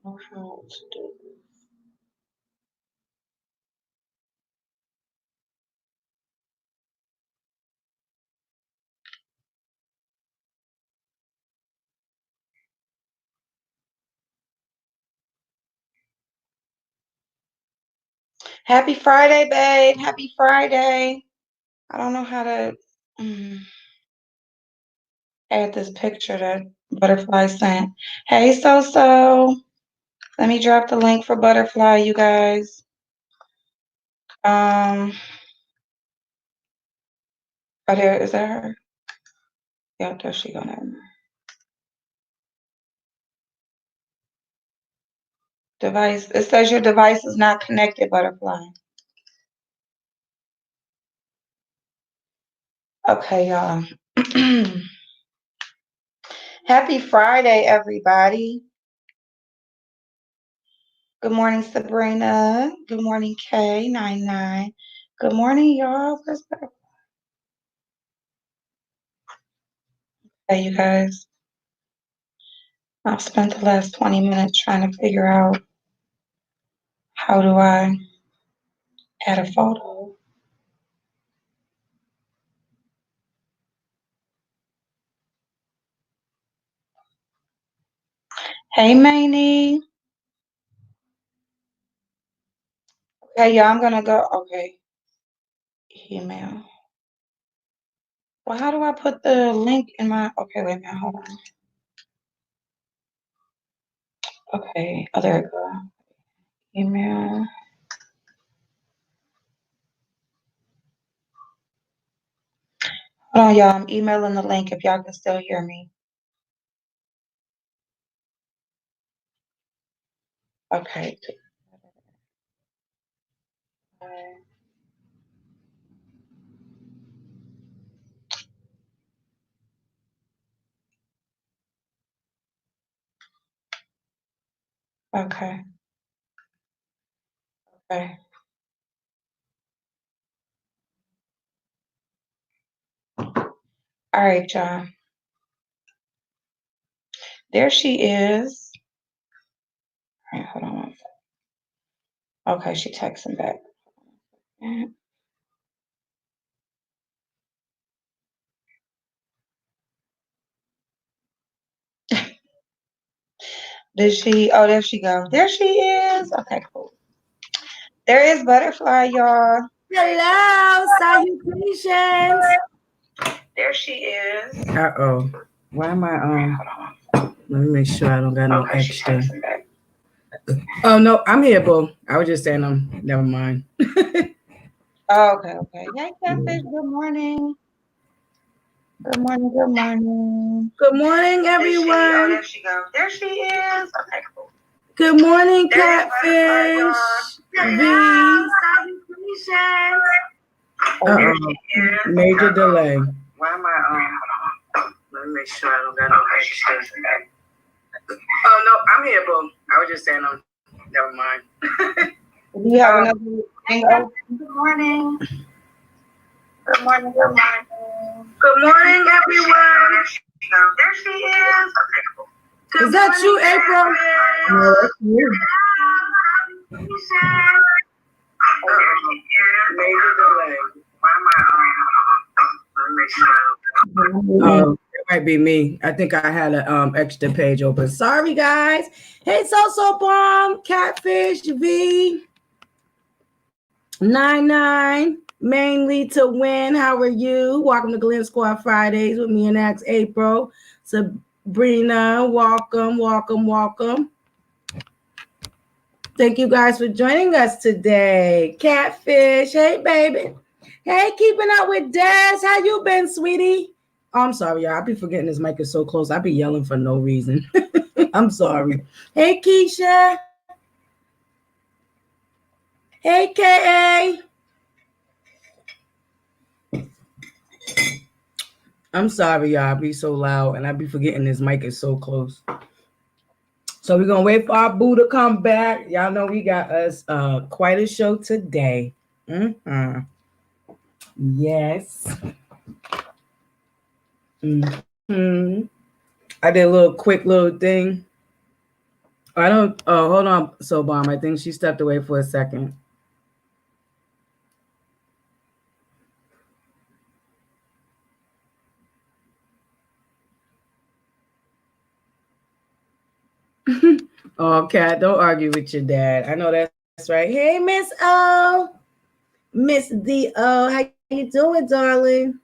know how to do this. Happy Friday, babe. Happy Friday. I don't know how to add this picture that Butterflii sent. Hey, so. Let me drop the link for Butterflii, you guys. Oh, there, is that her? Yeah, there she go now. Device, it says your device is not connected, Butterflii. Okay, y'all. Happy Friday, everybody. Good morning, Sabrina. Good morning, K99. Good morning, y'all. Where's Butterflii? Hey, you guys. I've spent the last 20 minutes trying to figure out how do I add a photo. Hey, Maney. Okay, y'all, I'm gonna go. Okay. Email. Well, how do I put the link in my, okay, wait a minute, hold on. Okay, oh, there we go. Email. Hold on, y'all, I'm emailing the link if y'all can still hear me. Okay. Okay. Okay. All right, y'all. There she is. All right, hold on one second. Okay, she texting back. Did she? Oh, there she go. There she is. Okay, cool. There is Butterflii, y'all. Hello, salutations. There she is. Uh-oh. Why am I let me make sure I don't got no extra. Oh no, I'm here, boo. I was just saying never mind. Oh, okay. Hey, Catfish, good morning. Good morning. Good morning, everyone. There she go. There she is. Okay, cool. Good morning, Catfish. Major delay. Why am I let me make sure I don't got no extra. Oh no, I'm here, boo. I was just saying never mind. Do you have another thing open? Good morning. Good morning, everyone. There she is. Okay, cool. Is that you, April? No, that's you. Major delay. Why am I Oh, it might be me. I think I had an extra page open. Sorry, guys. Hey, So Bomb, Catfish V 99, mainly to win. How are you? Welcome to Glamsquad Fridays with me and Ax April. Sabrina, welcome. Thank you guys for joining us today. Catfish, hey baby. Hey, keeping up with Des. How you been, sweetie? Oh, I'm sorry, y'all. I be forgetting this mic is so close. I be yelling for no reason. I'm sorry. Hey, Keisha. Hey, K.A. I'm sorry, y'all. I be so loud and I be forgetting this mic is so close. So we're going to wait for our boo to come back. Y'all know we got us quite a show today. Yes. I did a quick little thing I don't. Oh, hold on, so bomb. I think she stepped away for a second. Oh, Kat, don't argue with your dad. I know that's right. Hey, Miss O, Miss D.O., how you doing, darling?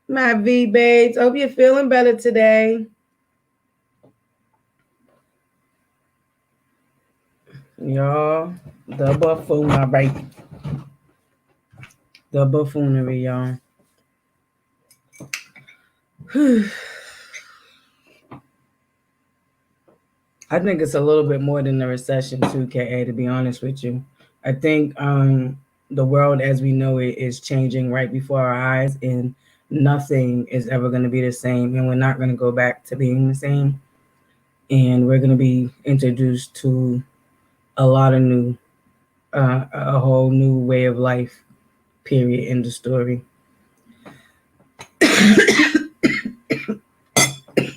My V babes. Hope you're feeling better today. Y'all, the buffoon, all right. The buffoonery, y'all. I think it's a little bit more than the recession too, KA, to be honest with you. I think the world as we know it is changing right before our eyes, and nothing is ever going to be the same, and we're not going to go back to being the same. And we're going to be introduced to a lot of new, a whole new way of life, period, in the story.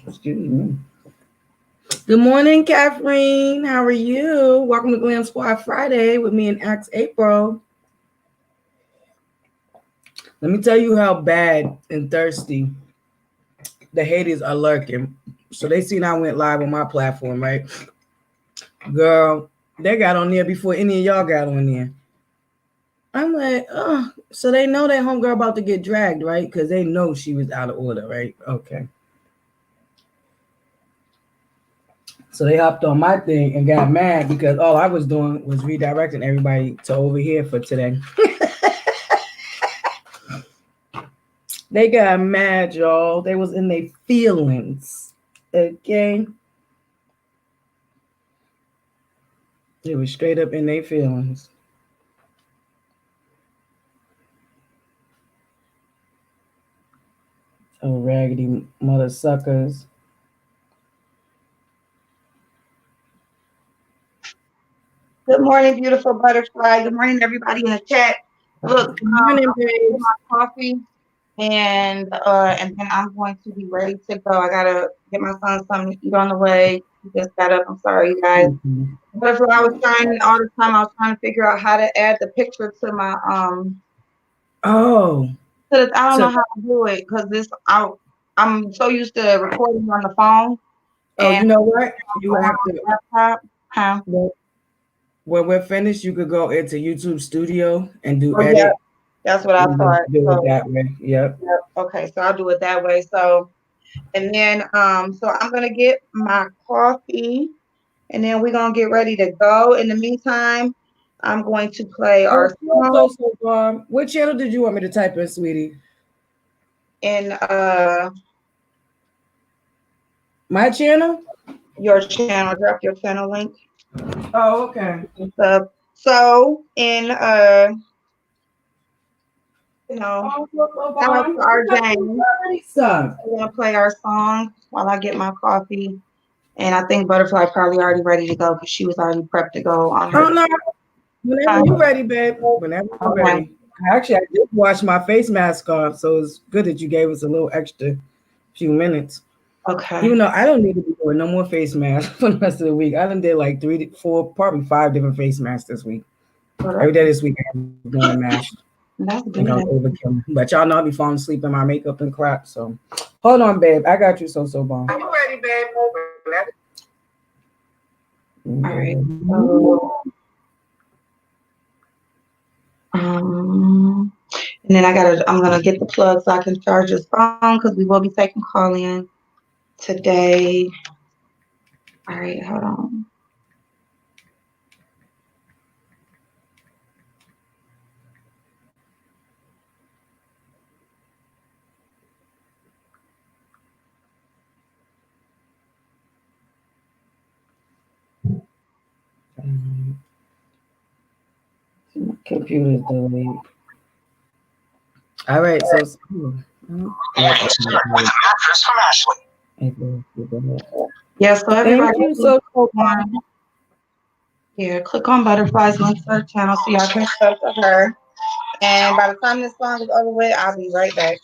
Excuse me. Good morning, Catherine. How are you? Welcome to Glamsquad Friday with me and Axe April. Let me tell you how bad and thirsty the haters are lurking. So they seen I went live on my platform, right? Girl, they got on there before any of y'all got on there. I'm like, oh, so they know that homegirl about to get dragged, right? Because they know she was out of order, right? Okay. So they hopped on my thing and got mad because all I was doing was redirecting everybody to over here for today. They got mad, y'all. They was in their feelings. Okay. They was straight up in their feelings. Oh, raggedy mother suckers. Good morning, beautiful butterfly. Good morning, everybody in the chat. Look, Good morning, I'm gonna get babes. my coffee and then I'm going to be ready to go. I gotta get my son something to eat on the way. He just got up. I'm sorry, you guys. Mm-hmm. Butterfly, I was trying all the time. I was trying to figure out how to add the picture to my Oh, I don't so know how to do it because I'm so used to recording on the phone oh, and you know what? You on have to. my laptop. Huh? Well, when we're finished, you could go into YouTube Studio and do Oh yeah, edit. that's what I And thought. just do it So that way. Yep. yep. Okay, so I'll do it that way. So and then so I'm gonna get my coffee and then we're gonna get ready to go. In the meantime, I'm going to play Oh, our song what channel did you want me to type in, sweetie? in My channel? your channel. Drop your channel link Oh, okay. and stuff. So in you know, Oh, look, shout out Obama. to our You James. already suck. We're gonna play our song while I get my coffee. And I think Butterfly probably already ready to go because she was already prepped to go on Oh her no. Whenever time. you're ready, babe. Whenever you're Okay. ready. Actually, I did wash my face mask off, so it's good that you gave us a little extra few minutes. Okay. Even though I don't need to be doing no more face masks for the rest of the week. I done did like 3, 4, probably 5 different face masks this week. Well, Every day this week I'm doing a mask. that's I think I was good. overkill. But y'all know I be falling asleep in my makeup and crap. So hold on, babe. I got you so bomb. Are you ready, babe? All right. Mm-hmm. So, and then I'm gonna get the plug so I can charge this phone because we will be taking call in today. All right, hold on. My computer's delayed. All right, so Yeah, so thank everybody, you so much. yeah, click on Butterfly's link to her channel so y'all can sub to her. And by the time this song is over with, I'll be right back.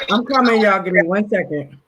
I'm coming, y'all. Give me 1 second.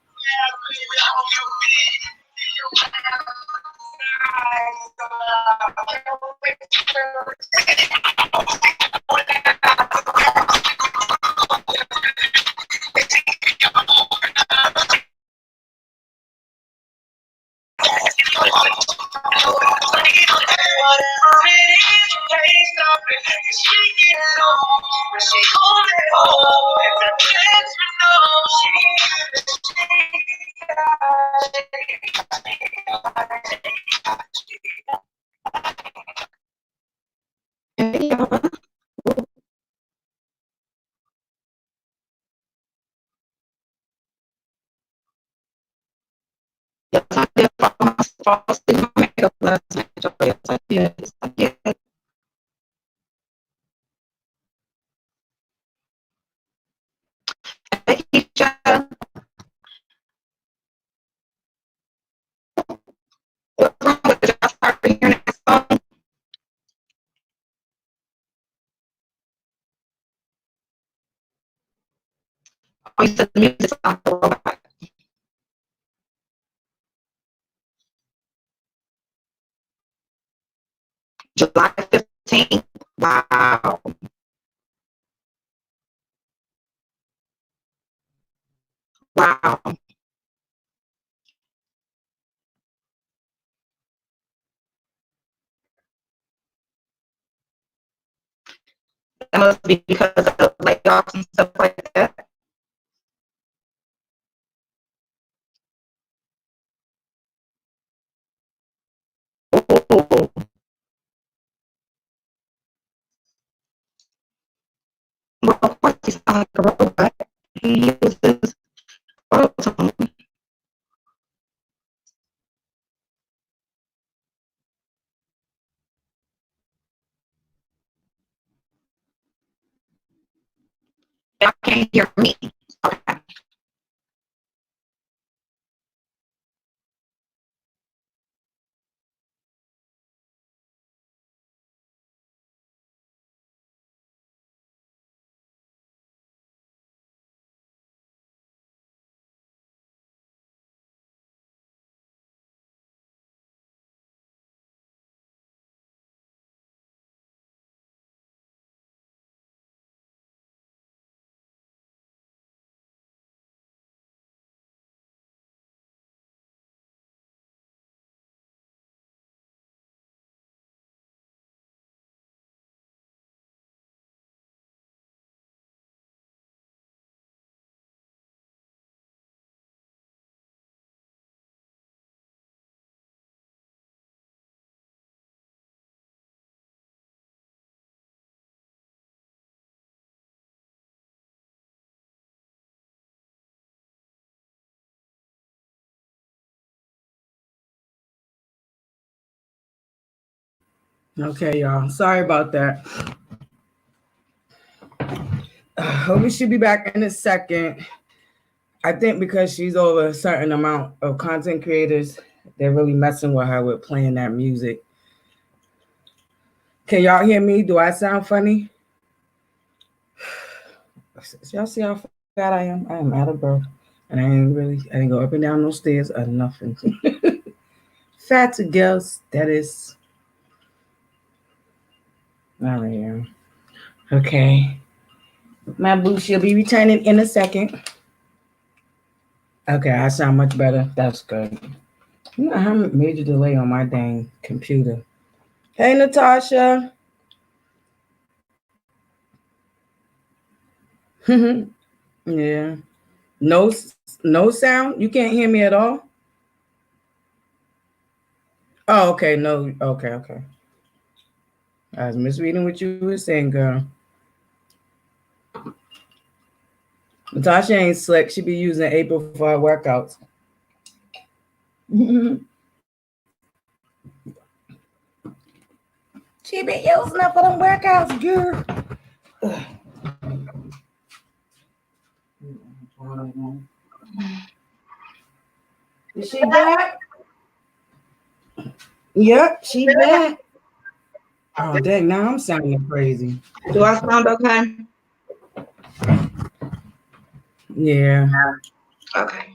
Yes, I did fall asleep on makeup last night. Yes, I did. Yes, I did. Hey, Keisha, what's wrong with you? I started hearing that song. Oh, you said the music sounds a robot. July 15th. Wow. Wow. That must be because of the layoffs and stuff like that. Ooh. Well, of course, he sounds like a robot. He uses auto-tune. Y'all can't hear me. Okay. Okay, y'all. Sorry about that. We should be back in a second. I think because she's over a certain amount of content creators, they're really messing with her with playing that music. Can y'all hear me? Do I sound funny? Y'all see how fat I am? I am out of breath. And I didn't go up and down those stairs or nothing. Fat girls, that is. All right, yeah. Okay. My boo, she'll be returning in a second. Okay, I sound much better. That's good. You know how major delay on my dang computer. Hey, Natasha. Yeah. No, no sound. You can't hear me at all. Oh, okay. No. Okay. Okay. I was misreading what you were saying, girl. Natasha ain't slick. She be using April for her workouts. She been using up for them workouts, girl. Is she back? Yep, she back. Oh, dang, now I'm sounding crazy. Do I sound okay? Yeah. Okay.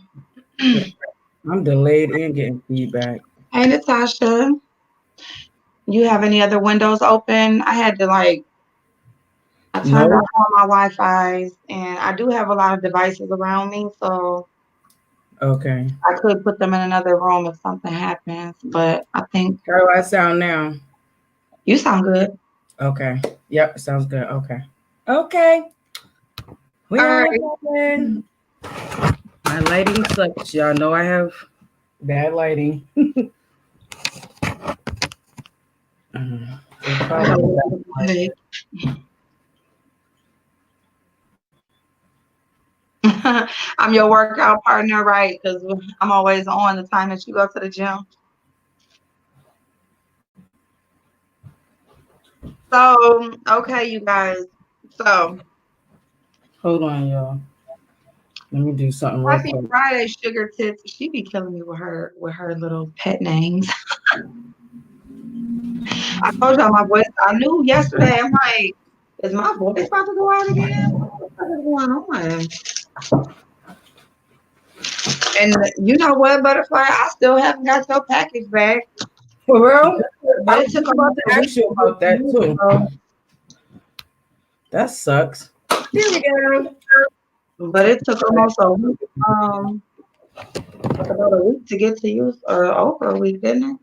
I'm delayed and getting feedback. Hey, Natasha. You have any other windows open? I had to I turned No. off all my Wi-Fi's, and I do have a lot of devices around me, so Okay. I could put them in another room if something happens. But I think How do I sound now? you sound good. Okay. Yep, sounds good. Okay. Okay. We All on right. it again. My lighting sucks. Y'all know I have bad lighting. It's I got a probably little bad bit of a lighting. headache. I'm your workout partner, right? Because I'm always on the time that you go to the gym. So, okay, you guys. So, Hold on, y'all. Let me do something real happy quick. Friday, Sugar Tits. She be killing me with her little pet names. I told y'all my voice. I knew yesterday. I'm like, is my voice about to go out again? What the fuck is going on? And you know what, Butterfly? I still haven't got your package back. For real? But I it was took just about almost to a week ask you to get about to that you. too. So, That sucks. Here we go. but it took almost a week. Like about a week to get to you, or over a week, didn't it?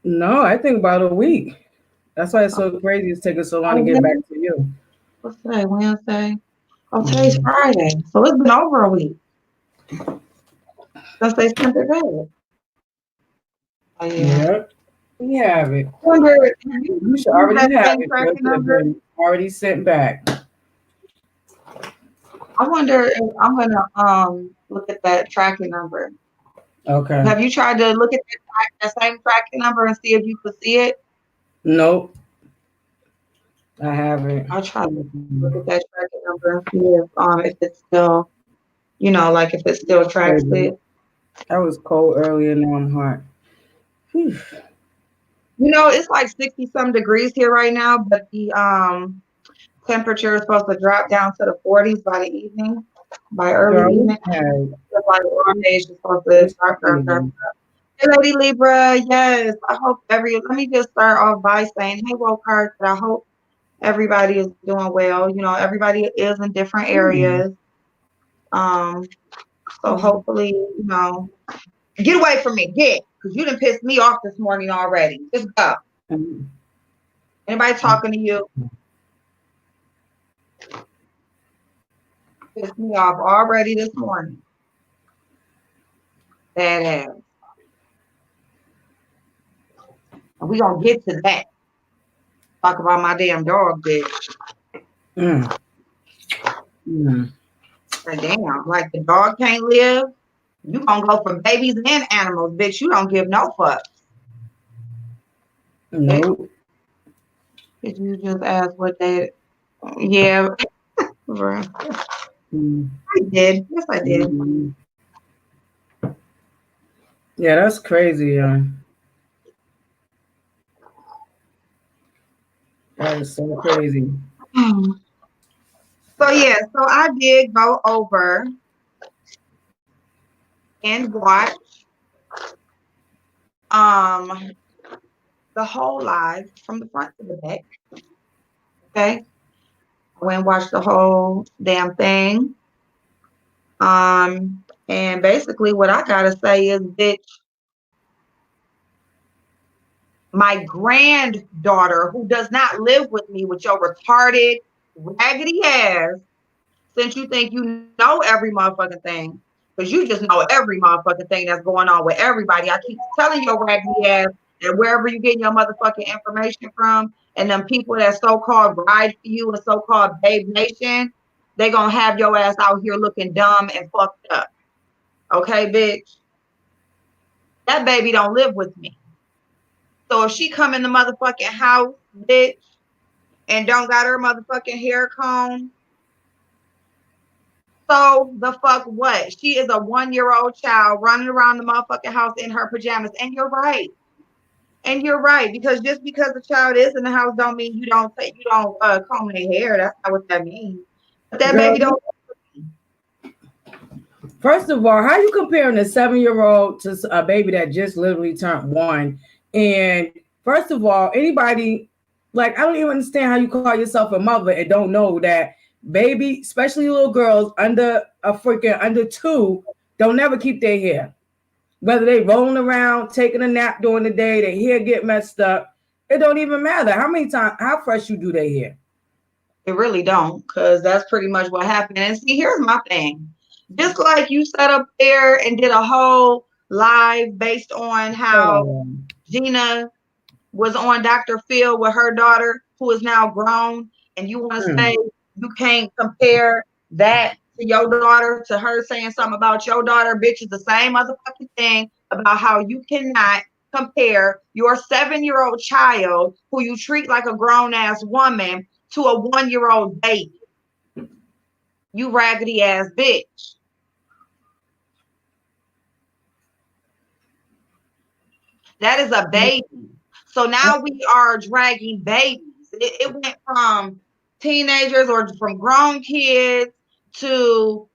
No, I think about a week. That's why it's so crazy. It's taking so long to Oh, get back to you. what's today? Wednesday. Oh, today's Mhm. Friday. So it's been over a week since they sent it back. Oh yeah. Yep. We have it. I wonder, have You you should used already that have same it. So it tracking should have number? been already sent back. I wonder if I'm gonna look at that tracking number. Okay. Have you tried to look at that same tracking number and see if you could see it? Nope. I haven't. I'll try to look at that tracking number and see if it's still, like if it still tracks Crazy. it. I was cold earlier. Now I'm hot. Whew. It's like 60 some degrees here right now, but the temperature is supposed to drop down to the 40s by the evening, by early Girl, evening. we had Just like all days is supposed to this drop. crazy. Hey, Lady Libra, yes. Let me just start off by saying, hey, woke hearts, I hope everybody is doing well. Everybody is in different Mm. areas. Um, so hopefully, get away from me, because you done pissed me off this morning already. Just go. Mm. Anybody talking to you? Pissed me off already this morning. Bad ass. And we gonna get to that. Talk about my damn dog, bitch. Mm. Mm. Like, damn, like the dog can't live. You gonna go for babies and animals, bitch. You don't give no fucks. Nope. Did you just ask what they? Yeah, bro. Mm. I did. Yes, I did. Mm. Yeah, that's crazy. That is so crazy. So yeah, so I did go over and watch um the whole live from the front to the back. Okay. I went and watched the whole damn thing. And basically what I gotta say is, bitch, my granddaughter, who does not live with me with your retarded, raggedy ass, since you think you know every motherfucking thing, because you just know every motherfucking thing that's going on with everybody. I keep telling your raggedy ass that wherever you getting your motherfucking information from, and them people that so-called ride for you and so-called Babe Nation, they gonna have your ass out here looking dumb and fucked up. Okay, bitch? That baby don't live with me. So if she come in the motherfucking house, bitch, and don't got her motherfucking hair comb, so the fuck what? She is a 1-year-old child running around the motherfucking house in her pajamas. And you're right. And you're right, because just because the child is in the house don't mean you don't comb their hair. That's not what that means. But that Girl, baby don't. first of all, how you comparing a 7-year-old to a baby that just literally turned 1? And first of all, anybody, like, I don't even understand how you call yourself a mother and don't know that baby, especially little girls under 2, don't never keep their hair. Whether they rolling around, taking a nap during the day, their hair get messed up. It don't even matter how fresh you do their hair. It really don't, because that's pretty much what happened. And see, here's my thing. Just like you sat up there and did a whole live based on how Gina was on Dr. Phil with her daughter, who is now grown, and you want to say you can't compare that to your daughter, to her saying something about your daughter, bitch, is the same motherfucking thing about how you cannot compare your 7-year-old child who you treat like a grown-ass woman to a 1-year-old baby. You raggedy ass bitch. That is a baby. So now we are dragging babies. It went from teenagers or from grown kids to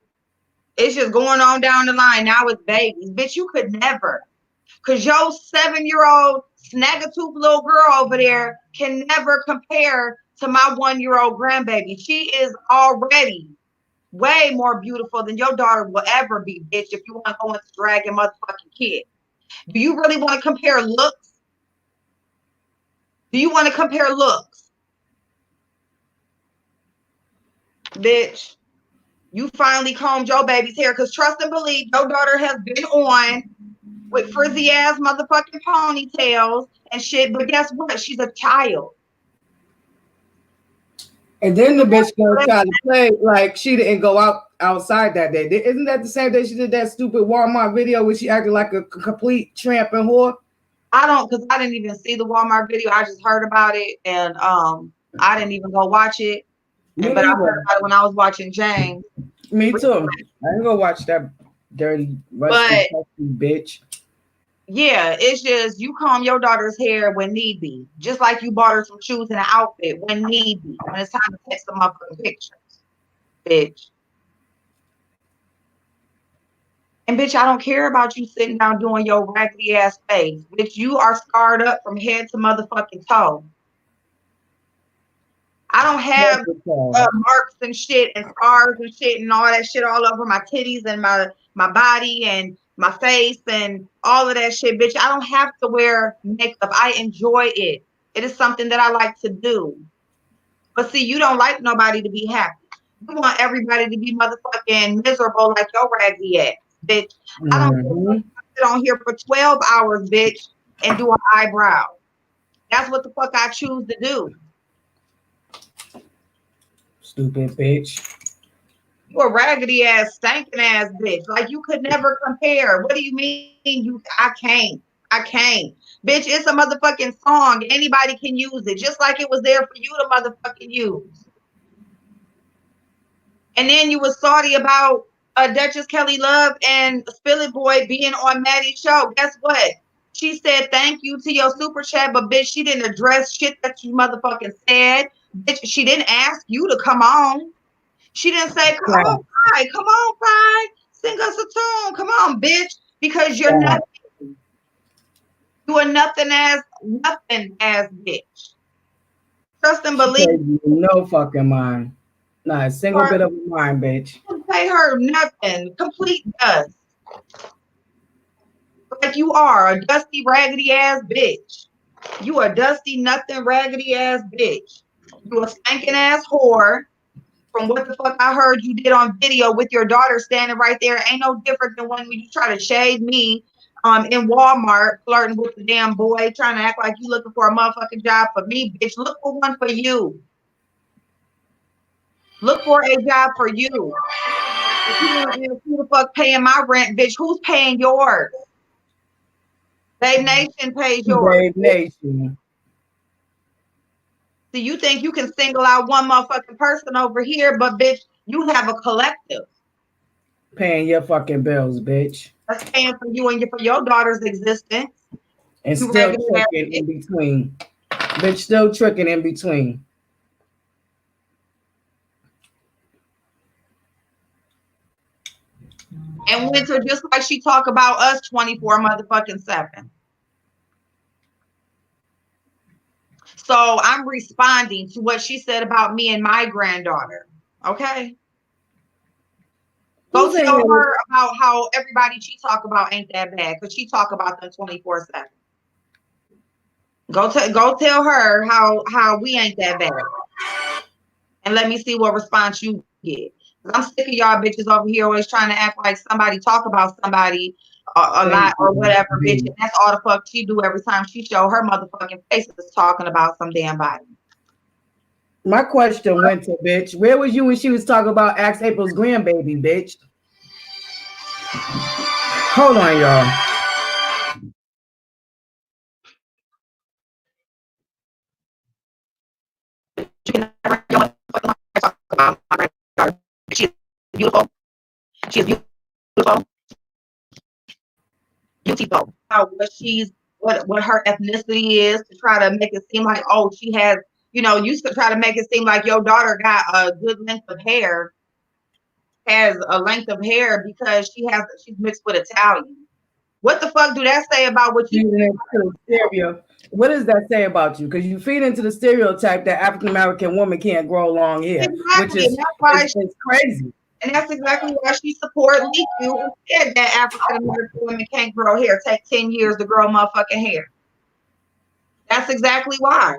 it's just going on down the line. Now it's babies. Bitch, you could never. Because your 7-year-old snaggatooth little girl over there can never compare to my 1-year-old grandbaby. She is already way more beautiful than your daughter will ever be, bitch, if you want to go into dragging motherfucking kid. Do you really want to compare looks? Do you want to compare looks? Bitch, you finally combed your baby's hair, because trust and believe your daughter has been on with frizzy ass motherfucking ponytails and shit, but guess what? She's a child. And then the bitch gonna try to play like she didn't go outside that day. Isn't that the same day she did that stupid Walmart video where she acted like a complete tramp and whore? Because I didn't even see the Walmart video. I just heard about it, and I didn't even go watch it. But I heard about it when I was watching James. Me too. I didn't go watch that dirty, rusty, bitch. Yeah, it's just you comb your daughter's hair when need be, just like you bought her some shoes and an outfit when need be. When it's time to take some motherfucking pictures, bitch. And bitch, I don't care about you sitting down doing your raggedy ass face. Bitch, you are scarred up from head to motherfucking toe. I don't have marks and shit and scars and shit and all that shit all over my titties and my body and my face and all of that shit, bitch. I don't have to wear makeup. I enjoy it. It is something that I like to do. But see, you don't like nobody to be happy. You want everybody to be motherfucking miserable like your raggedy ass, bitch. I don't sit on here for 12 hours, bitch, and do an eyebrow. That's what the fuck I choose to do. Stupid bitch. You a raggedy ass, stinking ass bitch. Like you could never compare. What do you mean? I can't. Bitch, it's a motherfucking song. Anybody can use it. Just like it was there for you to motherfucking use. And then you was salty about Duchess Kelly Love and Spill It Boy being on Maddie's show. Guess what? She said thank you to your super chat, but bitch, she didn't address shit that you motherfucking said. Bitch, she didn't ask you to come on. She didn't say, come on, Pride, sing us a tune. Come on, bitch, because you're nothing. You are nothing as bitch. Trust and believe. No fucking mind. Not a single bit of mind, bitch. Pay her nothing. Complete dust. Like you are a dusty, raggedy ass bitch. You a dusty, nothing, raggedy ass bitch. You a stinking ass whore. From what the fuck I heard you did on video with your daughter standing right there, ain't no different than when you try to shade me in Walmart, flirting with the damn boy, trying to act like you looking for a motherfucking job for me, bitch. Look for one for you. Look for a job for you. If you want to who the fuck paying my rent, bitch, who's paying yours? Babe Nation pays yours. Babe Nation. So you think you can single out one motherfucking person over here, but bitch, you have a collective. Paying your fucking bills, bitch. That's paying for you and for your daughter's existence. And You still regular ass tricking in bitch. between. Bitch, still tricking in between. And Winter, just like she talk about us 24 motherfucking 7. So I'm responding to what she said about me and my granddaughter. Okay. Go Who's in tell here? her about how everybody she talk about ain't that bad, because she talk about them 24/7. Go tell her how we ain't that bad. And let me see what response you get. I'm sick of y'all bitches over here always trying to act like somebody talk about somebody a lot or whatever, bitch. And that's all the fuck she do every time she show her motherfucking face is talking about some damn body. My question went to bitch. Where was you when she was talking about Axe April's grandbaby, bitch? Hold on, y'all. She's beautiful. She's beautiful. Beautiful. What her ethnicity is, to try to make it seem like, oh, she has, you used to try to make it seem like your daughter got a good length of hair, has a length of hair because she's mixed with Italian. What the fuck do that say about what you What does that say about you? Because you feed into the stereotype that African American woman can't grow long hair, exactly? which is crazy. And that's exactly why she support Leak You, who said that African American women can't grow hair. Take 10 years to grow motherfucking hair. That's exactly why.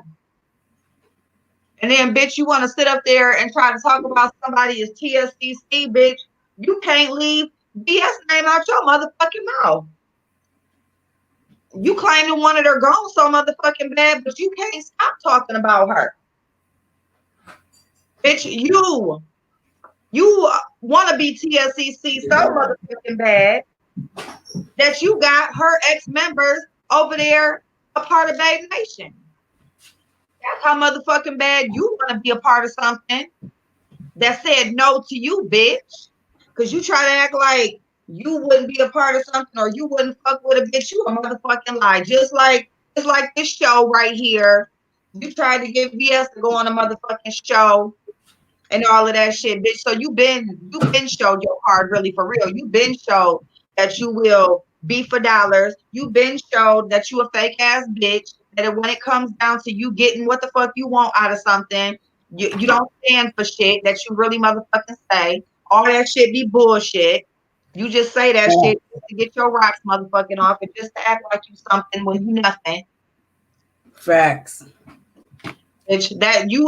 And then, bitch, you want to sit up there and try to talk about somebody as TSCC, bitch. You can't leave BS name out your motherfucking mouth. You claim to wanted her gone so motherfucking bad, but you can't stop talking about her. Bitch, you want to be TSCC so motherfucking bad that you got her ex-members over there a part of Babe Nation. That's how motherfucking bad you want to be a part of something that said no to you, bitch. Because you try to act like you wouldn't be a part of something or you wouldn't fuck with a bitch. You a motherfucking lie. Just like this show right here. You tried to get BS to go on a motherfucking show and all of that shit, bitch. So you been showed your card really for real. You been showed that you will be for dollars. You been showed that you a fake ass bitch. That when it comes down to you getting what the fuck you want out of something, you don't stand for shit that you really motherfucking say. All that shit be bullshit. You just say that shit to get your rocks motherfucking off and just to act like you something when you nothing. Facts. Bitch, that you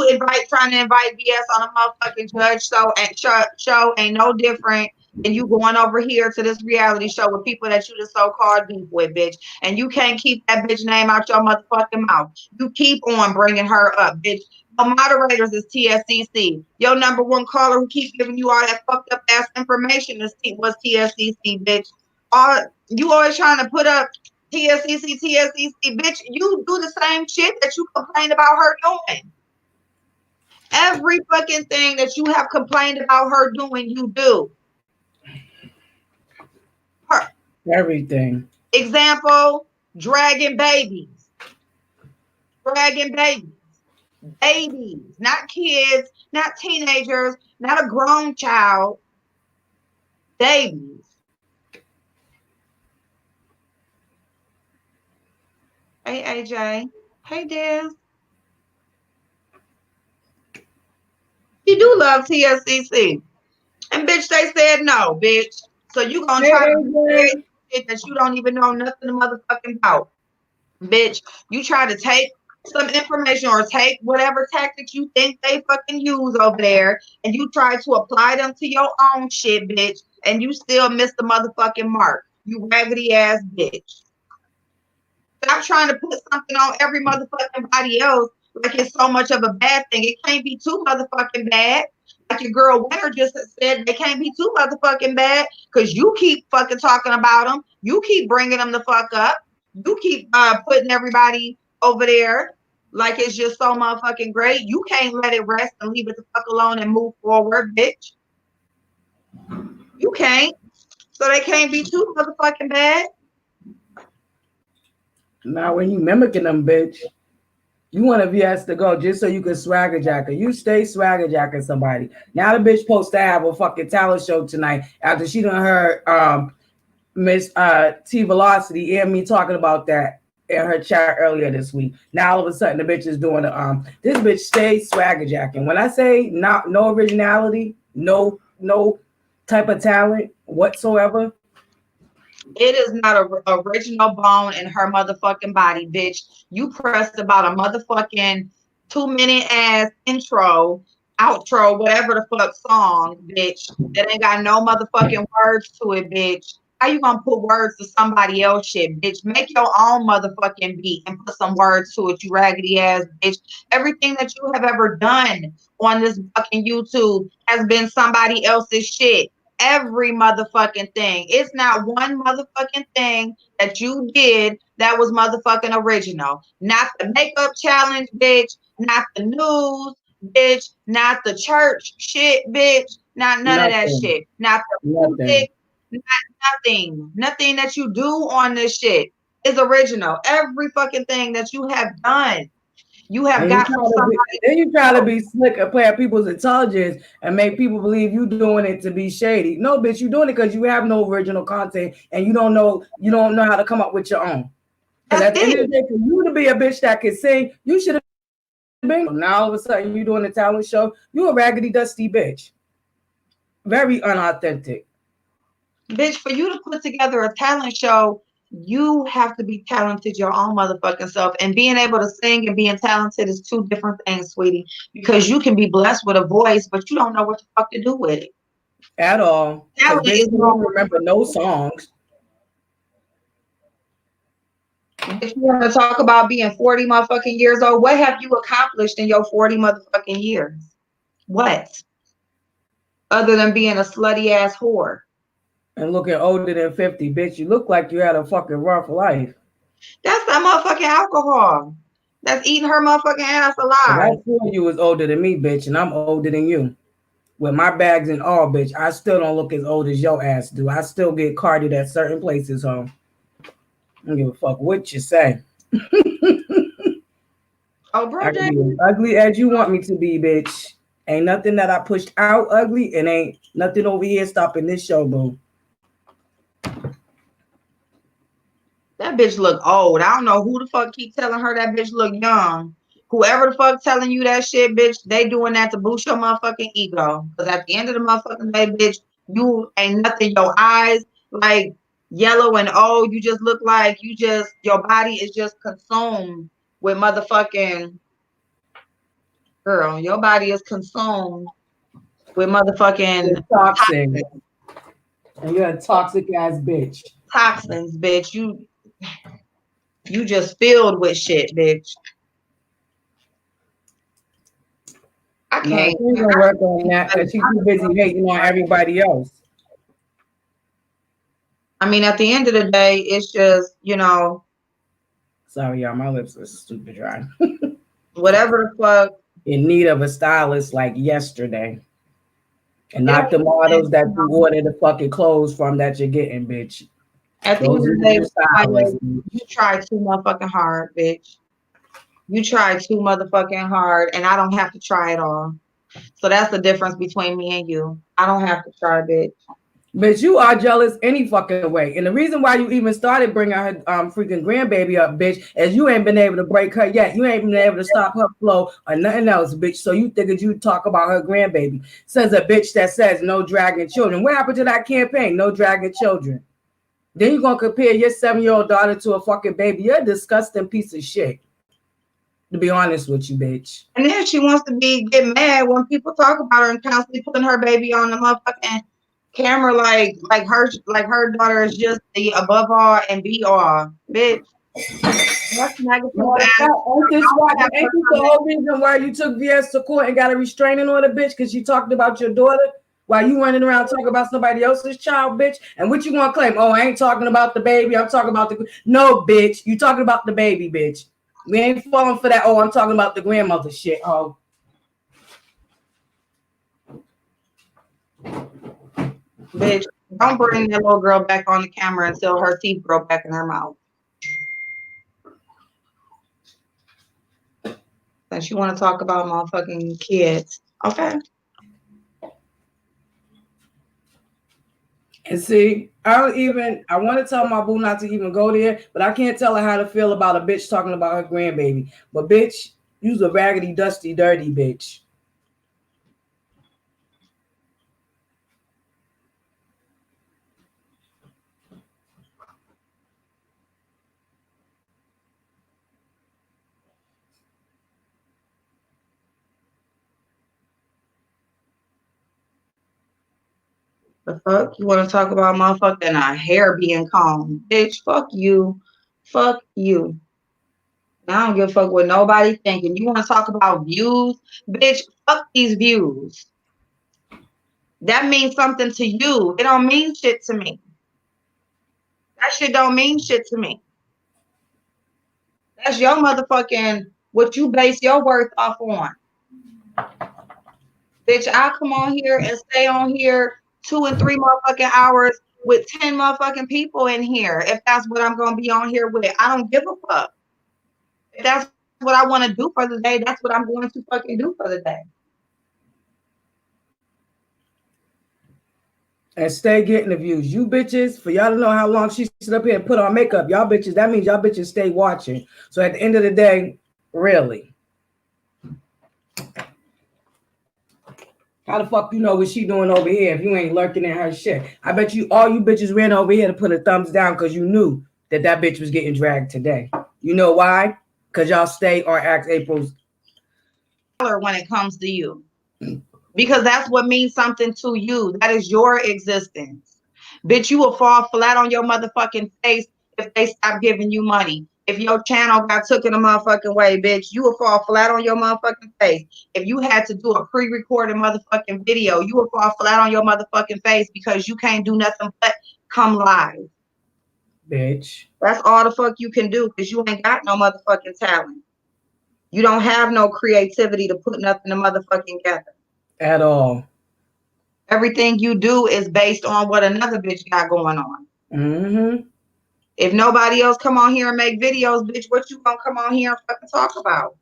trying to invite BS on a motherfucking judge show ain't no different than you going over here to this reality show with people that you just so-called beef with, bitch. And you can't keep that bitch name out your motherfucking mouth. You keep on bringing her up, bitch. The moderators is TSCC. Your number one caller who keeps giving you all that fucked up ass information was TSCC, bitch. You always trying to put up TSCC, bitch, you do the same shit that you complained about her doing. Every fucking thing that you have complained about her doing, you do. Everything. Example, dragging babies. Dragging babies. Babies, not kids, not teenagers, not a grown child. Babies. Hey, AJ. Hey, Diz. You do love TSCC. And bitch, they said no, bitch. So you gonna try to create shit that you don't even know nothing motherfucking about. Bitch, you try to take some information or take whatever tactics you think they fucking use over there and you try to apply them to your own shit, bitch, and you still miss the motherfucking mark. You raggedy ass bitch. Stop trying to put something on every motherfucking body else like it's so much of a bad thing. It can't be too motherfucking bad. Like your girl Winter just said, they can't be too motherfucking bad because you keep fucking talking about them. You keep bringing them the fuck up. You keep putting everybody over there like it's just so motherfucking great. You can't let it rest and leave it the fuck alone and move forward, bitch. You can't. So they can't be too motherfucking bad. Now, when you mimicking them, bitch, you want a VS to go just so you can swagger jacker. You stay swagger jacking somebody. Now the bitch supposed to have a fucking talent show tonight after she done heard Miss T Velocity and me talking about that in her chat earlier this week. Now all of a sudden the bitch is doing the this bitch stays swagger jacking. When I say not no originality, no type of talent whatsoever. It is not a original bone in her motherfucking body, bitch. You pressed about a motherfucking 2-minute ass intro, outro, whatever the fuck song, bitch. That ain't got no motherfucking words to it, bitch. How you gonna put words to somebody else shit, bitch? Make your own motherfucking beat and put some words to it, you raggedy ass bitch. Everything that you have ever done on this fucking YouTube has been somebody else's shit. Every motherfucking thing. It's not one motherfucking thing that you did that was motherfucking original. Not the makeup challenge, bitch. Not the news, bitch. Not the church shit, bitch. Not none of that shit. Not the music. Not nothing. Nothing that you do on this shit is original. Every fucking thing that you have done, you have got from somebody. Then you try to be slick and play at people's intelligence and make people believe you doing it to be shady. No, bitch, you doing it because you have no original content and you don't know how to come up with your own. Because at the end of the day, for you to be a bitch that can sing, you should have been. Now all of a sudden you doing a talent show, you a raggedy dusty bitch. Very unauthentic. Bitch, for you to put together a talent show, you have to be talented your own motherfucking self. And being able to sing and being talented is two different things, sweetie. Because you can be blessed with a voice, but you don't know what the fuck to do with it. At all. Talent Bitch, you don't remember no songs. If you want to talk about being 40 motherfucking years old, what have you accomplished in your 40 motherfucking years? What? Other than being a slutty ass whore. And looking older than 50, bitch, you look like you had a fucking rough life. That's that motherfucking alcohol. That's eating her motherfucking ass alive. That's sure you was older than me, bitch, and I'm older than you. With my bags and all, bitch, I still don't look as old as your ass do. I still get carded at certain places, home. I don't give a fuck what you say. Oh, bro, I can be as ugly as you want me to be, bitch. Ain't nothing that I pushed out ugly, and ain't nothing over here stopping this show, boo. That bitch look old. I don't know who the fuck keep telling her that bitch look young. Whoever the fuck telling you that shit, bitch, they doing that to boost your motherfucking ego. Because at the end of the motherfucking day, bitch, you ain't nothing. Your eyes like yellow and old. You just look like your body is just consumed with motherfucking, girl, your body is consumed with motherfucking toxins. And you're a toxic ass bitch. Toxins, bitch. You just filled with shit, bitch. I can't. No, she's gonna work on that because she's too busy hating on everybody else. I mean, at the end of the day, it's just, Sorry, y'all, my lips are stupid dry. Whatever the fuck. In need of a stylist like yesterday. And not the models that you order the fucking clothes from that you're getting, bitch. At the end of the day, you try too motherfucking hard, bitch. You try too motherfucking hard, and I don't have to try it all. So that's the difference between me and you. I don't have to try, bitch. Bitch, you are jealous any fucking way. And the reason why you even started bringing her freaking grandbaby up, bitch, is you ain't been able to break her yet. You ain't been able to stop her flow or nothing else, bitch. So you figured you talk about her grandbaby. Says a bitch that says no dragging children. What happened to that campaign? No dragging children. Then you're going to compare your 7-year-old daughter to a fucking baby. You're a disgusting piece of shit. To be honest with you, bitch. And then she wants to get mad when people talk about her and constantly putting her baby on the motherfucking camera like her daughter is just the above all and be all, bitch. That's negative. Ain't this the whole reason why you took VS to court and got a restraining order, bitch? Because she talked about your daughter. while you running around talking about somebody else's child, bitch. And what you want to claim? Oh, I ain't talking about the baby. I'm talking about the... No, bitch. You talking about the baby, bitch. We ain't falling for that. Oh, I'm talking about the grandmother shit. Oh. Bitch, don't bring that little girl back on the camera until her teeth grow back in her mouth. Since you want to talk about motherfucking kids. Okay. And see, I want to tell my boo not to even go there, but I can't tell her how to feel about a bitch talking about her grandbaby. But bitch, you's a raggedy, dusty, dirty bitch. The fuck? You want to talk about motherfucking hair being combed? Bitch, fuck you. Fuck you. I don't give a fuck what nobody thinking. You want to talk about views? Bitch, fuck these views. That means something to you. It don't mean shit to me. That shit don't mean shit to me. That's your motherfucking, what you base your worth off on. Bitch, I come on here and stay on here 2 and 3 motherfucking hours with 10 motherfucking people in here. If that's what I'm going to be on here with, I don't give a fuck. If that's what I want to do for the day, that's what I'm going to fucking do for the day. And stay getting the views. You bitches, for y'all to know how long she sit up here and put on makeup, y'all bitches, that means y'all bitches stay watching. So at the end of the day, really. How the fuck you know what she doing over here if you ain't lurking in her shit? I bet you all you bitches ran over here to put a thumbs down because you knew that bitch was getting dragged today. You know why? Because y'all stay or ask April's. When it comes to you. Because that's what means something to you. That is your existence. Bitch, you will fall flat on your motherfucking face if they stop giving you money. If your channel got took in a motherfucking way, bitch, you will fall flat on your motherfucking face. If you had to do a pre-recorded motherfucking video, you will fall flat on your motherfucking face because you can't do nothing but come live. Bitch. That's all the fuck you can do because you ain't got no motherfucking talent. You don't have no creativity to put nothing motherfucking together. At all. Everything you do is based on what another bitch got going on. Mm-hmm. If nobody else come on here and make videos, bitch, what you gonna come on here and fucking talk about?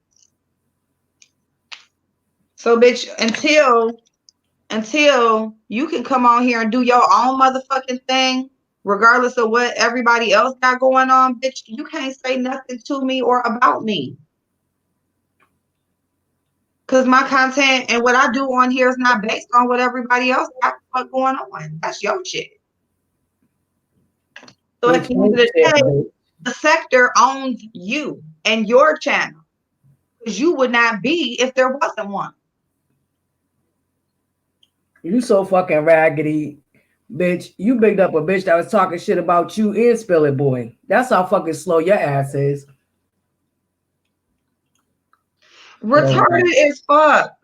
So, bitch, until you can come on here and do your own motherfucking thing, regardless of what everybody else got going on, bitch, you can't say nothing to me or about me. Because my content and what I do on here is not based on what everybody else got going on. That's your shit. So at the end of the day, the sector owns you and your channel. Because you would not be if there wasn't one. You so fucking raggedy, bitch. You bigged up a bitch that was talking shit about you and Spill It Boy. That's how fucking slow your ass is. Retarded as fuck.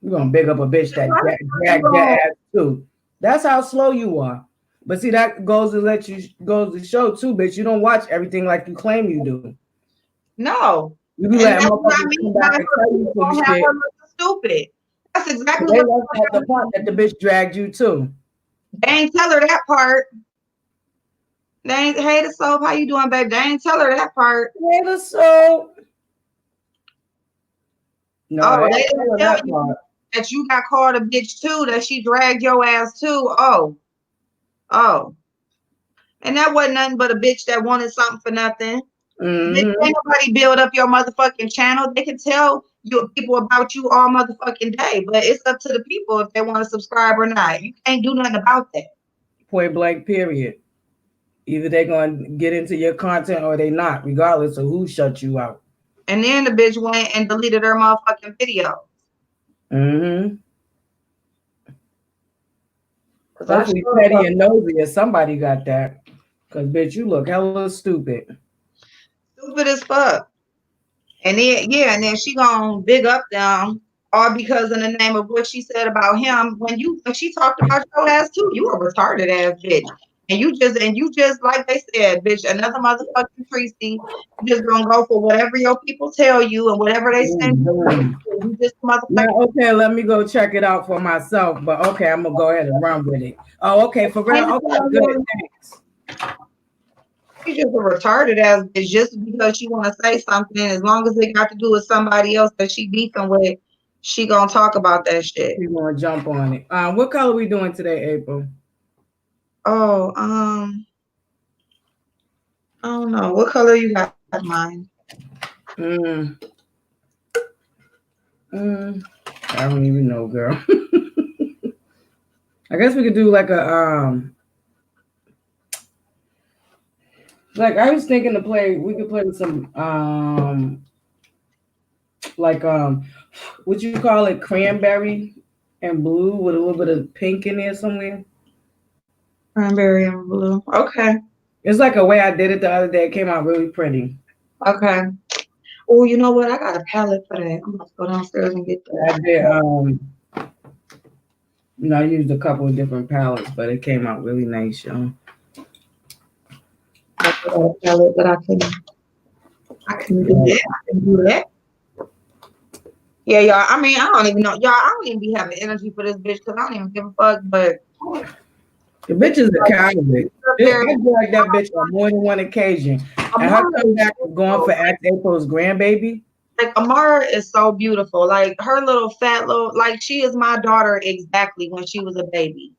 You're gonna big up a bitch that dragged your ass too. That's how slow you are. But see, that goes to show too, bitch. You don't watch everything like you claim you do. No. You be letting motherfuckers come back and tell you some shit. Stupid. That's exactly what they left out the part that the bitch dragged you too. They ain't tell her that part. They ain't, hey the soap, how you doing, babe? They ain't tell her that part. Hey the soap. No, they didn't tell you that you got called a bitch too, that she dragged your ass too. Oh. And that wasn't nothing but a bitch that wanted something for nothing. Mm-hmm. Ain't nobody build up your motherfucking channel. They can tell you people about you all motherfucking day, but it's up to the people if they want to subscribe or not. You can't do nothing about that. Point blank, period. Either they're going to get into your content or they not, regardless of who shut you out. And then the bitch went and deleted her motherfucking video. Mm-hmm. Hopefully Petty and Nosy or somebody got that. Because, bitch, you look hella stupid. Stupid as fuck. And then, yeah, and then she gonna big up them all because in the name of what she said about him. When she talked about your ass too, you a retarded ass bitch. And you just like they said, bitch, another motherfucking Tracy. You just gonna go for whatever your people tell you and whatever they send you. You just Now, motherfucking. okay, let me go check it out for myself. But okay, I'm gonna go ahead and run with it. Oh, okay, for real. Okay, good. Thanks. She's just a retarded ass bitch just because she want to say something. As long as it got to do with somebody else that she beefing with, she gonna talk about that shit. We're gonna jump on it. What color we doing today, April? Oh, I don't know. What color you got in mind? I don't even know, girl. I guess we could do like a like I was thinking to play. We could play with some like what you call it, cranberry and blue with a little bit of pink in there somewhere. Cranberry and blue. Okay. It's like a way I did it the other day. It came out really pretty. Okay. Oh, you know what? I got a palette for that. I'm gonna go downstairs and get that. I did I used a couple of different palettes, but it came out really nice, y'all. I got a palette, but I can do that. I can do that. Yeah, y'all. I mean, I don't even know. Y'all, I don't even be having energy for this bitch because I don't even give a fuck. But the bitch is a coward. I feel like that bitch on more than one occasion. And her comeback is going for April's grandbaby. Like Amara is so beautiful. Like her little fat little, like she is my daughter exactly when she was a baby.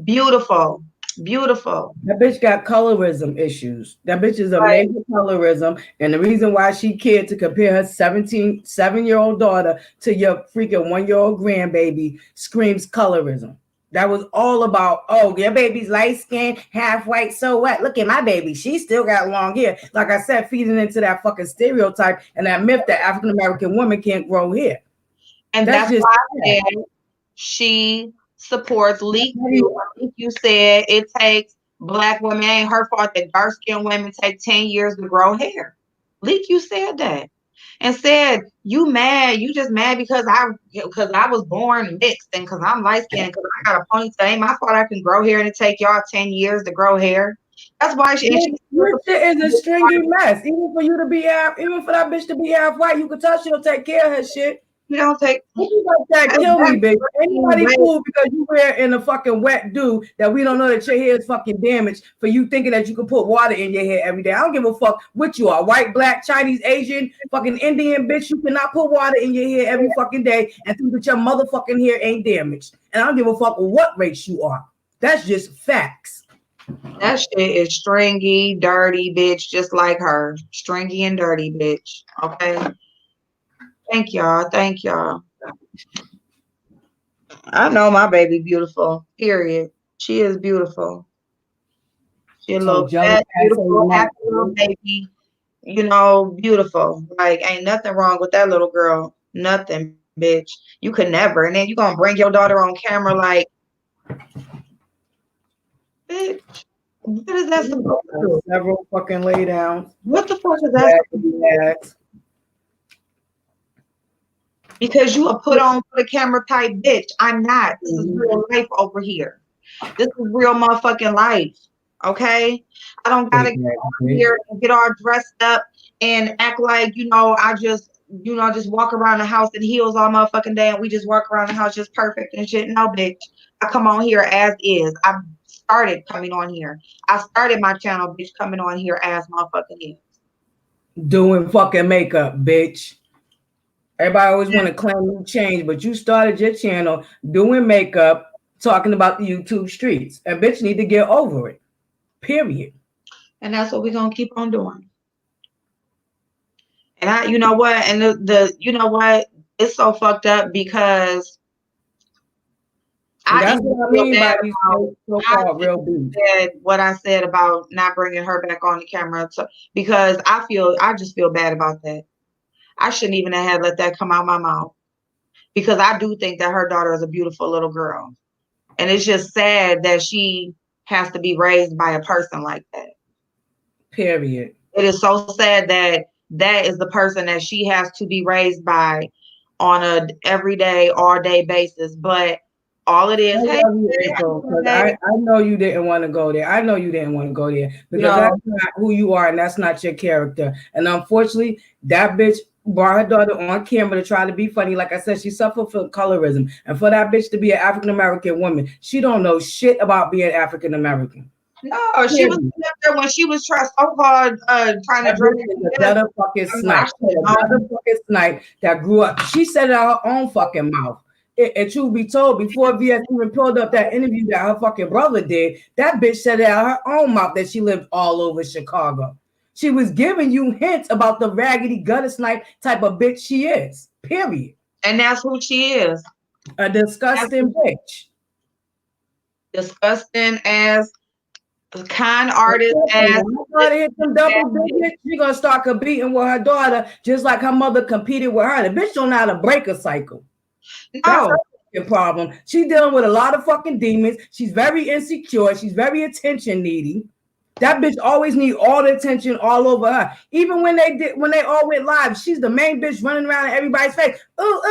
Beautiful. Beautiful. That bitch got colorism issues. That bitch is a major colorism. And the reason why she cared to compare her 7-year-old daughter to your freaking 1-year-old grandbaby screams colorism. That was all about, oh, your baby's light skinned, half white, so what? Look at my baby. She still got long hair. Like I said, feeding into that fucking stereotype and that myth that African-American women can't grow hair. And that's why I said she supports Leak You. Leak You said it takes Black women, ain't her fault that dark-skinned women take 10 years to grow hair. Leak You said that. And said, you mad, you just mad because I was born mixed and because I'm light skinned, because I got a ponytail. Ain't my fault I can grow hair and it take y'all 10 years to grow hair. That's why your shit is a stringy mess. Even for you to be half, even for that bitch to be half white, you can tell she'll take care of her shit. You don't take that kill me, bitch. Anybody cool because you wear in a fucking wet dew that we don't know that your hair is fucking damaged for you thinking that you can put water in your hair every day. I don't give a fuck what you are, white, black, Chinese, Asian, fucking Indian, bitch. You cannot put water in your hair every fucking day and think that your motherfucking hair ain't damaged. And I don't give a fuck what race you are. That's just facts. That shit is stringy, dirty, bitch, just like her. Stringy and dirty, bitch. Okay. Thank y'all. Thank y'all. I know my baby beautiful. Period. She is beautiful. She a little fat, beautiful, happy little baby. You know, beautiful. Like, ain't nothing wrong with that little girl. Nothing, bitch. You could never. And then you gonna bring your daughter on camera like, bitch. What is that supposed to do? Several fucking lay down. What the fuck is that supposed to do? Because you a put on for the camera type bitch. I'm not. This is real life over here. This is real motherfucking life. Okay? I don't gotta get on here and get all dressed up and act like, I just walk around the house in heels all motherfucking day and we just walk around the house just perfect and shit. No, bitch. I come on here as is. I started coming on here. I started my channel, bitch, coming on here as motherfucking is. Doing fucking makeup, bitch. Everybody always want to claim you change, but you started your channel doing makeup, talking about the YouTube streets. A bitch need to get over it. Period. And that's what we're gonna keep on doing. And you know what? And the you know what? It's so fucked up because that's what I mean by these so-called real dudes. What I said about not bringing her back on the camera, because I just feel bad about that. I shouldn't even have let that come out my mouth, because I do think that her daughter is a beautiful little girl, and it's just sad that she has to be raised by a person like that. Period. It is so sad that that is the person that she has to be raised by on a everyday, all day basis. But all it is, hey, I know you didn't want to go there. I know you didn't want to go there because that's not who you are and that's not your character. And unfortunately, that bitch brought her daughter on camera to try to be funny. Like I said, she suffered from colorism. And for that bitch to be an African-American woman, she don't know shit about being African-American. No, she was there when she was so hard trying to dress. Another fucking snipe. Another fucking snipe that grew up. She said it out her own fucking mouth. And truth be told, before VS even pulled up that interview that her fucking brother did, that bitch said it out her own mouth that she lived all over Chicago. She was giving you hints about the raggedy gutter snipe type of bitch she is. Period. And that's who she is. A disgusting bitch. Disgusting as kind artist as hit some double digits. She gonna start competing with her daughter just like her mother competed with her. The bitch don't know how to break a cycle. No. That's her problem. She's dealing with a lot of fucking demons. She's very insecure. She's very attention needy. That bitch always need all the attention all over her. Even when they all went live, she's the main bitch running around in everybody's face. Ooh.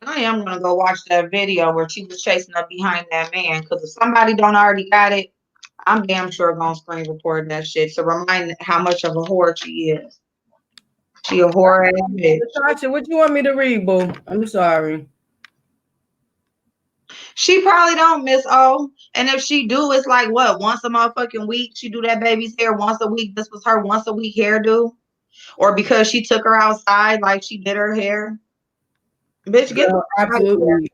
I am gonna go watch that video where she was chasing up behind that man. Because if somebody don't already got it, I'm damn sure gonna screen record that shit to remind how much of a whore she is. She a whore ass bitch. Natasha, what you want me to read, boo? I'm sorry. She probably don't, Miss O. And if she do, it's like what? Once a motherfucking week, she do that baby's hair once a week. This was her once a week hairdo, or because she took her outside like she did her hair. Bitch, absolutely.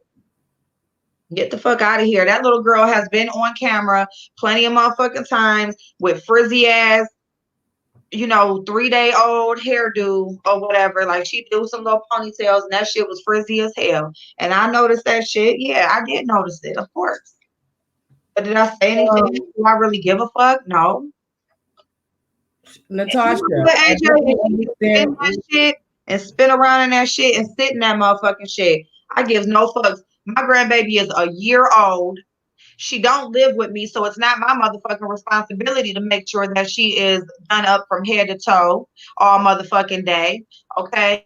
Get the fuck out of here. That little girl has been on camera plenty of motherfucking times with frizzy ass, 3-day-old hairdo or whatever. Like she do some little ponytails and that shit was frizzy as hell. And I noticed that shit. Yeah, I did notice it, of course. But did I say anything? Do I really give a fuck? No. Natasha, spin that shit and spin around in that shit and sit in that motherfucking shit. I give no fucks. My grandbaby is a year old. She don't live with me, so it's not my motherfucking responsibility to make sure that she is done up from head to toe all motherfucking day. Okay.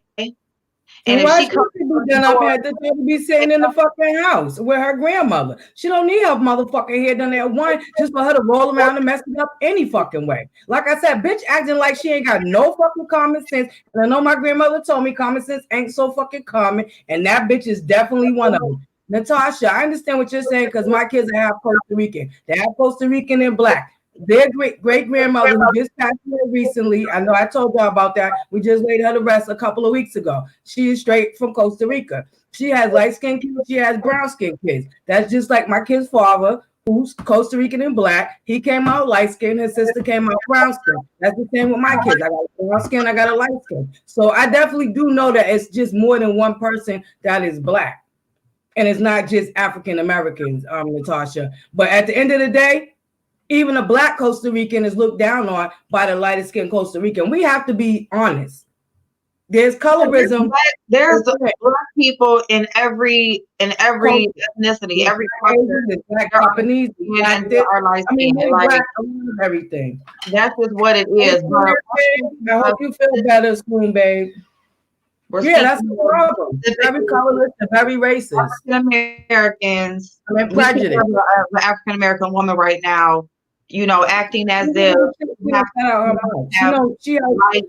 And why should she be done up had to be sitting in the fucking house with her grandmother? She don't need her motherfucking hair done at one just for her to roll around and mess it up any fucking way. Like I said, bitch acting like she ain't got no fucking common sense. And I know my grandmother told me common sense ain't so fucking common, and that bitch is definitely one of them. Natasha, I understand what you're saying because my kids are half Costa Rican. They're half Costa Rican and black. Their great grandmother who just passed away recently, I know I told y'all about that. We just laid her to rest a couple of weeks ago. She is straight from Costa Rica. She has light skinned kids. She has brown skinned kids. That's just like my kid's father, who's Costa Rican and black. He came out light skinned. His sister came out brown skin. That's the same with my kids. I got a brown skin. I got a light skin. So I definitely do know that it's just more than one person that is black, and it's not just African Americans, Natasha. But at the end of the day, even a black Costa Rican is looked down on by the lighter skinned Costa Rican. We have to be honest. There's colorism. There's black people in every ethnicity, every culture. Black Japanese, black black, everything. That's just what it is. I hope you feel better, Spoon Babe. That's the problem. It's very colorless and very racist. African Americans. Prejudice. An African American woman right now, acting as if she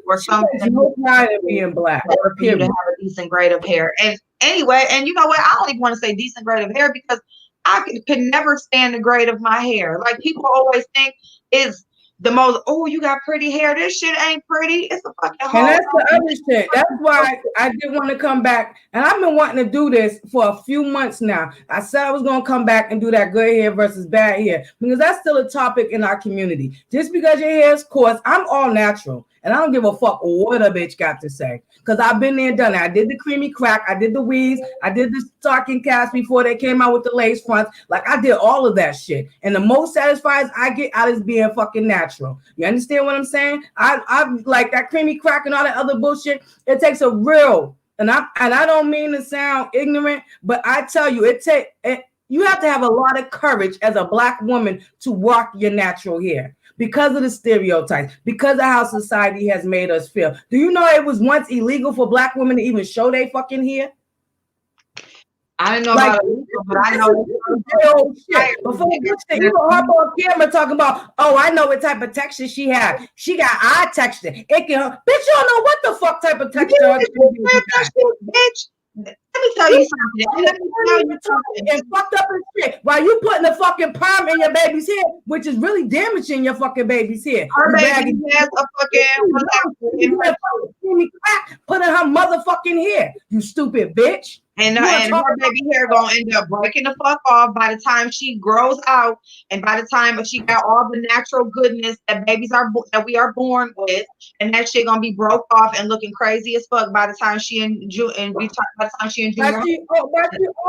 or something. No pride in being black. For you to have a decent grade of hair. And anyway, and you know what? I don't even want to say decent grade of hair because I could never stand the grade of my hair. Like people always think it's the most, you got pretty hair. This shit ain't pretty. It's a fucking hole. And that's the other shit. That's why I did want to come back. And I've been wanting to do this for a few months now. I said I was going to come back and do that good hair versus bad hair because that's still a topic in our community. Just because your hair is coarse, I'm all natural. And I don't give a fuck what a bitch got to say. Because I've been there and done it. I did the creamy crack. I did the weaves. I did the stocking caps before they came out with the lace fronts. Like, I did all of that shit. And the most satisfied I get out is being fucking natural. You understand what I'm saying? I like that creamy crack and all that other bullshit. It takes a real, and I don't mean to sound ignorant, but I tell you, You have to have a lot of courage as a Black woman to rock your natural hair because of the stereotypes, because of how society has made us feel. Do you know it was once illegal for Black women to even show their fucking hair? I didn't know Like, about it, but I know old shit. Before you were up on camera talking about, oh, I know what type of texture she had. She got eye texture. It can, bitch, you don't know what the fuck type of texture. Bitch, let me tell you something. Let me tell you something. And fucked up as shit. While you putting the fucking perm in your baby's hair, which is really damaging your fucking baby's hair. Her baby has a fucking put in her motherfucking hair. You stupid bitch. And her baby hair gonna end up breaking the fuck off by the time she grows out, and by the time she got all the natural goodness that that we are born with, and that shit gonna be broke off and looking crazy as fuck by the time she in June by the time she in June. That's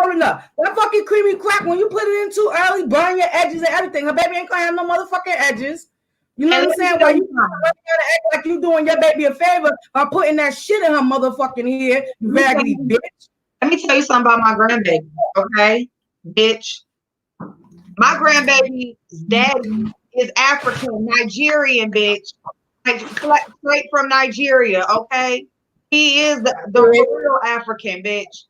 old enough. That fucking creamy crack, when you put it in too early, burn your edges and everything. Her baby ain't gonna have no motherfucking edges. You know what I'm saying? Why you gotta act like you doing your baby a favor by putting that shit in her motherfucking hair, you raggedy bitch. Let me tell you something about my grandbaby, okay? Bitch. My grandbaby's daddy is African, Nigerian, bitch. Like straight from Nigeria, okay? He is the real African, bitch.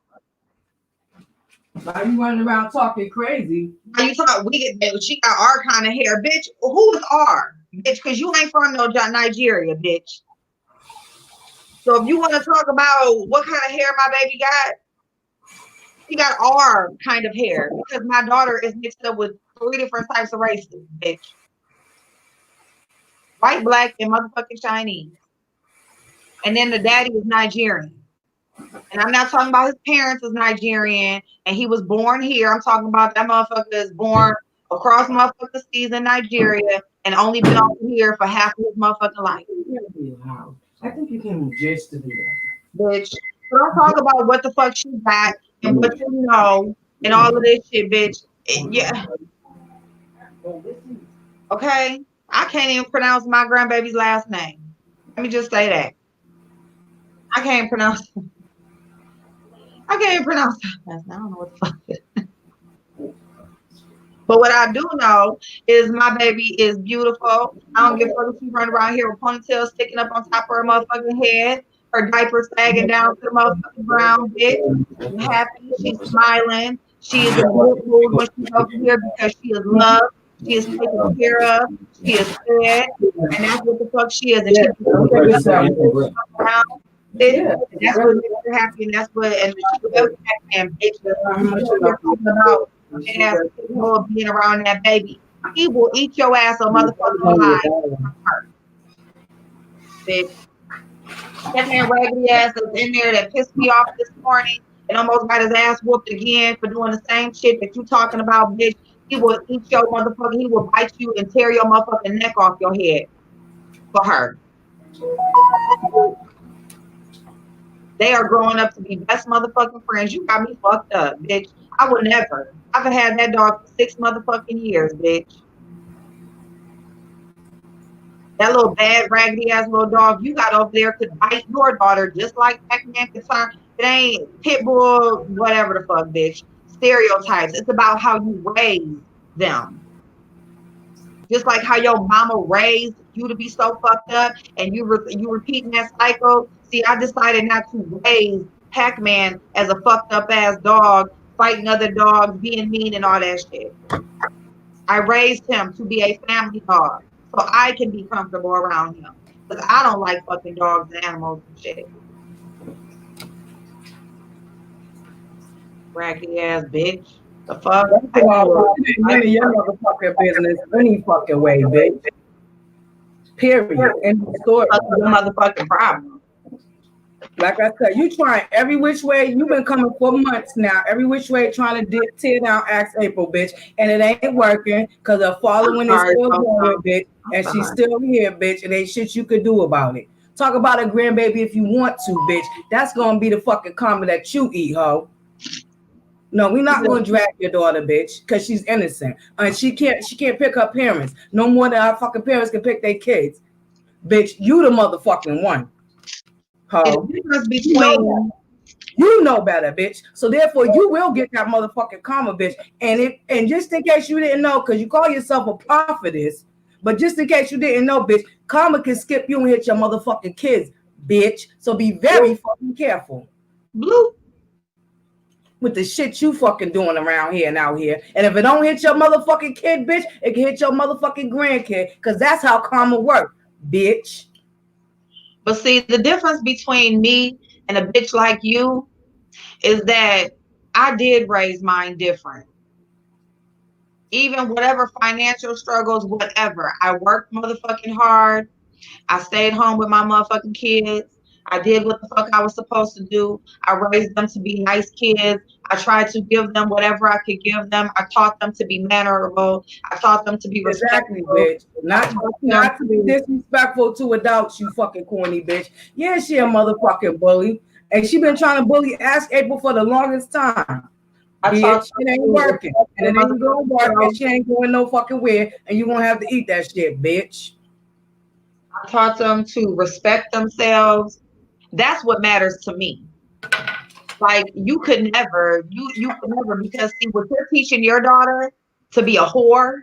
Why you running around talking crazy? Why you talk? She got our kind of hair, bitch. Who is R, bitch? Because you ain't from no Nigeria, bitch. So if you want to talk about what kind of hair my baby got, she got our kind of hair because my daughter is mixed up with 3 different types of races, bitch. White, black, and motherfucking Chinese. And then the daddy is Nigerian. And I'm not talking about his parents is Nigerian and he was born here. I'm talking about that motherfucker is born across motherfucking seas in Nigeria and only been over here for half of his motherfucking life. I think you can just to do that. Bitch. So don't talk about what the fuck she got and what you know and all of this shit, bitch. Yeah. Okay? I can't even pronounce my grandbaby's last name. Let me just say that. I can't pronounce it. I don't know what the fuck it is. But what I do know is my baby is beautiful. I don't give a fuck if she run around here with ponytails sticking up on top of her motherfucking head, her diaper sagging down to the motherfucking ground, bitch. She's happy, she's smiling. She is in a good mood when she's over here because she is loved, she is taken care of, she is fed, and that's what the fuck she is. And she's around. That's what makes her happy, and that's what, and she was and bitch about ass being around that baby. He will eat your ass a motherfucking alive. Bitch. That man raggedy ass is in there that pissed me off this morning and almost got his ass whooped again for doing the same shit that you talking about, bitch. He will eat your motherfucking, he will bite you and tear your motherfucking neck off your head for her. They are growing up to be best motherfucking friends. You got me fucked up, bitch. I would never. I've had that dog for 6 motherfucking years, bitch. That little bad, raggedy ass little dog you got over there could bite your daughter just like Pac-Man could turn. It ain't pit bull, whatever the fuck, bitch. Stereotypes. It's about how you raise them. Just like how your mama raised you to be so fucked up and you repeating that cycle. See, I decided not to raise Pac-Man as a fucked up ass dog, fighting other dogs, being mean and all that shit. I raised him to be a family dog so I can be comfortable around him. Because I don't like fucking dogs and animals and shit. Raggedy ass bitch. The fuck? None of your motherfucking business any fucking way, bitch. Period. End of story. That's the motherfucking problem. Like I said, you trying every which way. You've been coming for months now. Every which way trying to tear down Axe April, bitch. And it ain't working because her following is still going, bitch. And she's still here, bitch. And ain't shit you could do about it. Talk about a grandbaby if you want to, bitch. That's going to be the fucking karma that you eat, ho. No, we're not going to drag your daughter, bitch, because she's innocent. And she can't pick her parents. No more than our fucking parents can pick their kids. Bitch, you the motherfucking one. The difference between You know better, bitch. So therefore, you will get that motherfucking karma, bitch. And just in case you didn't know, because you call yourself a prophetess, but just in case you didn't know, bitch, karma can skip you and hit your motherfucking kids, bitch. So be very fucking careful. Blue. With the shit you fucking doing around here and out here. And if it don't hit your motherfucking kid, bitch, it can hit your motherfucking grandkid. Because that's how karma works, bitch. But see, the difference between me and a bitch like you is that I did raise mine different. Even whatever financial struggles, whatever. I worked motherfucking hard. I stayed home with my motherfucking kids. I did what the fuck I was supposed to do. I raised them to be nice kids. I tried to give them whatever I could give them. I taught them to be mannerable. I taught them to be respectful. Exactly, bitch. Not to be disrespectful to adults, you fucking corny bitch. Yeah, she a motherfucking bully. And she been trying to bully Ask April for the longest time. Bitch, it ain't working. And it ain't gonna work, and she ain't going no fucking where, and you gonna have to eat that shit, bitch. I taught them to respect themselves. That's what matters to me. Like you could never, because see what you're teaching your daughter to be a whore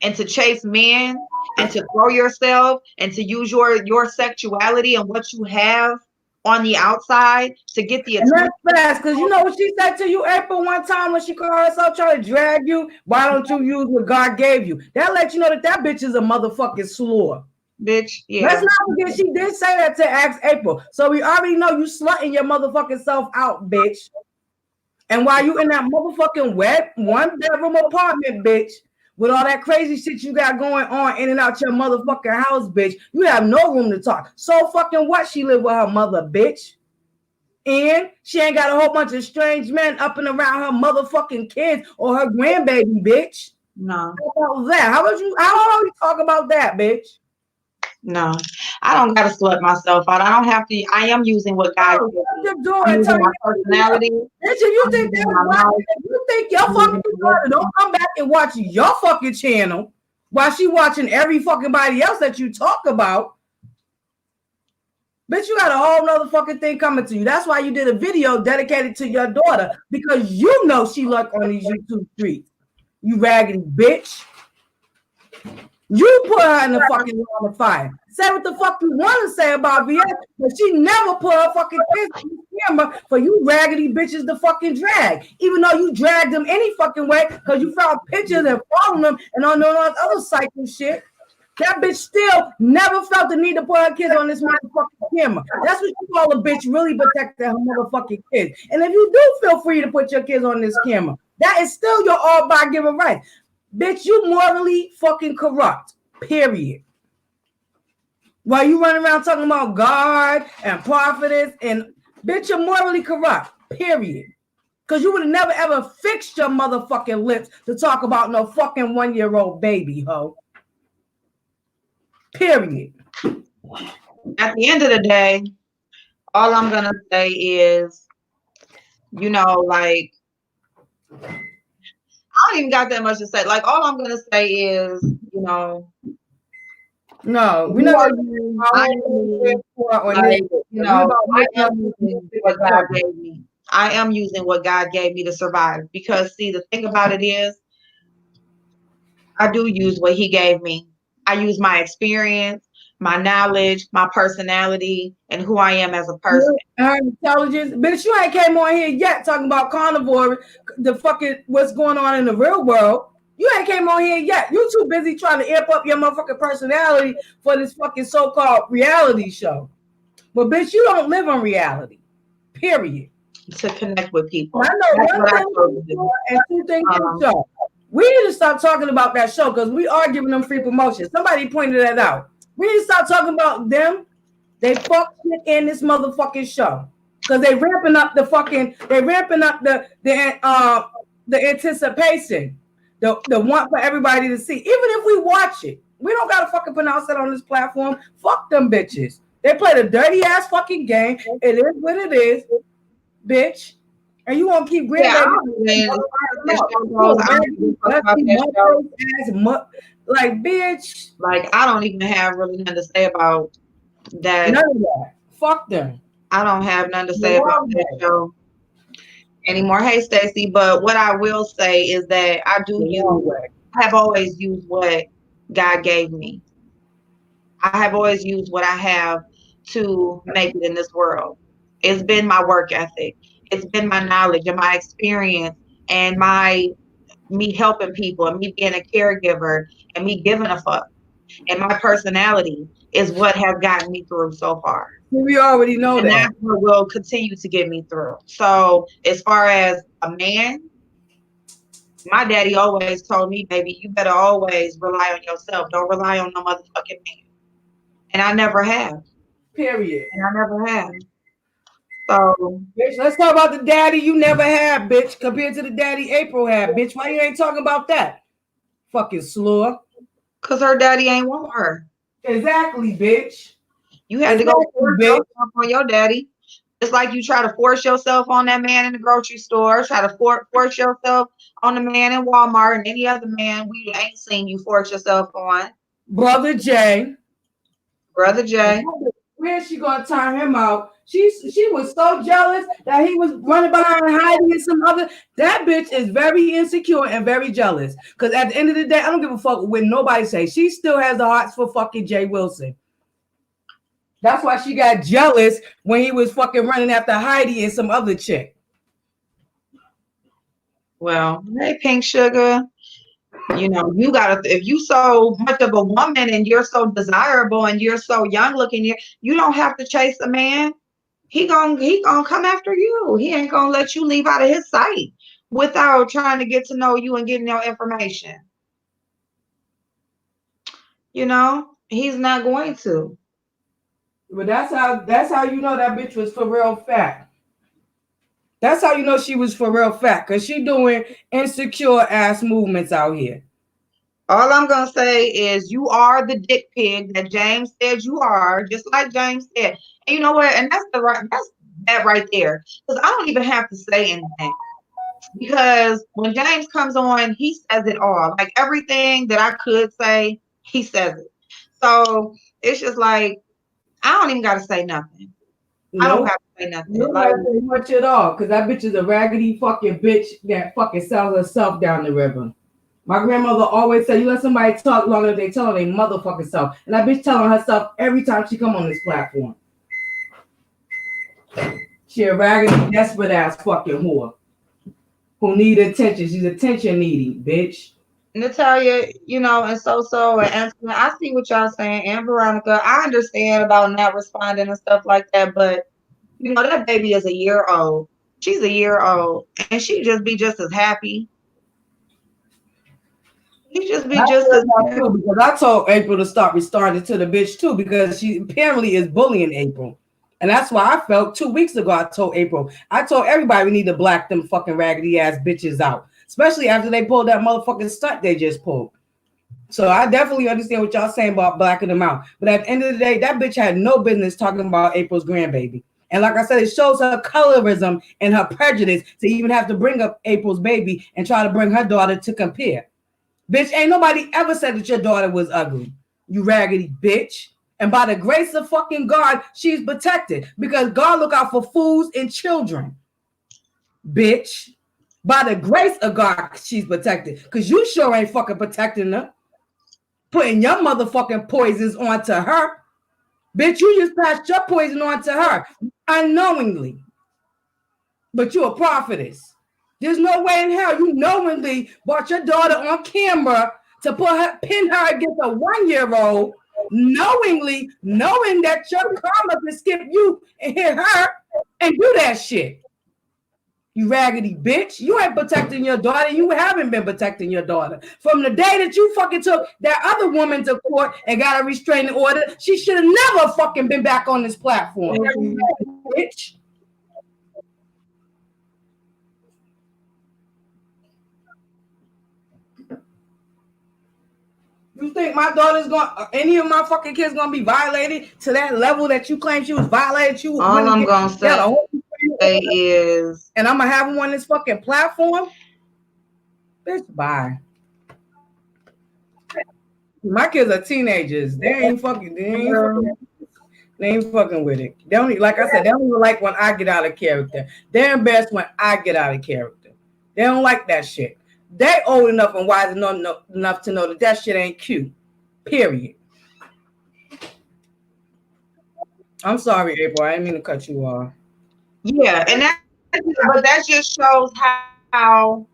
and to chase men and to throw yourself and to use your sexuality and what you have on the outside to get the attention. And that's fast, because you know what she said to you, April, one time when she called herself trying to drag you? Why don't you use what God gave you? That lets you know that bitch is a motherfucking slur. Bitch, yeah. Let's not forget she did say that to Ask April. So we already know you slutting your motherfucking self out, bitch. And while you in that motherfucking wet one-bedroom apartment, bitch, with all that crazy shit you got going on in and out your motherfucking house, bitch, you have no room to talk. So fucking what? She live with her mother, bitch. And she ain't got a whole bunch of strange men up and around her motherfucking kids or her grandbaby, bitch. No. How about that? How about you talk about that, bitch? No, I don't gotta slut myself out. I don't have to. I am using what God gives me. I'm using my personality. Bitch, you think that's right? You think your fucking daughter don't come back and watch your fucking channel while she watching every fucking body else that you talk about? Bitch, you got a whole nother fucking thing coming to you. That's why you did a video dedicated to your daughter, because you know she lurk on these YouTube streets. You raggedy bitch. You put her in the fucking line of fire. Say what the fuck you want to say about VS, but she never put her fucking kids on the camera for you raggedy bitches to fucking drag. Even though you dragged them any fucking way because you found pictures and following them and on all that other psycho shit. That bitch still never felt the need to put her kids on this motherfucking camera. That's what you call a bitch really protecting her motherfucking kids. And if you do feel free to put your kids on this camera, that is still your all by given right. Bitch, you morally fucking corrupt. Period. While you run around talking about God and prophetess and bitch, you're morally corrupt. Period. Because you would have never ever fixed your motherfucking lips to talk about no fucking 1-year-old baby, ho. Period. At the end of the day, all I'm gonna say is, you know, like, I don't even got that much to say. Like, all I'm gonna say is, you know, no, we're not gonna I am using what God gave me. I am using what God gave me to survive. Because see, the thing about it is, I do use what He gave me. I use my experience, my knowledge, my personality, and who I am as a person. Her intelligence. Bitch, you ain't came on here yet talking about carnivore, the fucking what's going on in the real world. You ain't came on here yet. You too busy trying to amp up your motherfucking personality for this fucking so-called reality show. But bitch, you don't live on reality. Period. To connect with people. I know one thing and two things to show. We need to stop talking about that show because we are giving them free promotion. Somebody pointed that out. We need to stop talking about them. They fuck shit in this motherfucking show because they ramping up the anticipation, the want for everybody to see. Even if we watch it, we don't gotta fucking pronounce it on this platform. Fuck them bitches. They played a dirty ass fucking game. It is what it is, bitch. And you want to keep like, bitch. Like, I don't even have really nothing to say about that. None of that. Fuck them. I don't have nothing to say about that show anymore. Hey, Stacey, but what I will say is that I have always used what God gave me. I have always used what I have to make it in this world. It's been my work ethic. It's been my knowledge and my experience and me helping people and me being a caregiver and me giving a fuck. And my personality is what has gotten me through so far. We already know And that. that's what will continue to get me through. So as far as a man, my daddy always told me, baby, you better always rely on yourself. Don't rely on no motherfucking man. And I never have. Period. And I never have. So, bitch, let's talk about the daddy you never had, bitch, compared to the daddy April had, bitch. Why you ain't talking about that? Fucking slur. because her daddy ain't want her. Exactly, bitch. You had to go force yourself on your daddy. It's like you try to force yourself on that man in the grocery store, try to force yourself on the man in Walmart and any other man we ain't seen you force yourself on. Brother Jay. Where's she gonna turn him out? She was so jealous that he was running behind hiding in some other. That bitch is very insecure and very jealous. Because at the end of the day, I don't give a fuck what nobody say. She still has the hearts for fucking Jay Wilson. That's why she got jealous when he was fucking running after Heidi and some other chick. Well, hey, Pink Sugar. You know, you gotta, if you so much of a woman and you're so desirable and you're so young looking, you don't have to chase a man. He gonna come after you. He ain't gonna let you leave out of his sight without trying to get to know you and getting your information. You know, he's not going to. But that's how you know that bitch was for real fat. That's how you know she was for real fat, because she doing insecure ass movements out here. All I'm gonna say is you are the dick pig that James said you are, just like James said. And you know what? And that's that right there. Because I don't even have to say anything. Because when James comes on, he says it all. Like everything that I could say, he says it. So it's just like I don't even gotta say nothing. I don't have to say nothing. You don't have to say much at all, because that bitch is a raggedy fucking bitch that fucking sells herself down the river. My grandmother always said, you let somebody talk longer than they tell her they motherfucking self. And that bitch telling herself every time she come on this platform. She a raggedy, desperate ass fucking whore who need attention. She's attention needy, bitch. Natalia, you know, and and Anthony, I see what y'all saying, and Veronica, I understand about not responding and stuff like that, but you know, that baby is a year old. She's a year old, and she just be just as happy. She just be just as happy. Because I told April to stop responding to the bitch too, because she apparently is bullying April. And that's why I felt 2 weeks ago, I told everybody we need to black them fucking raggedy ass bitches out. Especially after they pulled that motherfucking stunt they just pulled. So I definitely understand what y'all saying about blacking them out. But at the end of the day, that bitch had no business talking about April's grandbaby. And like I said, it shows her colorism and her prejudice to even have to bring up April's baby and try to bring her daughter to compare. Bitch, ain't nobody ever said that your daughter was ugly. You raggedy bitch. And by the grace of fucking God, she's protected. Because God look out for fools and children. Bitch. By the grace of God, she's protected. Because you sure ain't fucking protecting her. Putting your motherfucking poisons onto her. Bitch, you just passed your poison onto her. Unknowingly. But you a prophetess. There's no way in hell you knowingly brought your daughter on camera to pin her against a 1-year-old, knowing that your karma can skip you and hit her and do that shit. You raggedy bitch. You ain't protecting your daughter. You haven't been protecting your daughter. From the day that you fucking took that other woman to court and got a restraining order, she should have never fucking been back on this platform. Bitch. You think my daughter's any of my fucking kids gonna be violated to that level that you claim she was violated? All I'm gonna say is, and I'm gonna have them on this fucking platform. Bitch, bye. My kids are teenagers. They ain't fucking. They ain't fucking with it. They only, like I said, they don't even like when I get out of character. They're embarrassed when I get out of character. They don't like that shit. They old enough and wise enough to know that that shit ain't cute. Period. I'm sorry, April. I didn't mean to cut you off. Yeah, and but that just shows how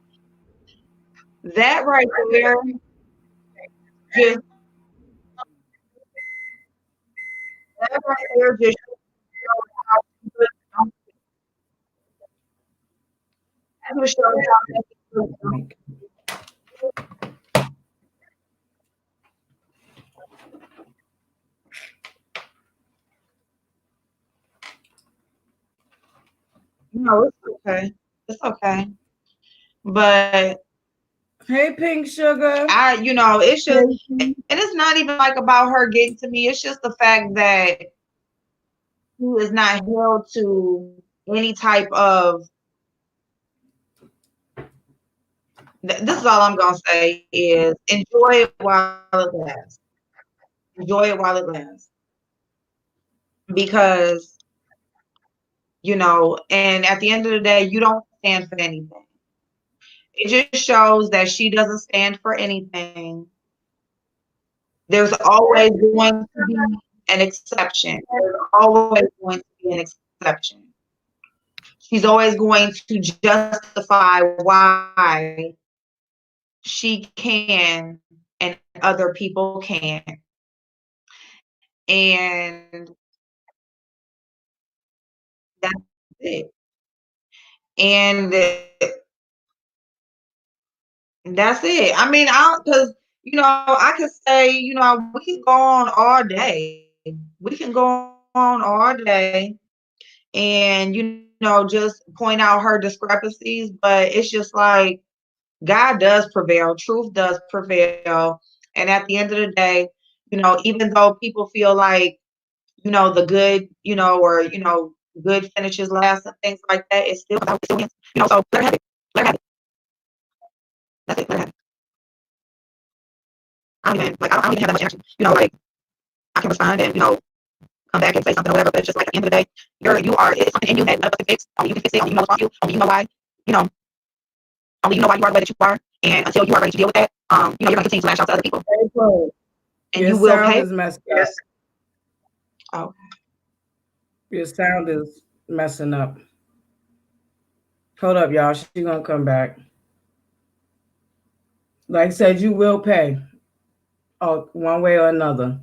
that right there just that right there just shows how that just shows how no, it's okay. It's okay. But Hey, Pink Sugar. it's just, and it's not even like about her getting to me. It's just the fact that she is not held to any type of. This is all I'm gonna say is enjoy it while it lasts. Enjoy it while it lasts, because and at the end of the day, you don't stand for anything. It just shows that she doesn't stand for anything. There's always going to be an exception. There's always going to be an exception. She's always going to justify why she can and other people can't. And that's it. And that's it. I mean, because I could say, we can go on all day. We can go on all day and just point out her discrepancies, but it's just like God does prevail, truth does prevail, and at the end of the day, even though people feel like the good, or good finishes last and things like that, it's still about resilience, so let her have it. Let her have it. That's it. Let her have it. I don't even have that much energy. Like I can respond and come back and say something or whatever, but it's just like at the end of the day, it's something in you that none of us can fix. Only you can fix it. Only you know what's wrong with you. Only you know why. Only you know why you are the way that you are. And until you are ready to deal with that, you're gonna continue to lash out to other people. April, And your you will sound pay. is messed up. Yes. Oh. Your sound is messing up. Hold up, y'all. She's gonna come back. Like I said, you will pay. One way or another.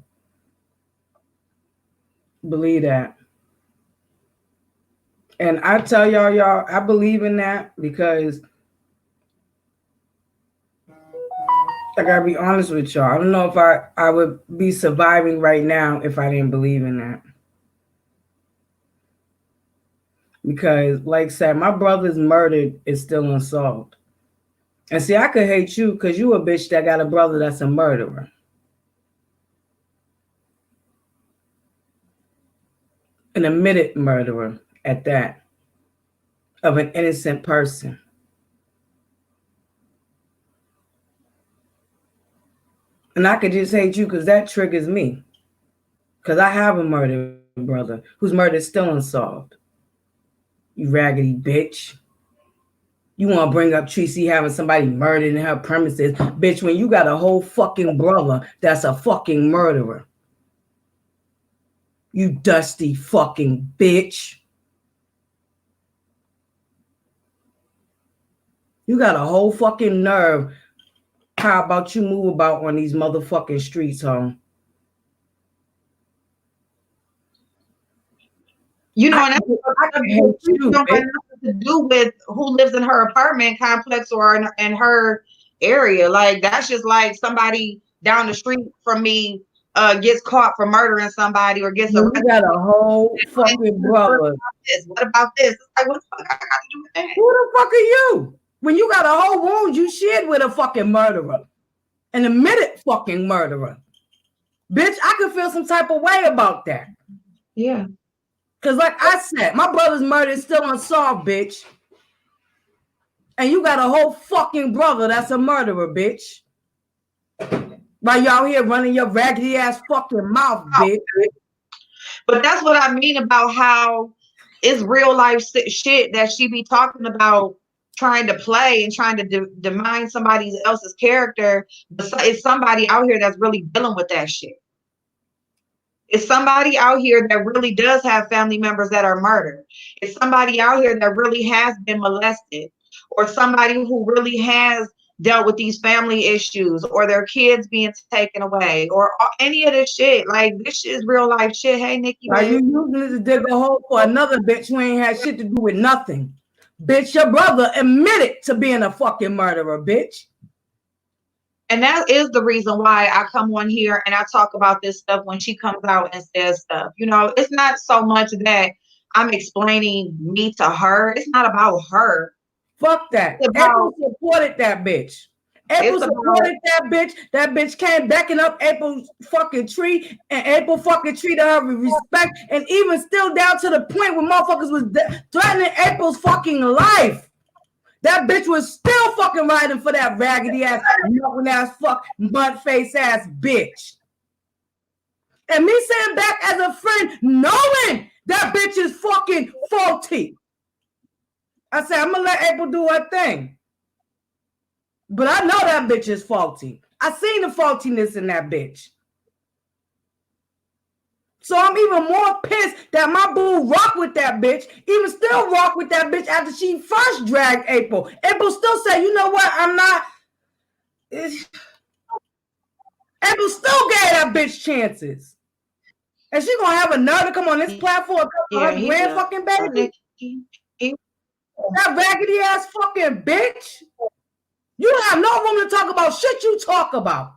Believe that. And I tell y'all, I believe in that because I gotta be honest with y'all. I don't know if I would be surviving right now if I didn't believe in that. Because, like I said, my brother's murder is still unsolved. And see, I could hate you because you a bitch that got a brother that's a murderer. An admitted murderer at that, of an innocent person. And I could just hate you because that triggers me. Because I have a murdered brother whose murder is still unsolved. You raggedy bitch. You want to bring up Tracy having somebody murdered in her premises. Bitch, when you got a whole fucking brother that's a fucking murderer. You dusty fucking bitch. You got a whole fucking nerve. How about you move about on these motherfucking streets, home? And that's don't have nothing to do with who lives in her apartment complex or in her area. Like that's just like somebody down the street from me gets caught for murdering somebody or gets arrested. You got a whole fucking brother. What about this? It's like, what the fuck I got to do with that? Who the fuck are you? When you got a whole wound you shared with a fucking murderer. An admitted fucking murderer. Bitch, I could feel some type of way about that. Yeah. Because like I said, my brother's murder is still unsolved, bitch. And you got a whole fucking brother that's a murderer, bitch. While y'all here running your raggedy ass fucking mouth, bitch. But that's what I mean about how it's real life shit that she be talking about, trying to play and trying to demean somebody else's character. But it's somebody out here that's really dealing with that shit. It's somebody out here that really does have family members that are murdered. It's somebody out here that really has been molested, or somebody who really has dealt with these family issues, or their kids being taken away, or any of this shit. Like, this shit is real life shit. Hey, Nikki. Are you using it to dig a hole for another bitch who ain't had shit to do with nothing? Bitch, your brother admitted to being a fucking murderer, bitch. And that is the reason why I come on here and I talk about this stuff when she comes out and says stuff. You know, it's not so much that I'm explaining me to her. It's not about her. Fuck that. April supported that bitch. April supported that bitch. That bitch came backing up April's fucking tree, and April fucking treated her with respect, and even still down to the point where motherfuckers was threatening April's fucking life. That bitch was still fucking riding for that raggedy ass, knuckling ass, fuck, butt face ass bitch. And me saying back as a friend, knowing that bitch is fucking faulty. I said, I'm gonna let April do her thing. But I know that bitch is faulty. I seen the faultiness in that bitch. So I'm even more pissed that my boo rock with that bitch, even still rock with that bitch after she first dragged April. April still said, you know what, I'm not. April still gave that bitch chances. And she gonna have a nerve to come on this platform for her grand fucking baby? That raggedy ass fucking bitch. You have no room to talk about shit you talk about.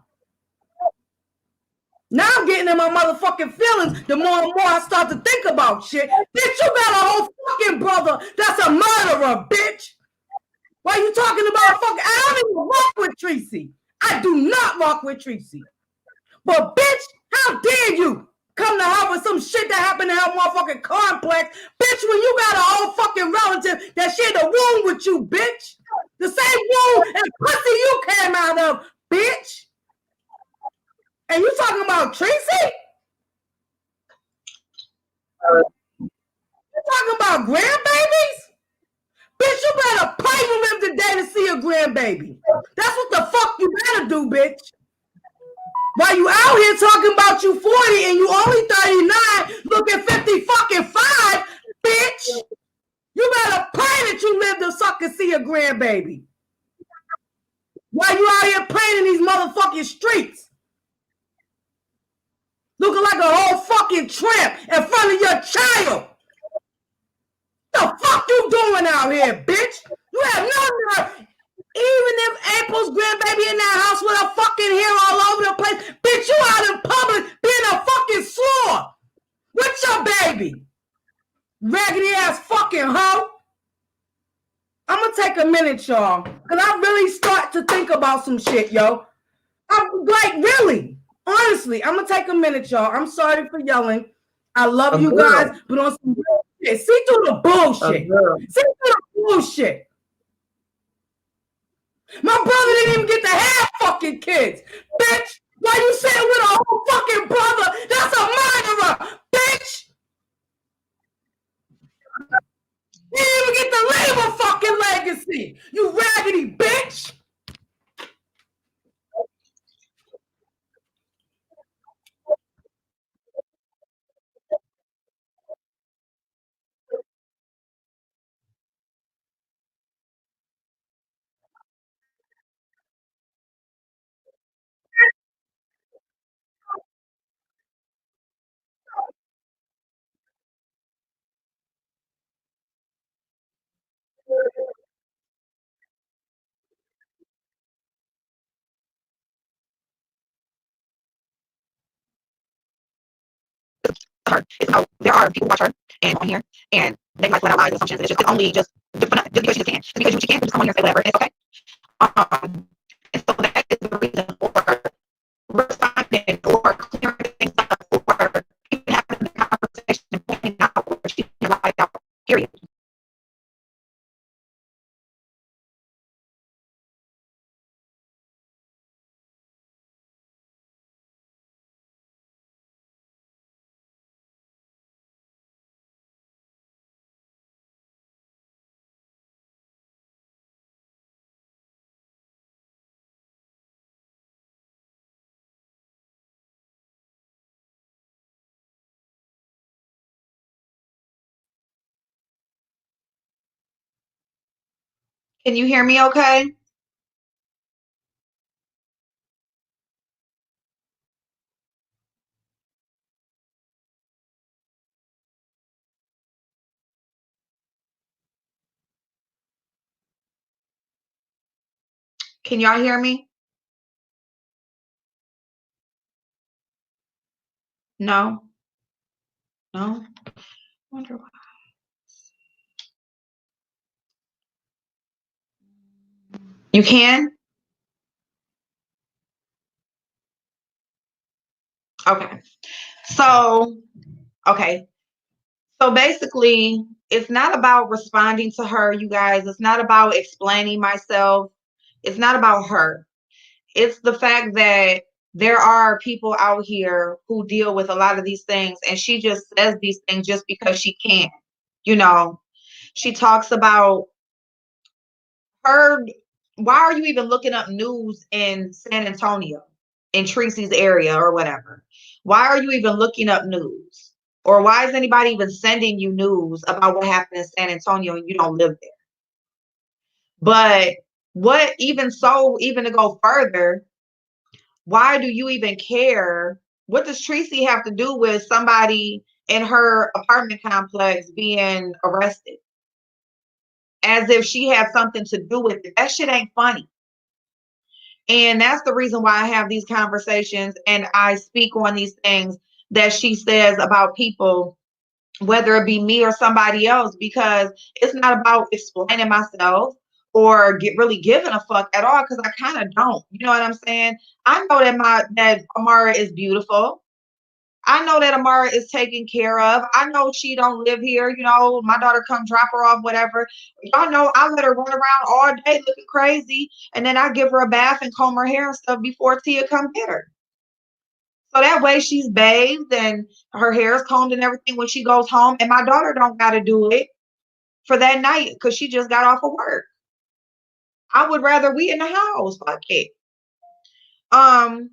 Now I'm getting in my motherfucking feelings the more and more I start to think about shit. Bitch, you got a whole fucking brother that's a murderer, bitch. Why you talking about fucking? I don't even rock with Tracy. I do not rock with Tracy. But bitch, how dare you come to her with some shit that happened in her motherfucking complex? Bitch, when you got a whole fucking relative that shared a room with you, bitch. The same room and pussy you came out of, bitch. And you talking about Tracy? You talking about grandbabies? Bitch, you better pray you live today to see a grandbaby. That's what the fuck you better do, bitch. While you out here talking about you 40 and you only 39, looking 50 fucking 5, bitch. You better pray that you live to suck and see a grandbaby. While you out here playing in these motherfucking streets. Looking like a whole fucking tramp in front of your child. What the fuck you doing out here, bitch? You have no nerve. Even if April's grandbaby in that house with her fucking hair all over the place, bitch, you out in public being a fucking slore. What's your baby? Raggedy ass fucking hoe. I'm gonna take a minute, y'all, because I really start to think about some shit, yo. I'm like, really, honestly, I'm gonna take a minute, y'all. I'm sorry for yelling. I love you guys, but on some real shit. See through the bullshit. See through the bullshit. My brother didn't even get to have fucking kids. Bitch, why you sitting with a whole fucking brother? That's a murderer, bitch. You didn't even get to leave a fucking legacy. You raggedy bitch. Her. It's about there are people who watch her and on here and they might let out lies and assumptions. It's only just not just because she can. Just because she can, just come on here and say whatever. It's okay. And so that is the reason for responding or clearing things up or even having the conversation and pointing out where she lied out. Period. Can you hear me okay? Can y'all hear me? No? No? Wonder why. You can? Okay. So, okay. So basically, it's not about responding to her, you guys. It's not about explaining myself. It's not about her. It's the fact that there are people out here who deal with a lot of these things, and she just says these things just because she can. You know, she talks about her. Why are you even looking up news in San Antonio, in Tracy's area or whatever? Why are you even looking up news? Or why is anybody even sending you news about what happened in San Antonio and you don't live there? But what even so, even to go further, why do you even care? What does Tracy have to do with somebody in her apartment complex being arrested? As if she had something to do with it. That shit ain't funny. And that's the reason why I have these conversations and I speak on these things that she says about people, whether it be me or somebody else, because it's not about explaining myself or really giving a fuck at all, because I kind of don't. You know what I'm saying? I know that Amara is beautiful. I know that Amara is taken care of. I know she don't live here. You know, my daughter come drop her off, whatever. Y'all know I let her run around all day looking crazy, and then I give her a bath and comb her hair and stuff before Tia come get her. So that way she's bathed and her hair is combed and everything when she goes home. And my daughter don't got to do it for that night because she just got off of work. I would rather we in the house. Fuck it. Um,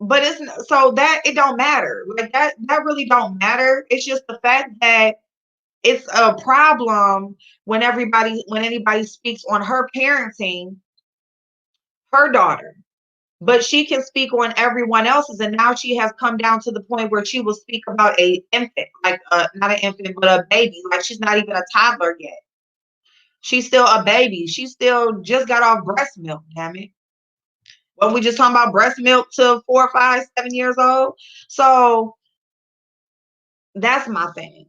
but it's so that it don't matter. Like that really don't matter. It's just the fact that it's a problem when anybody speaks on her parenting her daughter, but she can speak on everyone else's, and now she has come down to the point where she will speak about a infant, like not an infant but a baby, like she's not even a toddler yet. She's still a baby. She still just got off breast milk. Damn it. When we just talking about breast milk to 4, 5, 7 years old. So that's my thing.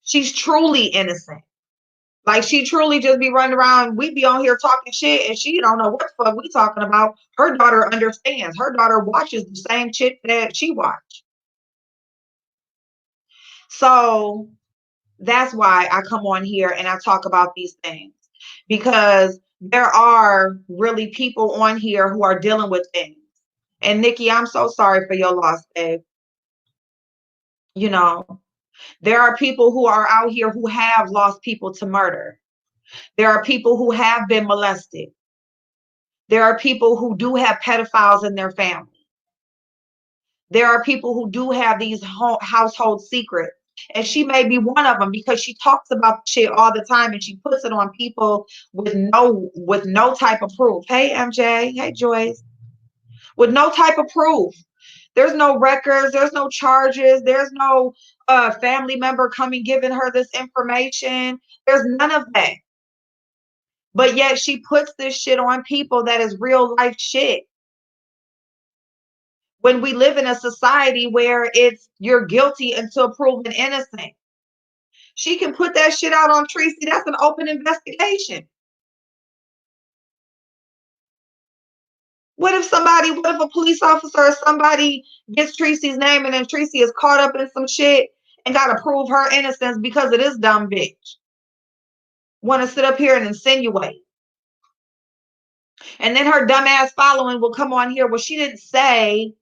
She's truly innocent. Like she truly just be running around. We be on here talking shit, and she don't know what the fuck we talking about. Her daughter understands. Her daughter watches the same shit that she watched. So that's why I come on here and I talk about these things, because there are really people on here who are dealing with things. And Nikki, I'm so sorry for your loss, babe. You know, there are people who are out here who have lost people to murder. There are people who have been molested. There are people who do have pedophiles in their family. There are people who do have these household secrets. And she may be one of them because she talks about shit all the time and she puts it on people with no type of proof. Hey MJ, hey Joyce. With no type of proof. There's no records, there's no charges, there's no family member coming giving her this information. There's none of that. But yet she puts this shit on people that is real life shit. When we live in a society where it's you're guilty until proven innocent. She can put that shit out on Tracy. That's an open investigation. What if a police officer or somebody gets Tracy's name and then Tracy is caught up in some shit and got to prove her innocence because of this dumb bitch? Want to sit up here and insinuate. And then her dumb ass following will come on here. Well, she didn't say.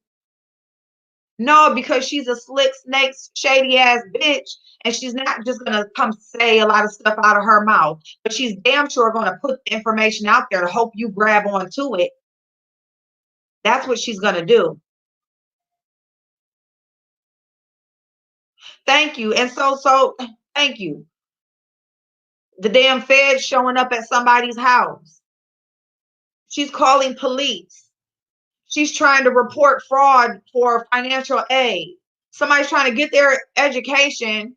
No, because she's a slick snake, shady ass bitch, and she's not just gonna come say a lot of stuff out of her mouth, but she's damn sure gonna put the information out there to hope you grab onto it. That's what she's gonna do. Thank you. And so thank you. The damn feds showing up at somebody's house. She's calling police. She's trying to report fraud for financial aid. Somebody's trying to get their education.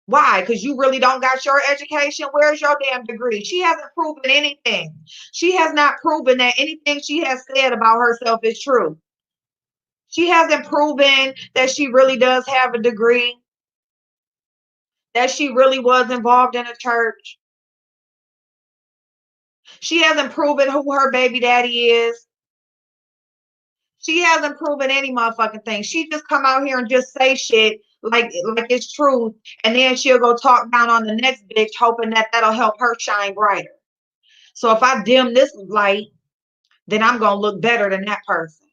Why? Because you really don't got your education. Where's your damn degree? She hasn't proven anything. She has not proven that anything she has said about herself is true. She hasn't proven that she really does have a degree, that she really was involved in a church. She hasn't proven who her baby daddy is. She hasn't proven any motherfucking thing. She just come out here and just say shit like it's truth, and then she'll go talk down on the next bitch, hoping that that'll help her shine brighter. So if I dim this light, then I'm gonna look better than that person.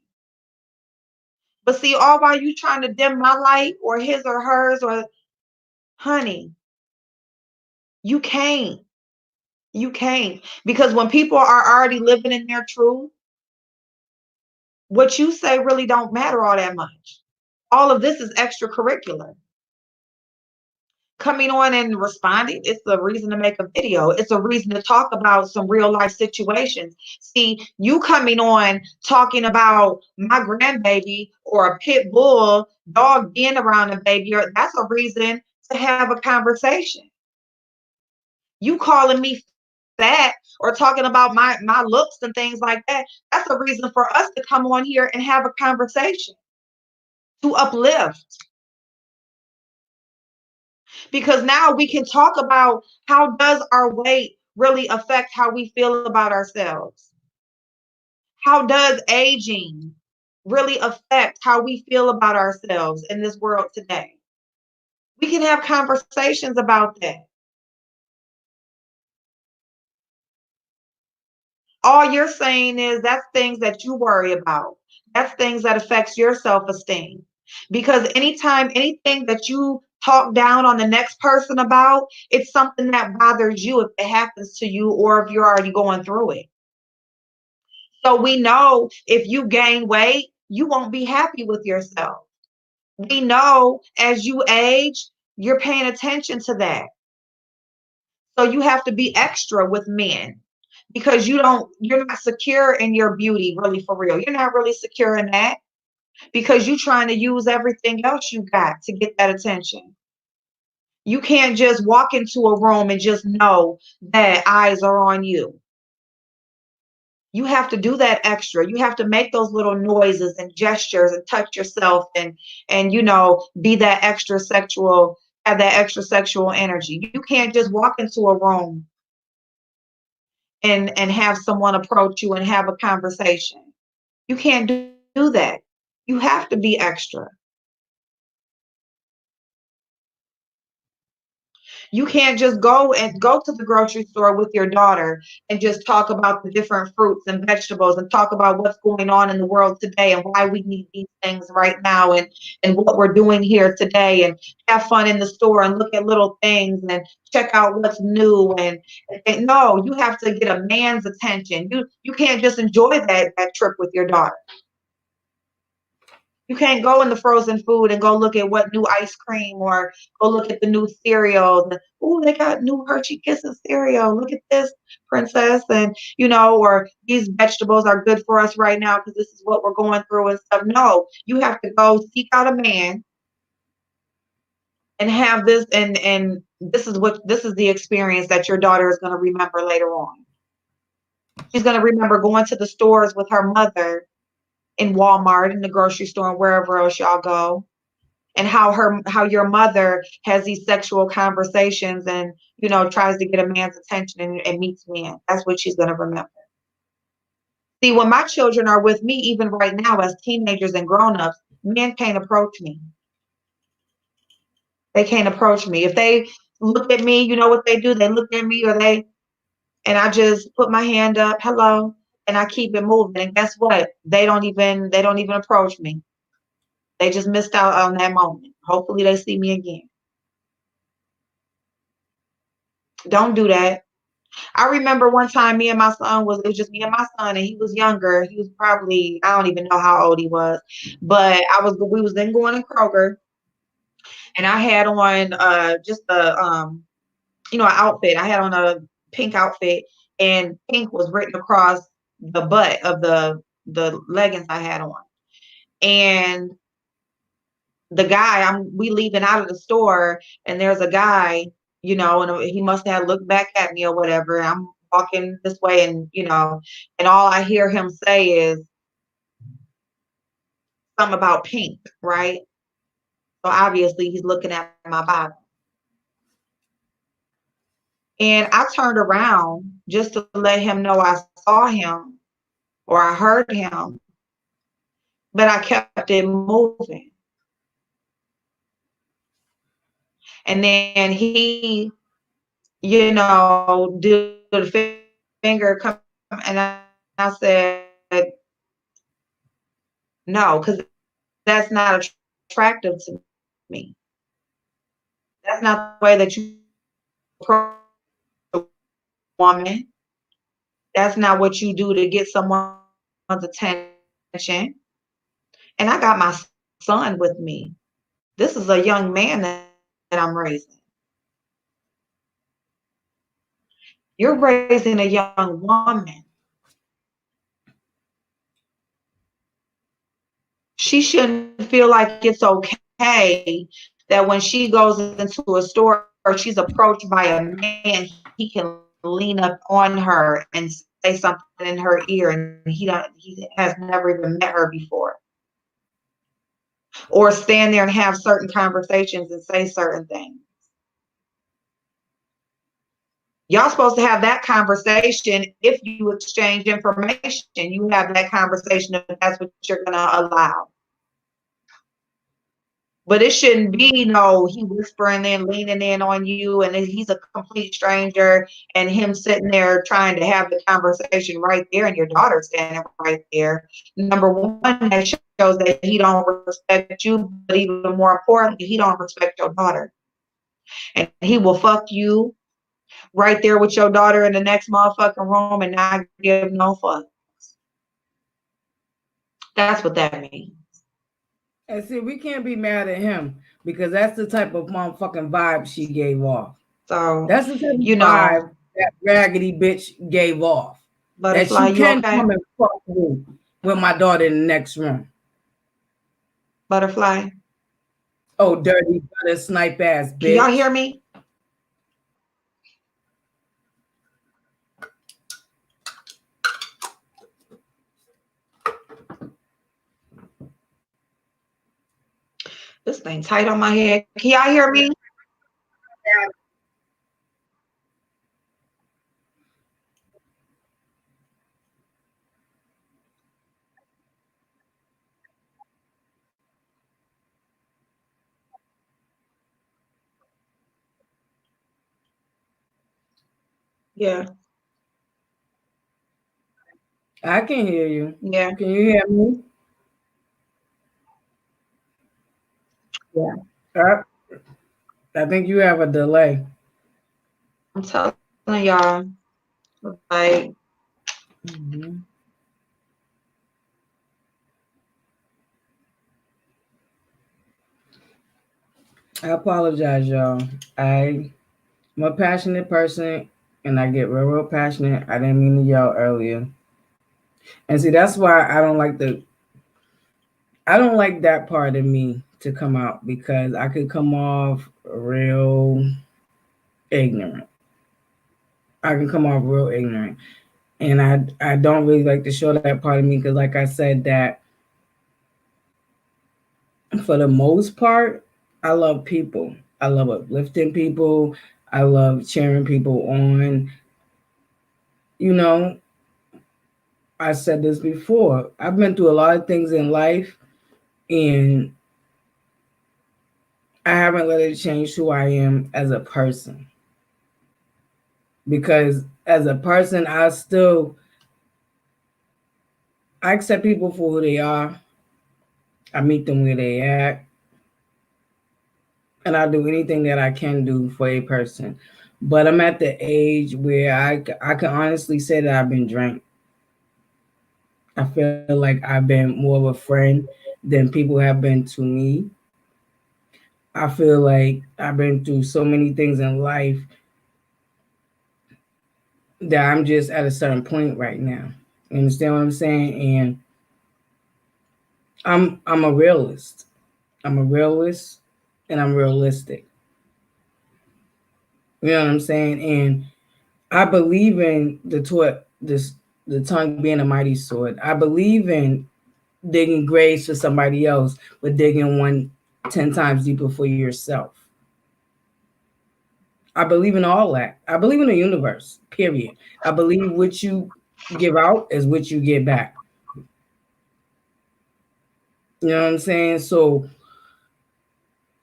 But see, all while you trying to dim my light or his or hers, or honey, you can't. You can't. Because when people are already living in their truth, what you say really don't matter all that much. All of this is extracurricular. Coming on and responding, it's a reason to make a video. It's a reason to talk about some real life situations. See, you coming on talking about my grandbaby or a pit bull dog being around a baby, that's a reason to have a conversation. You calling me fat or talking about my looks and things like that, that's a reason for us to come on here and have a conversation, to uplift. Because now we can talk about how does our weight really affect how we feel about ourselves? How does aging really affect how we feel about ourselves in this world today? We can have conversations about that. All you're saying is that's things that you worry about. That's things that affects your self-esteem. Because anytime anything that you talk down on the next person about, it's something that bothers you if it happens to you or if you're already going through it. So we know if you gain weight, you won't be happy with yourself. We know as you age, you're paying attention to that. So you have to be extra with men because you're not secure in your beauty, really, for real. You're not really secure in that because you're trying to use everything else you got to get that attention. You can't just walk into a room and just know that eyes are on you. You have to do that extra. You have to make those little noises and gestures and touch yourself and be that extra sexual, have that extra sexual energy. You can't just walk into a room and have someone approach you and have a conversation. You can't do that. You have to be extra. You can't just go to the grocery store with your daughter and just talk about the different fruits and vegetables and talk about what's going on in the world today and why we need these things right now and what we're doing here today and have fun in the store and look at little things and check out what's new and no, you have to get a man's attention. You can't just enjoy that trip with your daughter. You can't go in the frozen food and go look at what new ice cream or go look at the new cereals. Oh, they got new Hershey Kisses cereal. Look at this, princess. And, or these vegetables are good for us right now because this is what we're going through and stuff. No, you have to go seek out a man and have this. And this is the experience that your daughter is going to remember later on. She's going to remember going to the stores with her mother in Walmart, in the grocery store, and wherever else y'all go, and how your mother has these sexual conversations and tries to get a man's attention and meets men. That's what she's going to remember. See, when my children are with me, even right now as teenagers and grown-ups, men can't approach me. They can't approach me. If they look at me, you know what they do? They look at me and I just put my hand up, hello, and I keep it moving. And guess what? They don't even approach me. They just missed out on that moment. Hopefully they see me again. Don't do that. I remember one time it was just me and my son, and he was younger. He was probably, I don't even know how old he was, but we was then going in Kroger, and I had on just an outfit. I had on a pink outfit, and pink was written across the butt of the leggings I had on. And the guy, we leaving out of the store, and there's a guy, and he must have looked back at me or whatever. And I'm walking this way, and and all I hear him say is something about pink, right? So obviously he's looking at my bottom. And I turned around just to let him know I saw him or I heard him, but I kept it moving. And then he, did the finger come, and I said, no, because that's not attractive to me. That's not the way that you approach a woman. That's not what you do to get someone's attention. And I got my son with me. This is a young man that I'm raising. You're raising a young woman. She shouldn't feel like it's okay that when she goes into a store or she's approached by a man, he can lean up on her and say something in her ear, and he has never even met her before. Or stand there and have certain conversations and say certain things. Y'all supposed to have that conversation if you exchange information. You have that conversation if that's what you're going to allow. But it shouldn't be he whispering in, leaning in on you, and he's a complete stranger, and him sitting there trying to have the conversation right there, and your daughter standing right there. Number one, that shows that he don't respect you, but even more importantly, he don't respect your daughter. And he will fuck you right there with your daughter in the next motherfucking room and not give no fucks. That's what that means. And see, we can't be mad at him because that's the type of motherfucking vibe she gave off. So that's the type of vibe that raggedy bitch gave off. Butterflii, that you can come and fuck with my daughter in the next room. Butterflii. Oh, dirty butter snipe ass bitch. Can y'all hear me? This thing tight on my head. Can y'all hear me? Yeah. I can hear you. Yeah. Can you hear me? Yeah. I think you have a delay. I'm telling y'all, like, I apologize, y'all. I'm a passionate person, and I get real passionate. I didn't mean to yell earlier. And see, that's why I don't like that part of me to come out, because I could come off real ignorant. I can come off real ignorant. And I don't really like to show that part of me, because like I said, that for the most part, I love people. I love uplifting people. I love cheering people on. I said this before. I've been through a lot of things in life, and I haven't let it change who I am as a person. Because as a person, I accept people for who they are. I meet them where they at. And I'll do anything that I can do for a person. But I'm at the age where I can honestly say that I've been drank. I feel like I've been more of a friend than people have been to me. I feel like I've been through so many things in life that I'm just at a certain point right now. You understand what I'm saying? And I'm a realist. I'm a realist and I'm realistic. You know what I'm saying? And I believe in the tongue being a mighty sword. I believe in digging graves for somebody else, but digging one 10 times deeper for yourself. I believe in all that. I believe in the universe, period. I believe what you give out is what you get back. You know what I'm saying? So,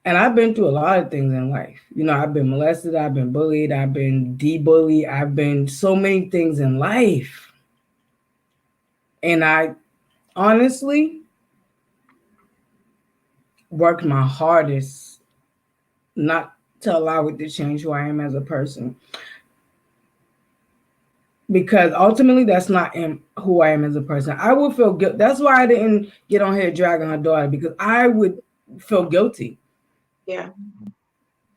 and I've been through a lot of things in life. You know, I've been molested, I've been bullied, I've been debullied, I've been so many things in life. And I honestly worked my hardest not to allow it to change who I am as a person. Because ultimately, that's not who I am as a person. I would feel guilty. That's why I didn't get on here dragging her daughter, because I would feel guilty. Yeah.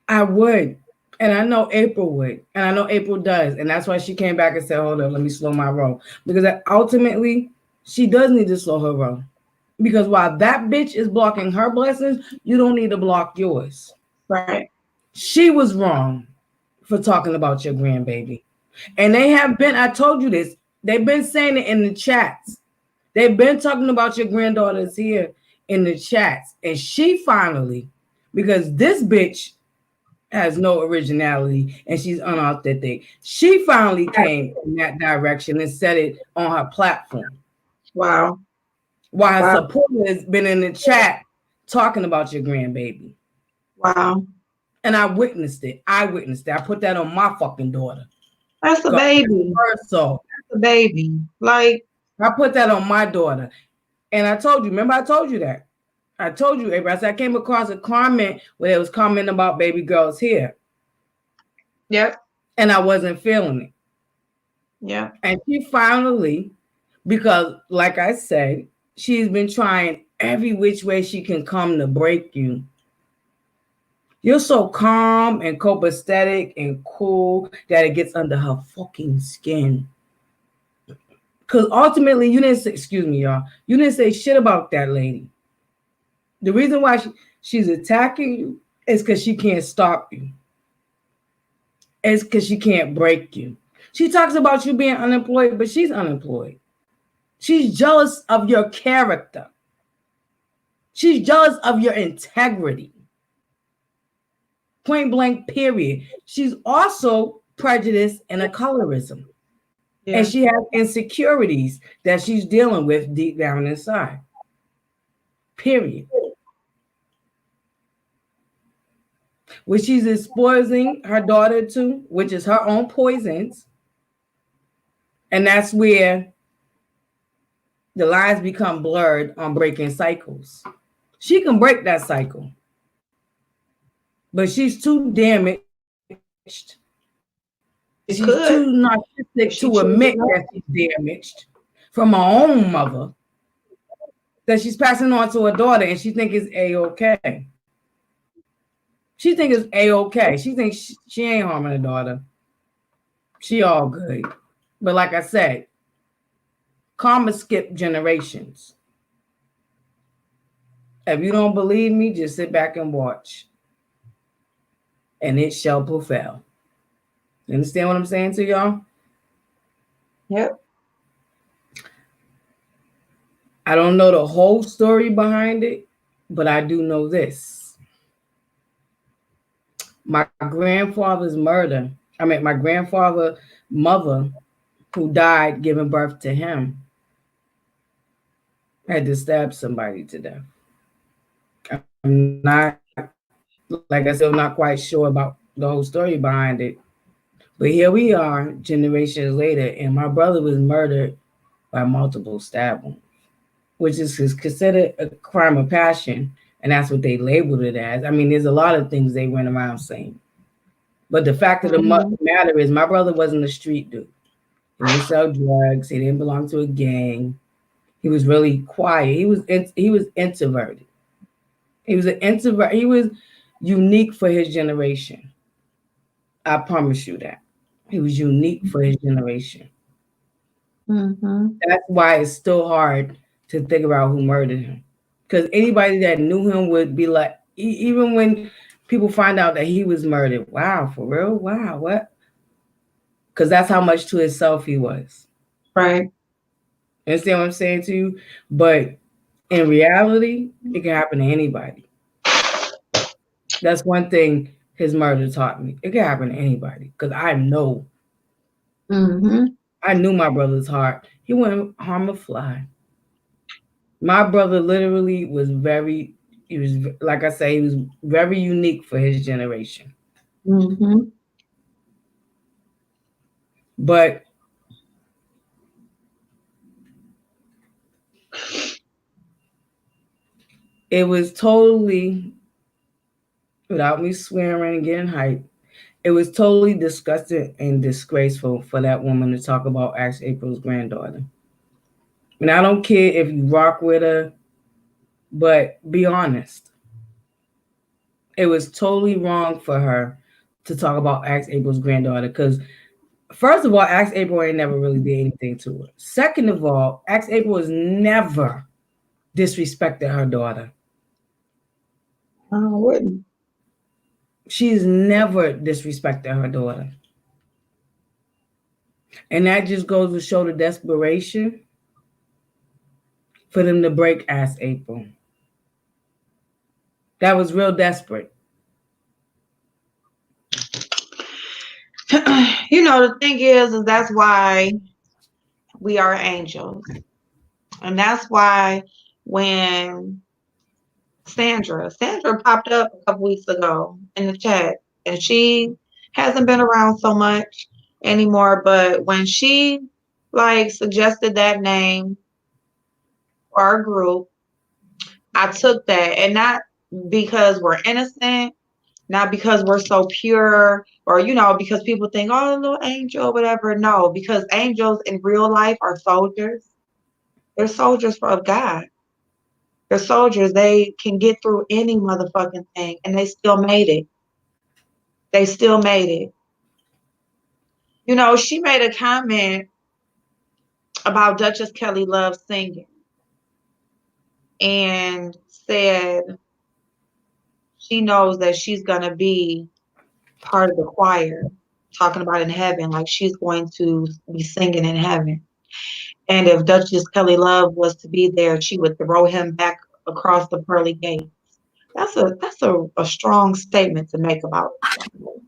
I would. And I know April would. And I know April does. And that's why she came back and said, hold on, let me slow my roll. Because ultimately, she does need to slow her roll. Because while that bitch is blocking her blessings, you don't need to block yours. Right. She was wrong for talking about your grandbaby. And they have been, I told you this, they've been saying it in the chats. They've been talking about your granddaughters here in the chats. And she finally, because this bitch has no originality and she's unauthentic, she finally came in that direction and said it on her platform. Wow. While her supporters been in the chat talking about your grandbaby. Wow. And I witnessed it. I put that on my fucking daughter. That's a baby. So that's a baby. Like, I put that on my daughter. And I told you, remember I told you that. I told you, April, I said I came across a comment where it was commenting about baby girls here. Yep. And I wasn't feeling it. Yeah. And she finally, because like I said, she's been trying every which way she can come to break you. You're so calm and copacetic and cool that it gets under her fucking skin. Because ultimately, you didn't say, excuse me, y'all, you didn't say shit about that lady. The reason why she's attacking you is because she can't stop you. It's because she can't break you. She talks about you being unemployed, but she's unemployed. She's jealous of your character. She's jealous of your integrity. Point blank, period. She's also prejudiced and a colorism. Yeah. And she has insecurities that she's dealing with deep down inside. Period. Which she's exposing her daughter to, which is her own poisons. And that's where the lines become blurred on breaking cycles. She can break that cycle. But she's too damaged. She's too narcissistic to admit that she's damaged from her own mother, that she's passing on to her daughter, and she thinks it's A-okay. She thinks it's A-okay. She thinks she ain't harming her daughter. She all good. But like I said, karma skip generations. If you don't believe me, just sit back and watch. And it shall prevail. You understand what I'm saying to y'all? Yep. I don't know the whole story behind it, but I do know this. My grandfather's mother, who died giving birth to him, had to stab somebody to death. I'm not, like I said, I'm not quite sure about the whole story behind it. But here we are, generations later, and my brother was murdered by multiple stab wounds, which is considered a crime of passion, and that's what they labeled it as. I mean, there's a lot of things they went around saying. But the fact of the matter is, my brother wasn't a street dude. He didn't sell drugs. He didn't belong to a gang. He was really quiet. He was introverted. He was an introvert. He was unique for his generation. I promise you that. He was unique for his generation. Mm-hmm. That's why it's still hard to think about who murdered him. Because anybody that knew him would be like, even when people find out that he was murdered, wow, for real? Wow, what? Because that's how much to himself he was. Right. You understand what I'm saying to you? But in reality, it can happen to anybody. That's one thing his murder taught me. It can happen to anybody. Because I know. Mm-hmm. I knew my brother's heart. He wouldn't harm a fly. My brother literally was he was, like I say, he was very unique for his generation. Mm-hmm. But it was totally, without me swearing and getting hyped, it was totally disgusting and disgraceful for that woman to talk about Ash April's granddaughter. And I don't care if you rock with her, but be honest. It was totally wrong for her to talk about Axe April's granddaughter because, first of all, Axe April ain't never really did anything to her. Second of all, Axe April has never disrespected her daughter. I wouldn't. She's never disrespected her daughter. And that just goes to show the desperation for them to break Axe April. That was real desperate. The thing is that's why we are angels. And that's why when Sandra popped up a couple weeks ago in the chat, and she hasn't been around so much anymore, but when she suggested that name for our group, I took that, and not because we're innocent, not because we're so pure, or because people think, oh, little angel, whatever. No, because angels in real life are soldiers. They're soldiers of God. They're soldiers. They can get through any motherfucking thing, and they still made it. They still made it. She made a comment about Duchess Kelly Love singing and said she knows that she's going to be part of the choir, talking about in heaven, like she's going to be singing in heaven. And if Duchess Kelly Love was to be there, she would throw him back across the pearly gates. That's a strong statement to make about something.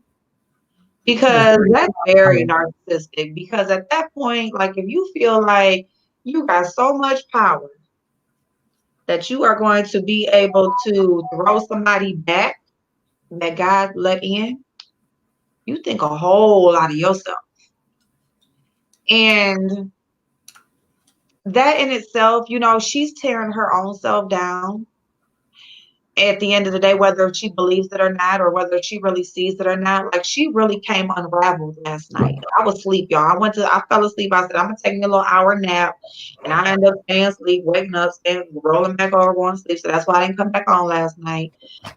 Because that's very narcissistic. Because at that point, if you feel like you got so much power that you are going to be able to throw somebody back that God let in, you think a whole lot of yourself. And that in itself, she's tearing her own self down. At the end of the day, whether she believes it or not, or whether she really sees it or not, she really came unraveled last night. I was asleep, y'all. I fell asleep. I said, I'm going to take me a little hour nap. And I ended up staying asleep, waking up, rolling back over, going to sleep. So that's why I didn't come back on last night.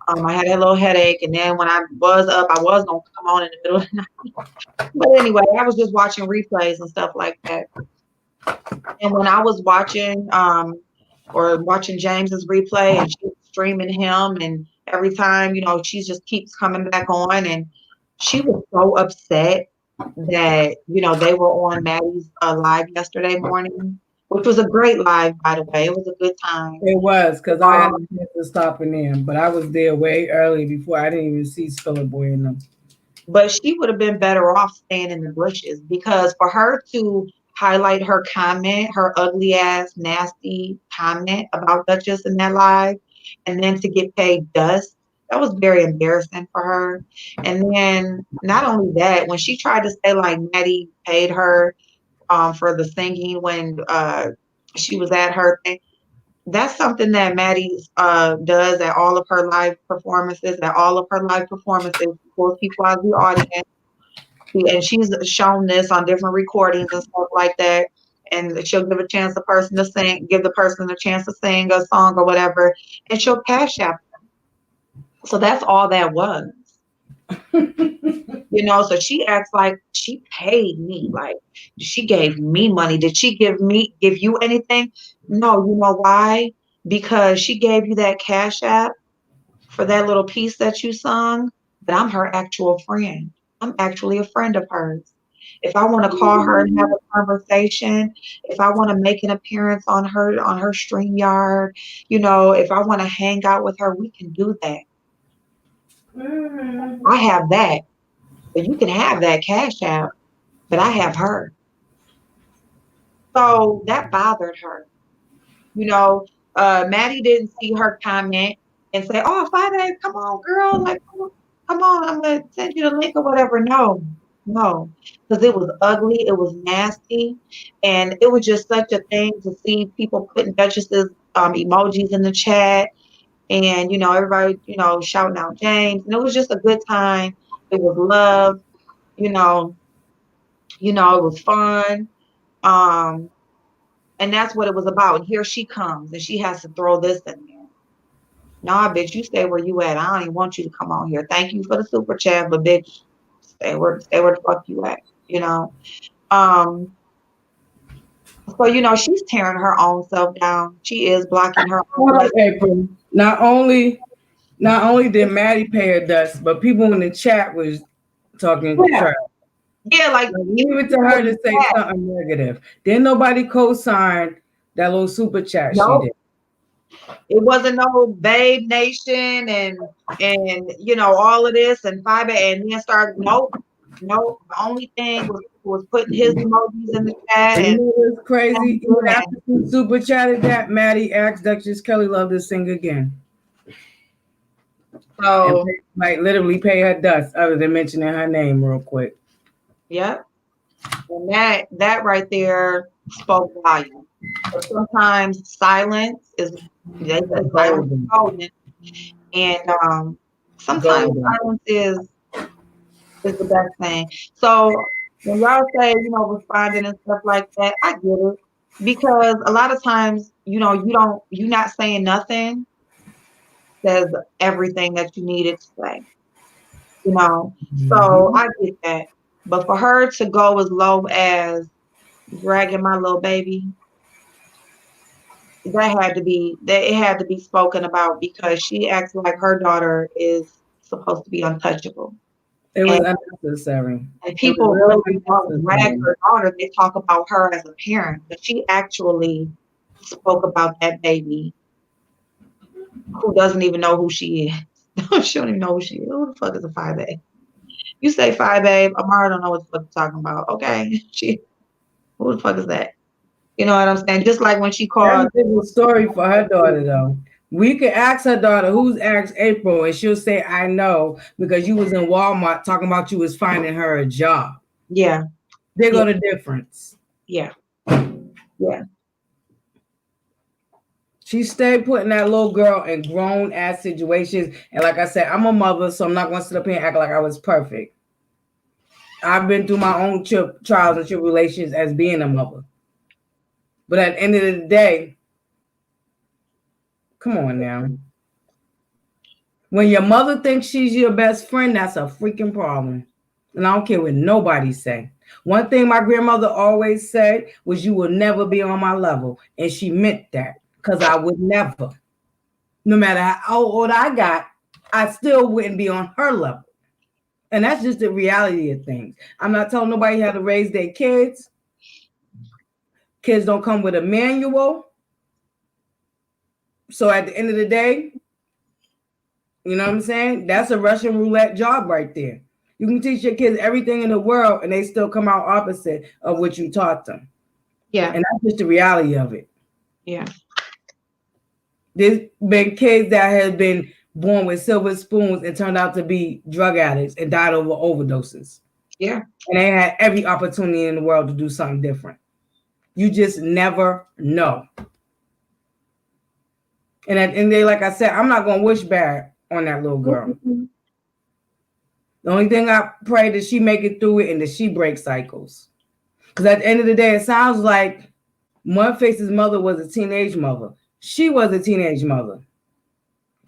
I had a little headache. And then when I was up, I was going to come on in the middle of the night. But anyway, I was just watching replays and stuff like that. And when I was watching James's replay, and she was streaming him, and every time, she just keeps coming back on, and she was so upset that, they were on Maddie's live yesterday morning, which was a great live, by the way. It was a good time. It was, because I had a chance to stop in, but I was there way early before I didn't even see Spiller Boy in them. But she would have been better off staying in the bushes, because for her to highlight her comment, her ugly ass, nasty comment about Duchess in that live, and then to get paid dust, that was very embarrassing for her. And then not only that, when she tried to say Maddie paid her for the singing when she was at her thing, that's something that Maddie does at all of her live performances. At all of her live performances, she pulls people out of the audience. And she's shown this on different recordings and stuff like that. And she'll give a chance give the person a chance to sing a song or whatever, and she'll cash app them. So that's all that was. You know, so she acts like she paid me. Like she gave me money. Did she give you anything? No, you know why? Because she gave you that cash app for that little piece that you sung, but I'm her actual friend. I'm actually a friend of hers. If I want to call her and have a conversation, if I want to make an appearance on her StreamYard, you know, if I want to hang out with her, we can do that. I have that. But you can have that cash app, but I have her. So that bothered her. You know, Maddie didn't see her comment and say, "Oh, Friday, come on, girl, like, come on, I'm gonna send you the link or whatever." No, no, because it was ugly, it was nasty, and it was just such a thing to see people putting Duchess's emojis in the chat, and you know, everybody, you know, shouting out James, and it was just a good time. It was love, you know, it was fun. Um, and that's what it was about. And here she comes, and she has to throw this in there. Nah, bitch, you stay where you at. I don't even want you to come on here. Thank you for the super chat, but bitch, stay where the fuck you at. You know. So you know she's tearing her own self down. She is blocking her own. Well, April, not only did Maddie pay her dust, but people in the chat was talking trash. Yeah, like leave it to her to say something negative. Didn't nobody co-sign that little super chat she did. It wasn't no Babe Nation and you know all of this and fiber and then start nope. The only thing was putting his emojis in the chat. And it was crazy. Even after she super chatted that, Maddie asked Duchess Kelly Love to sing again. So might literally pay her dust other than mentioning her name real quick. Yep. And that right there spoke volume. But sometimes silence is golden. And sometimes silence is the best thing. So when y'all say, you know, responding and stuff like that, I get it. Because a lot of times, you know, you're not saying nothing says everything that you needed to say. You know. So I get that. But for her to go as low as dragging my little baby, it had to be spoken about because she acts like her daughter is supposed to be untouchable. It was unnecessary. And people really don't drag her daughter. They talk about her as a parent, but she actually spoke about that baby who doesn't even know who she is. She don't even know who she is. Who the fuck is a 5A? You say 5A, Amara don't know what the fuck you're talking about. Okay. Who the fuck is that? You know what I'm saying? Just like when she called. That's a story for her daughter, though. We could ask her daughter, who's asked April, and she'll say, I know, because you was in Walmart talking about you was finding her a job. Yeah. There go the difference. Yeah. Yeah. She stayed putting that little girl in grown ass situations. And like I said, I'm a mother, so I'm not going to sit up here and act like I was perfect. I've been through my own trials and tribulations as being a mother. But at the end of the day, come on now. When your mother thinks she's your best friend, that's a freaking problem. And I don't care what nobody say. One thing my grandmother always said was, you will never be on my level. And she meant that, because I would never. No matter how old I got, I still wouldn't be on her level. And that's just the reality of things. I'm not telling nobody how to raise their kids. Kids don't come with a manual. So at the end of the day, you know what I'm saying? That's a Russian roulette job right there. You can teach your kids everything in the world and they still come out opposite of what you taught them. Yeah. And that's just the reality of it. Yeah. There's been kids that have been born with silver spoons and turned out to be drug addicts and died over overdoses. Yeah. And they had every opportunity in the world to do something different. You just never know. And at the end of the day, like I said, I'm not going to wish bad on that little girl. Mm-hmm. The only thing I pray that she make it through it and that she breaks cycles. Because at the end of the day, it sounds like Mudface's mother was a teenage mother. She was a teenage mother.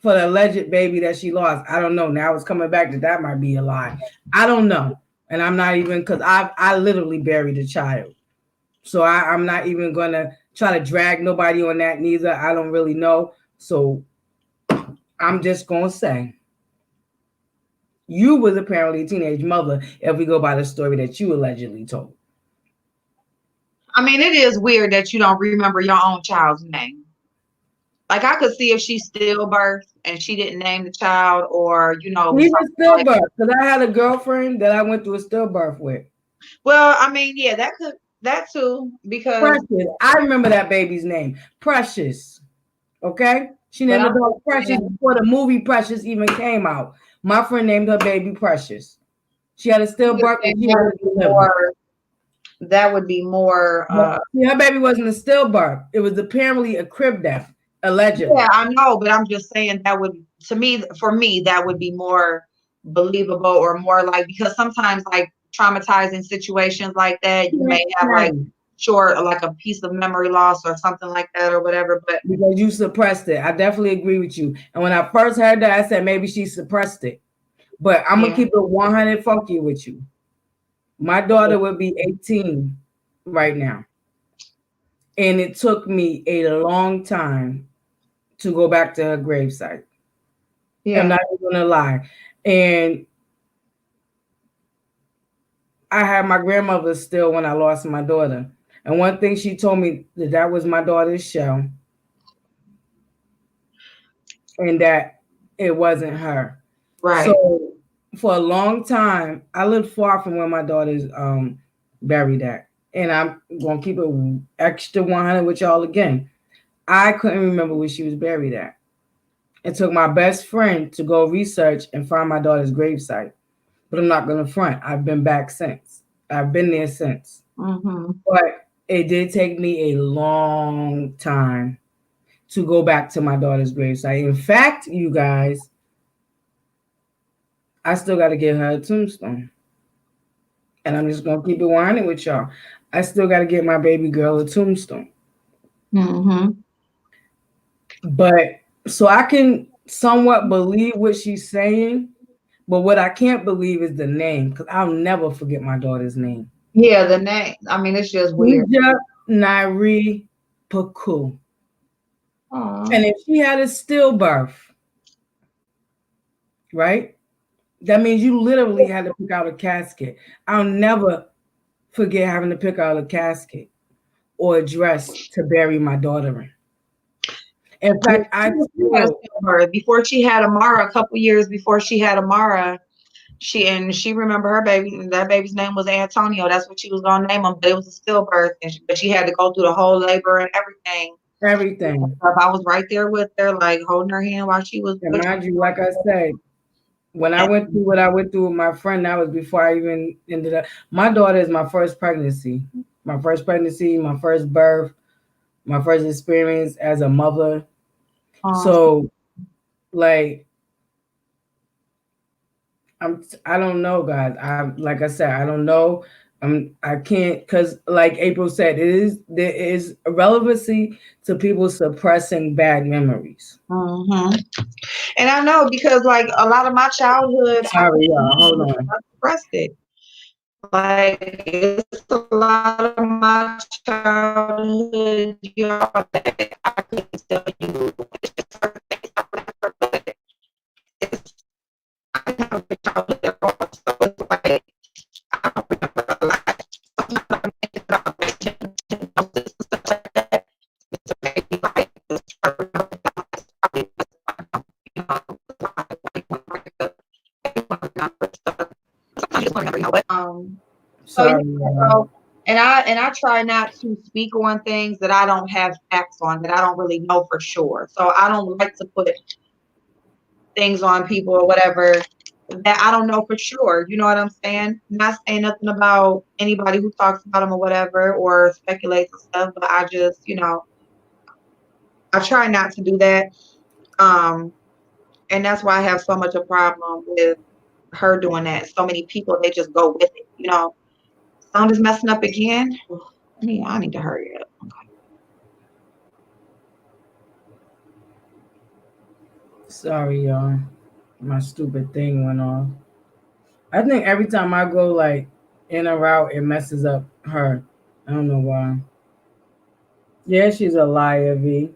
for the alleged baby that she lost. I don't know. Now it's coming back that might be a lie. I don't know. And I'm not even, because I literally buried a child. So I'm not even going to try to drag nobody on that neither. I don't really know. So I'm just going to say you was apparently a teenage mother if we go by the story that you allegedly told. I mean, it is weird that you don't remember your own child's name. Like, I could see if she stillbirth and she didn't name the child, or, you know, Even like, stillbirth, because I had a girlfriend that I went through a stillbirth with. well, I mean, yeah, that too, because Precious. I remember that baby's name. Precious. Okay? She named the dog Precious before the movie Precious even came out. My friend named her baby Precious. She had a stillbirth and she had a delivery. That would be more. See, her baby wasn't a stillbirth. It was apparently a crib death, allegedly. Yeah, I know, but I'm just saying that would, to me, for me, that would be more believable, or more like, because sometimes like traumatizing situations like that, you may have like like a piece of memory loss or something like that or whatever. But because you suppressed it. I definitely agree with you. And when I first heard that, I said maybe she suppressed it. But I'm gonna keep it 100 funky with you. My daughter would be 18 right now. And it took me a long time to go back to her gravesite. Yeah. I'm not even gonna lie. And I had my grandmother still when I lost my daughter. And one thing she told me that was my daughter's shell. And that it wasn't her. Right. So for a long time, I lived far from where my daughter's buried at. And I'm gonna keep it extra 100 with y'all again. I couldn't remember where she was buried at. It took my best friend to go research and find my daughter's gravesite. But I'm not gonna front. I've been back since. I've been there since. Mm-hmm. But it did take me a long time to go back to my daughter's gravesite. In fact, you guys, I still got to get her a tombstone. And I'm just going to keep it 100 with y'all. I still got to get my baby girl a tombstone. Mm-hmm. But so I can somewhat believe what she's saying, but what I can't believe is the name, because I'll never forget my daughter's name. Yeah, the name. I mean, it's just weird. Nairi Paku. And if she had a stillbirth, right? That means you literally had to pick out a casket. I'll never forget having to pick out a casket or a dress to bury my daughter in. In fact, before she had Amara, a couple years before she had Amara, she remember her baby. That baby's name was Antonio. That's what she was gonna name him, but it was a stillbirth, but she had to go through the whole labor and everything. Everything. I was right there with her, like holding her hand while she was. And mind you, like I said, when I went through what I went through with my friend, that was before I even ended up. My daughter is my first pregnancy, my first birth, my first experience as a mother. So, like, I don't know, guys. Like I said, I don't know. I can't, because like April said, there is a relevancy to people suppressing bad memories. Mm-hmm. And I know, because like a lot of my childhood, sorry, y'all, hold on. I suppressed it. Like, it's a lot of my childhood, y'all, that I couldn't tell you. I have a childhood at all, so it's like I don't remember a lot. And I try not to speak on things that I don't have facts on, that I don't really know for sure. So I don't like to put things on people or whatever that I don't know for sure. You know what I'm saying? Not saying nothing about anybody who talks about them or whatever, or speculates and stuff, but I just, I try not to do that. And that's why I have so much a problem with her doing that. So many people, they just go with it, Sound is messing up again. I need to hurry up. Sorry, y'all. My stupid thing went off. I think every time I go like in or out, it messes up her. I don't know why. Yeah, she's a liar, V.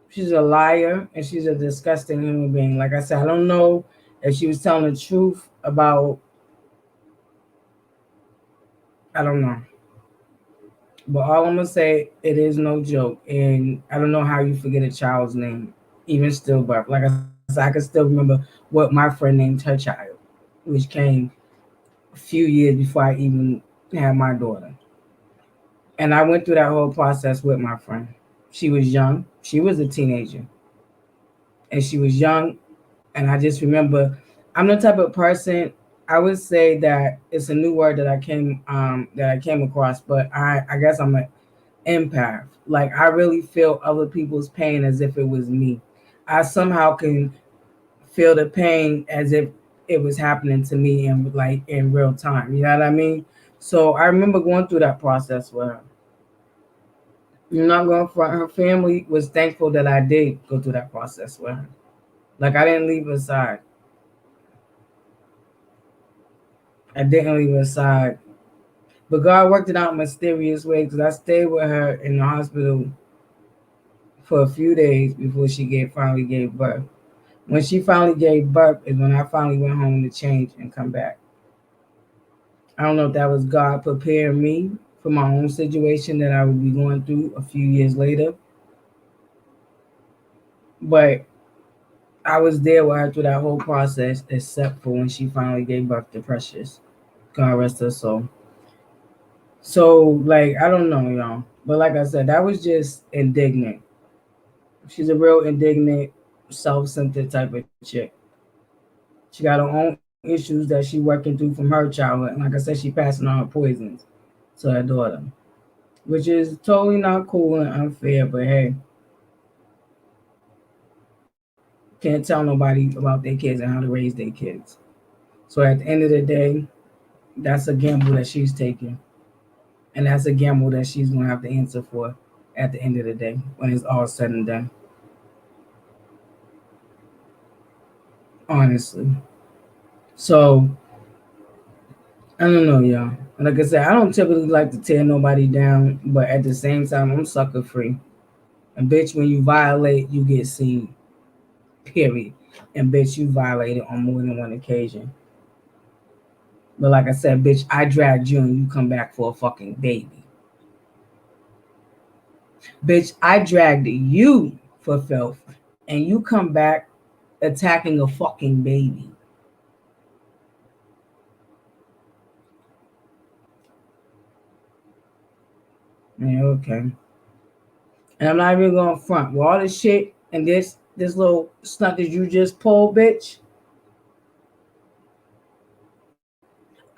She's a liar and she's a disgusting human being. Like I said, I don't know if she was telling the truth about, I don't know. But all I'm gonna say, it is no joke. And I don't know how you forget a child's name, even stillbirth. Like I said, I can still remember what my friend named her child, which came a few years before I even had my daughter. And I went through that whole process with my friend. She was young. She was a teenager. And she was young. And I just remember I'm the type of person, I would say that it's a new word that I came across, but I guess I'm an empath. Like I really feel other people's pain as if it was me. I somehow can feel the pain as if it was happening to me in like in real time. You know what I mean? So I remember going through that process with her. You're not going front. Her family was thankful that I did go through that process with her. Like I didn't leave her side. I didn't leave her side. But God worked it out in mysterious ways because I stayed with her in the hospital for a few days before finally gave birth. When she finally gave birth is when I finally went home to change and come back. I don't know if that was God preparing me for my own situation that I would be going through a few years later. But I was there with her through that whole process, except for when she finally gave birth to Precious. God rest her soul. So, like, I don't know, y'all. But like I said, that was just indignant. She's a real indignant, self-centered type of chick. She got her own issues that she working through from her childhood. And like I said, she passing on her poisons to her daughter, which is totally not cool and unfair. But hey, can't tell nobody about their kids and how to raise their kids. So at the end of the day, that's a gamble that she's taking. And that's a gamble that she's going to have to answer for at the end of the day when it's all said and done. Honestly. So, I don't know, y'all. Like I said, I don't typically like to tear nobody down, but at the same time, I'm sucker free. And bitch, when you violate, you get seen. Period. And bitch, you violated on more than one occasion. But like I said, bitch, I dragged you and you come back for a fucking baby. Bitch, I dragged you for filth and you come back attacking a fucking baby. Yeah, okay. And I'm not even going front with all this shit and this little stunt that you just pulled, bitch.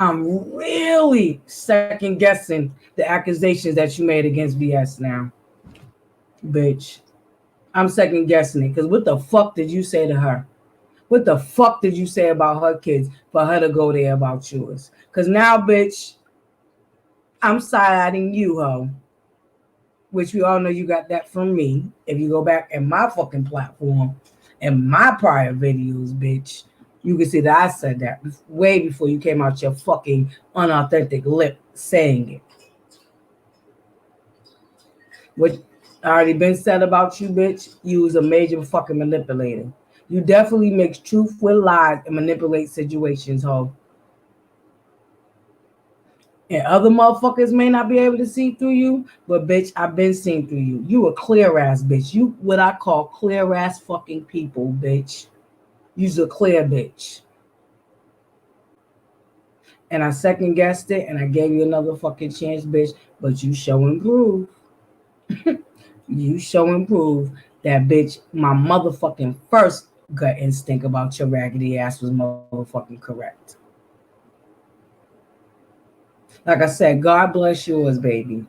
I'm really second guessing the accusations that you made against BS now, bitch. I'm second guessing it because what the fuck did you say to her? What the fuck did you say about her kids for her to go there about yours? Because now, bitch, I'm side-eyeing you, ho. Which we all know you got that from me. If you go back in my fucking platform and my prior videos, bitch, you can see that I said that way before you came out your fucking unauthentic lip saying it. What already been said about you, bitch, you was a major fucking manipulator. You definitely mix truth with lies and manipulate situations, ho. And other motherfuckers may not be able to see through you, but bitch, I've been seeing through you. You a clear ass bitch. You what I call clear ass fucking people, bitch. You's a clear bitch. And I second guessed it and I gave you another fucking chance, bitch. But you show and prove. You show and prove that bitch, my motherfucking first gut instinct about your raggedy ass was motherfucking correct. Like I said, God bless yours, baby.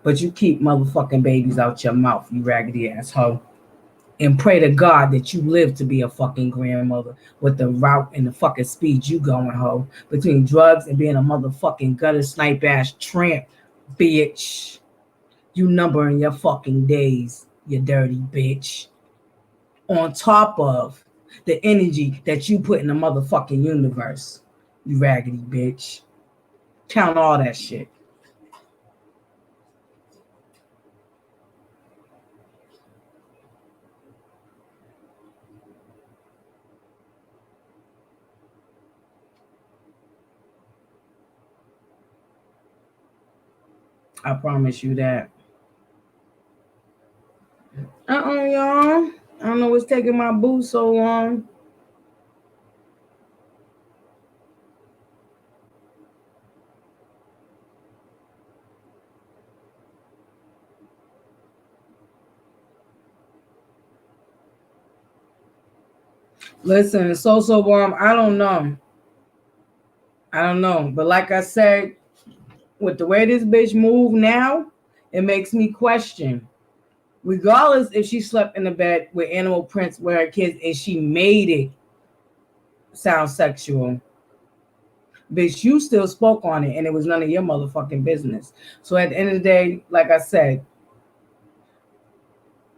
But you keep motherfucking babies out your mouth, you raggedy asshole. And pray to God that you live to be a fucking grandmother with the route and the fucking speed you going, ho. Between drugs and being a motherfucking gutter snipe ass tramp, bitch. You numbering your fucking days. you dirty bitch. On top of the energy that you put in the motherfucking universe, you raggedy bitch. Count all that shit. I promise you that. Y'all. I don't know what's taking my boo so long. Listen, it's so warm. I don't know. But like I said, with the way this bitch move now, it makes me question. Regardless if she slept in the bed with animal prints with her kids and she made it sound sexual, bitch, you still spoke on it and it was none of your motherfucking business. So at the end of the day, like I said,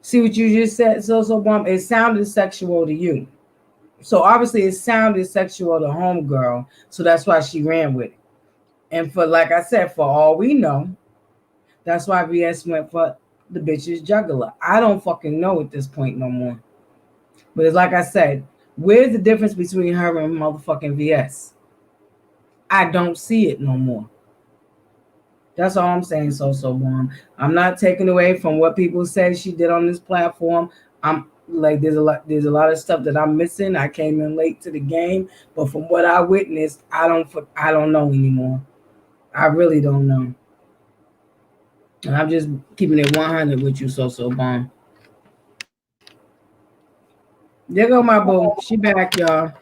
see what you just said, so bomb. It sounded sexual to you. So obviously it sounded sexual to homegirl. So that's why she ran with it. And for, like I said, for all we know, that's why VS went for the bitch's juggler. I don't fucking know at this point no more. But it's like I said, where's the difference between her and motherfucking VS? I don't see it no more. That's all I'm saying, so warm. I'm not taking away from what people say she did on this platform. I'm like, there's a lot of stuff that I'm missing. I came in late to the game, but from what I witnessed, I don't know anymore. I really don't know. And I'm just keeping it 100 with you, so bomb. There go my boo. She back, y'all.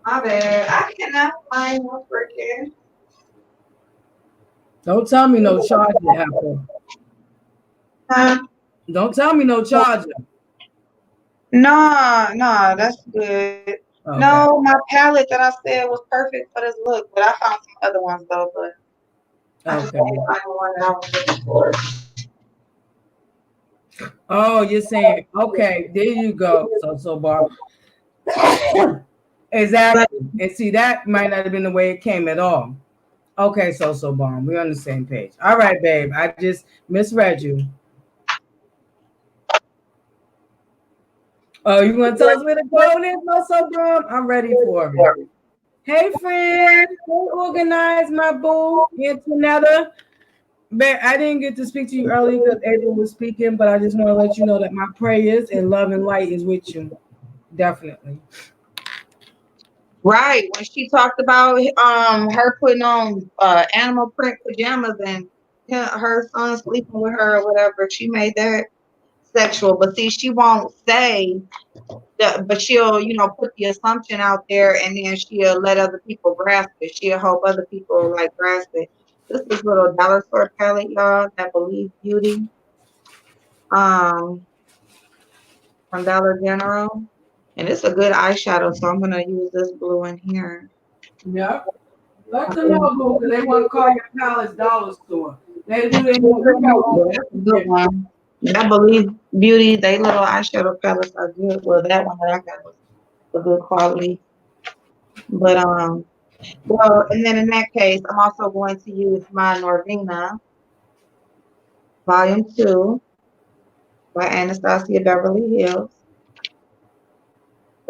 My bad. I cannot find no freaking. Don't tell me no charger, Apple. Don't tell me no charger. No, that's good. Okay. No, my palette that I said was perfect for this look, but I found some other ones though. But I just can't find the one that I was looking for. Oh, you're saying, okay, there you go. So Bob. Exactly. And see, that might not have been the way it came at all. Okay, so bomb. We're on the same page. All right, babe. I just misread you. Oh, you want to tell us where the code is, so bomb? I'm ready for it. Hey, friend. Hey, organize my boo. Antonetta. Man, I didn't get to speak to you earlier because April was speaking, but I just want to let you know that my prayers and love and light is with you. Definitely. Right. When she talked about her putting on animal print pajamas and her son sleeping with her or whatever, she made that sexual. But see, she won't say that, but she'll, put the assumption out there and then she'll let other people grasp it. She'll hope other people like grasp it. This is little dollar store palette, y'all, that Believe Beauty. From Dollar General. And it's a good eyeshadow, so I'm gonna use this blue in here. Yep. Let them know, boo, because they want to call your palace dollar store. They do. They That's a good one. I Believe Beauty, they little eyeshadow palettes are good. Well, that one that I got was a good quality. But well, and then in that case, I'm also going to use my Norvina Volume 2 by Anastasia Beverly Hills.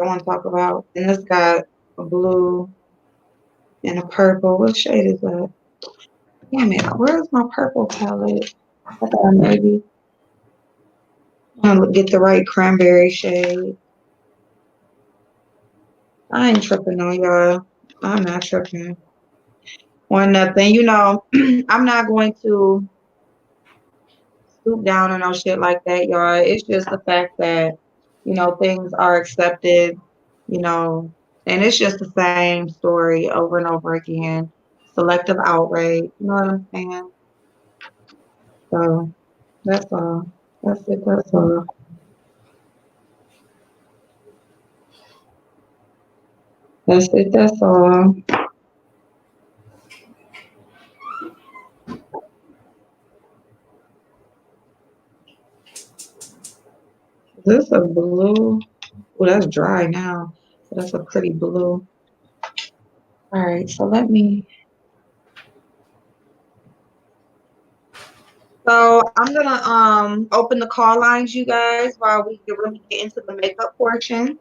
I want to talk about, and it's got a blue and a purple. What shade is that? Damn it, where's my purple palette? I thought maybe I'm gonna get the right cranberry shade. I ain't tripping on y'all. I'm not tripping on nothing. I'm not going to stoop down on no shit like that, y'all. It's just the fact that, things are accepted, and it's just the same story over and over again. Selective outrage. You know what I'm saying? So that's all. That's it. That's all. That's it. That's all. Is this a blue? Oh, that's dry now. That's a pretty blue. All right, so let me. So I'm gonna open the call lines, you guys, while we can really get into the makeup portion.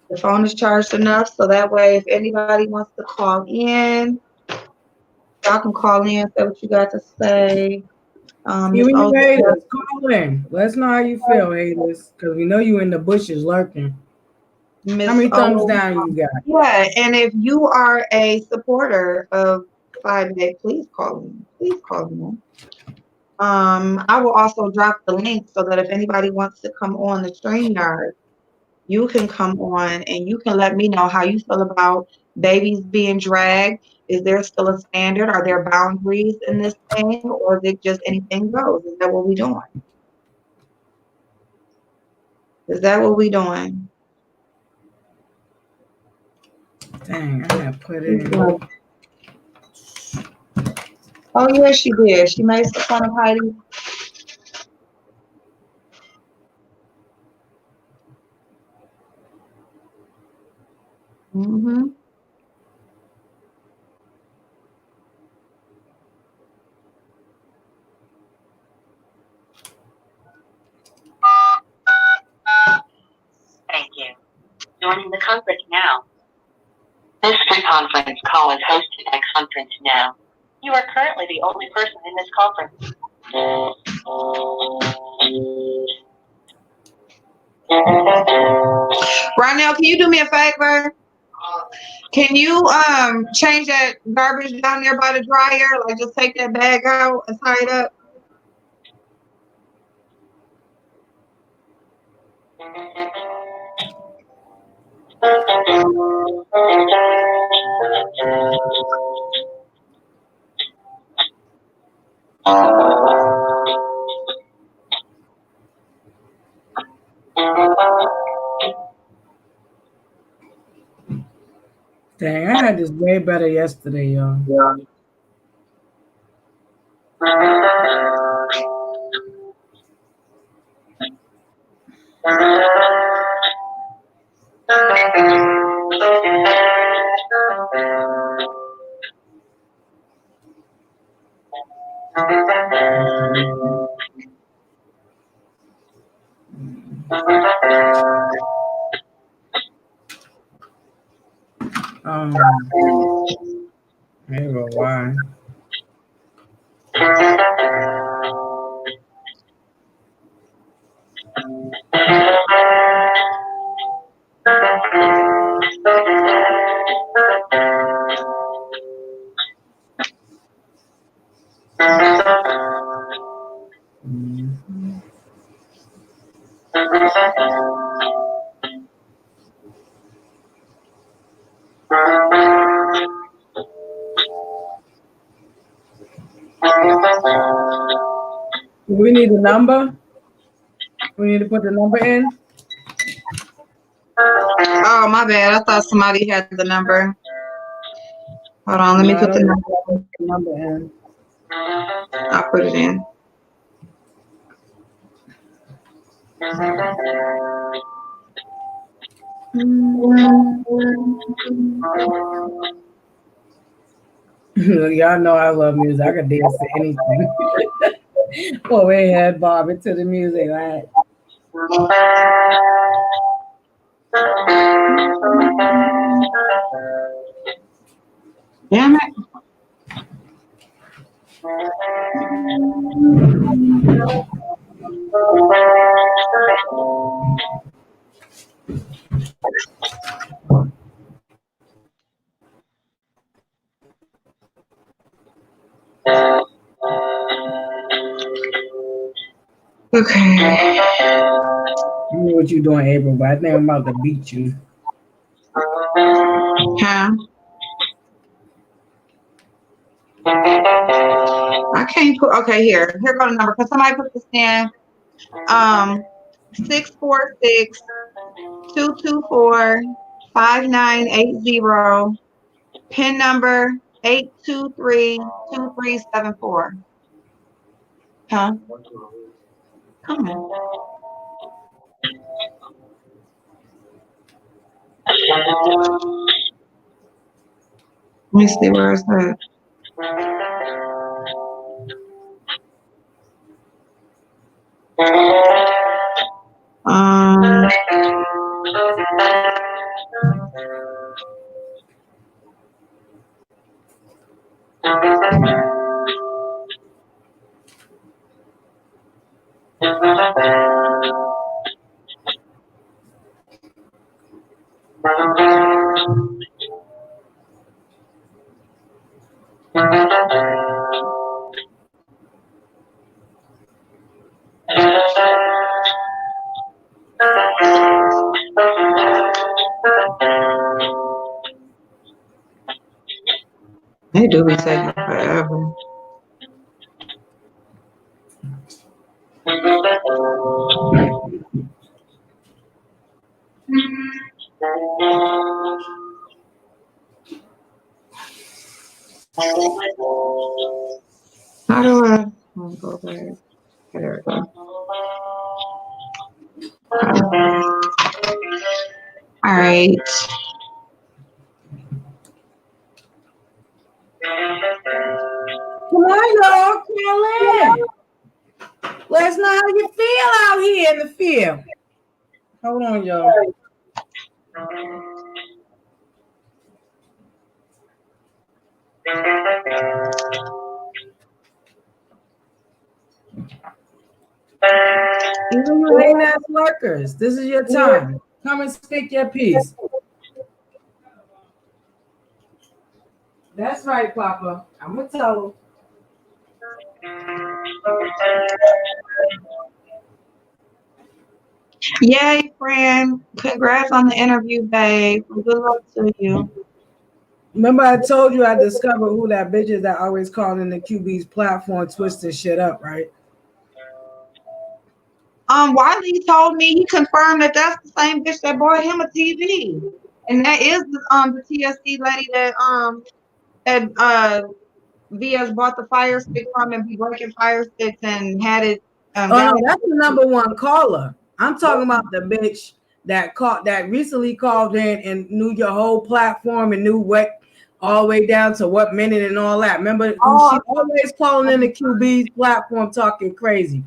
The phone is charged enough, so that way, if anybody wants to call in, y'all can call in, say what you got to say. Miss Even you Oza, haters, call in. Let us know how you feel, haters, because we know you in the bushes lurking. How Miss many thumbs O. down you got? Yeah, and if you are a supporter of 5 Day, please call in. Please call in. I will also drop the link so that if anybody wants to come on the StreamYard, you can come on and you can let me know how you feel about babies being dragged. Is there still a standard? Are there boundaries in this thing, or is it just anything goes? Is that what we doing? Is that what we doing? Dang, I gotta put it in. Oh yeah, she did. She made some fun of Heidi. Mm-hmm. Thank you. Joining the conference now. This conference call is hosted at conference now. You are currently the only person in this conference. Right now, can you do me a favor? Can you change that garbage down there by the dryer? Like just take that bag out and tie it up. Dang, I had this way better yesterday, y'all. I don't know why. We need a number. We need to put the number in. Oh, my bad. I thought somebody had the number. Hold on, let me put the number in. I'll put it in. Y'all know I love music. I can dance to anything. Well, we had Bob into the music, right? Damn it. Okay. I don't know what you're doing, April, but I think I'm about to beat you. Huh? I can't put, okay, here go the number. Can somebody put this in? 646-224-5980. PIN number 823-2374. Huh? Come on. Let me see where it's at. Um, they do be taking forever. How do I go back? There we go. All right. Come on, y'all. Call in. Let us know how you feel out here in the field. Hold on, y'all. Even you hating ass workers, this is your time. Come and speak your piece. That's right, Papa. I'm gonna tell him. Yay, friend. Congrats on the interview, babe. Good luck to you. Remember, I told you I discovered who that bitch is that always calling the QB's platform twisting shit up, right? Wiley told me, he confirmed that that's the same bitch that bought him a TV. And that is the TSC lady that VS bought the Fire Stick from and be breaking Fire Sticks and had it. Oh no, that's the number one caller. I'm talking about the bitch that recently called in and knew your whole platform and knew what all the way down to what minute and all that. Remember, she always calling in the QB's platform talking crazy.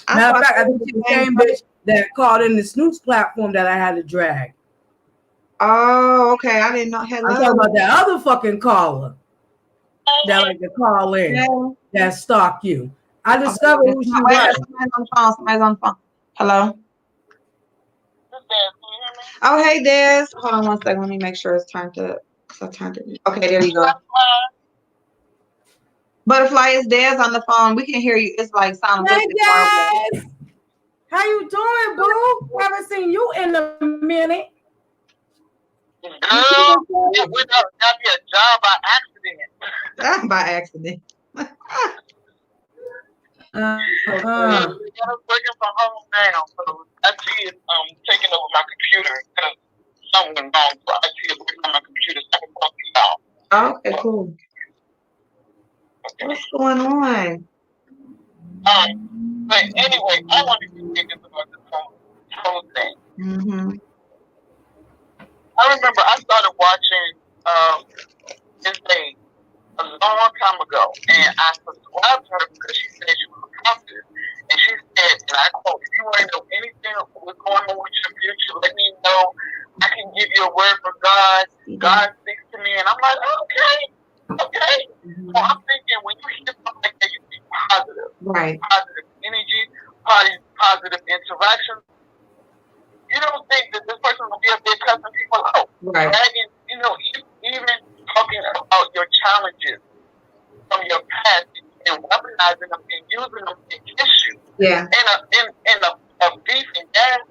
Matter of fact, I think she's the same bitch that called in the Snoop's platform that I had to drag. Oh, okay. I didn't know. Hello. I'm talking about that other fucking caller that like to call in that stalk you. I discovered who she was. Somebody's on the phone. Somebody's on the phone. Hello. Oh, hey, Des. Hold on one second. Let me make sure it's turned up. I turned it. Okay, there you go. Butterfly is Des on the phone. We can hear you. It's like sound. Hey, Des. How you doing, boo? Haven't seen you in a minute. Girl, it went up, got me a job by accident. By accident. I'm working from home now, so IT is taking over my computer because something went wrong. So IT is working on my computer, so I can talk to y'all. Oh, okay, cool. What's going on? But anyway, I wanted to speak about this whole thing. Mm-hmm. I remember I started watching this thing a long time ago, and I subscribed to her because she said she was a prophet, and she said, and I quote, "If you want to know anything what's going on with your future, let me know. I can give you a word from God. God speaks to me," and I'm like, okay. Mm-hmm. So I'm thinking when you hear something like that, you see positive, right? Positive energy, positive interaction. You don't think that this person will be up there cussing people out, right? Dragging, even talking about your challenges from your past and weaponizing them and using them against you. Yeah. In a beef and gas.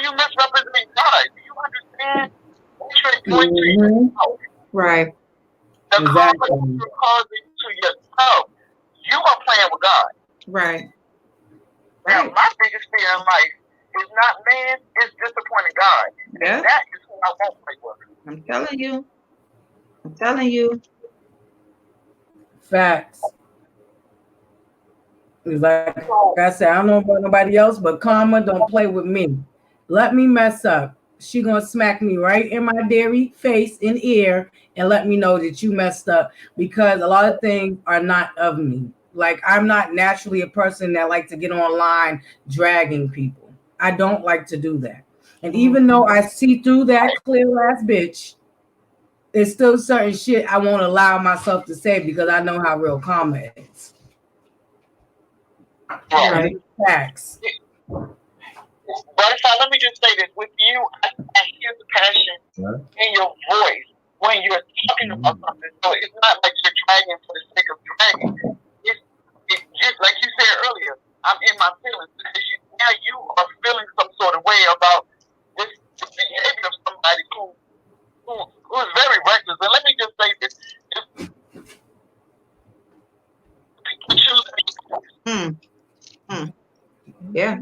You misrepresent God. Do you understand what you're doing to yourself? Right. The karma that you're causing to yourself. You are playing with God. Right. Now, my biggest fear in life is not man, it's disappointing God. Yeah. And that is who I won't play with. I'm telling you. Facts. Like I said, I don't know about nobody else, but karma don't play with me. Let me mess up. she gonna smack me right in my dairy face and ear and let me know that you messed up, because a lot of things are not of me. Like, I'm not naturally a person that like to get online dragging people. I don't like to do that. And even though I see through that clear ass bitch, there's still certain shit I won't allow myself to say because I know how real karma is. Right. Right. Facts. Butterfly, let me just say this. With you, I hear the passion in your voice when you're talking about something. So it's not like you're dragging for the sake of dragging. It's just like you said earlier, I'm in my feelings. Because now you are feeling some sort of way about this behavior of somebody who is very reckless. And let me just say this. People choose Yeah.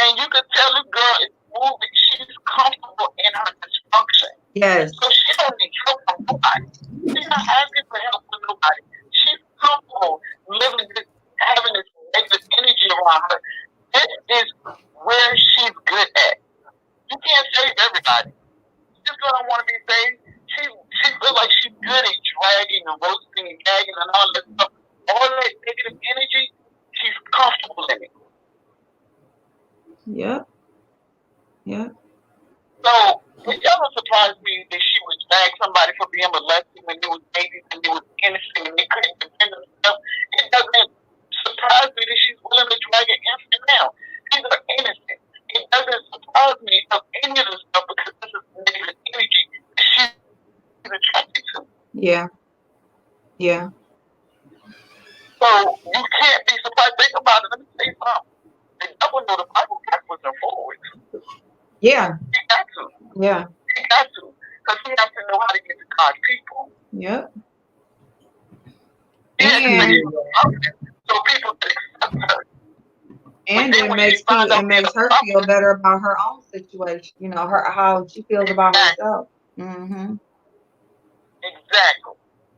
and you can tell this girl is moving. She's comfortable in her dysfunction. Yes. So she don't need help from nobody. She's not asking for help from nobody. She's comfortable living this, having this negative energy around her. This is where she's good at. You can't save everybody. This girl don't want to be saved. She feels like she's good at dragging and roasting and gagging and all that stuff. All that negative energy, she's comfortable in it. Yep. Yep. So it doesn't surprise me that she would drag somebody for being molested when they was babies and they was innocent and they couldn't defend themselves. It doesn't surprise me that she's willing to drag an infant now. These are innocent. It doesn't surprise me of any of this stuff because this is negative energy that she's attracted to. Yeah. Yeah. So you can't be surprised. Think about it. Let me say something. The devil know the Bible backwards and forwards. Yeah. He got to. Yeah. He got to. Because he has to know how to get to God's people. Yep. He has to And- make her confident so people can accept her. And it makes her feel better about her own situation. You know, how she feels about herself. Mm-hmm. Exactly.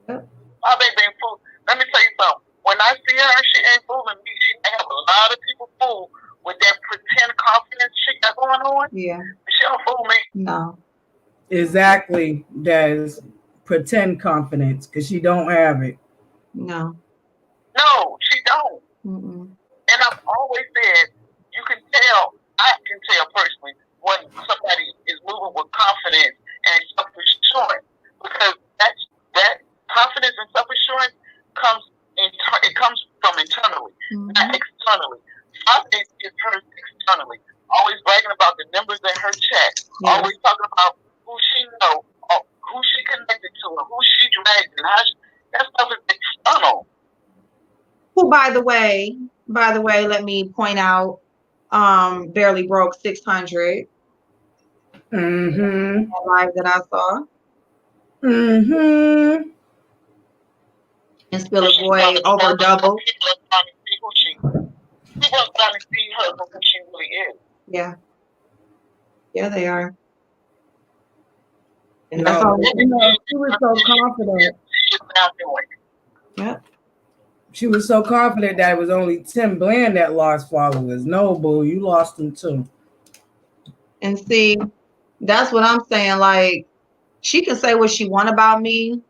Yep. My baby ain't fool. Let me tell you something. When I see her, she ain't fooling me. She may have a lot of people fool with that pretend confidence shit that's going on. Yeah. She don't fool me. No. Exactly. There's pretend confidence because she don't have it. No. No, she don't. Mm-mm. And I've always said, you can tell, I can tell personally, when somebody is moving with confidence and self-assurance, because that confidence and self-assurance it comes from internally, not externally. Confidence is hers externally. Always bragging about the numbers in her chat. Yeah. Always talking about who she know, or who she connected to, and who she dragged, and how that stuff is external. Who, by the way, let me point out, barely broke 600. Mm-hmm. Live that I saw. Mm-hmm. And Spill a Boy over double. People are trying to see her for who she really is. Yeah. Yeah, they are. And No, that's all. she was so confident. She's now doing. Yep. She was so confident that it was only Tim Bland that lost followers. No, boo, you lost them too. And see, that's what I'm saying. Like, she can say what she want about me,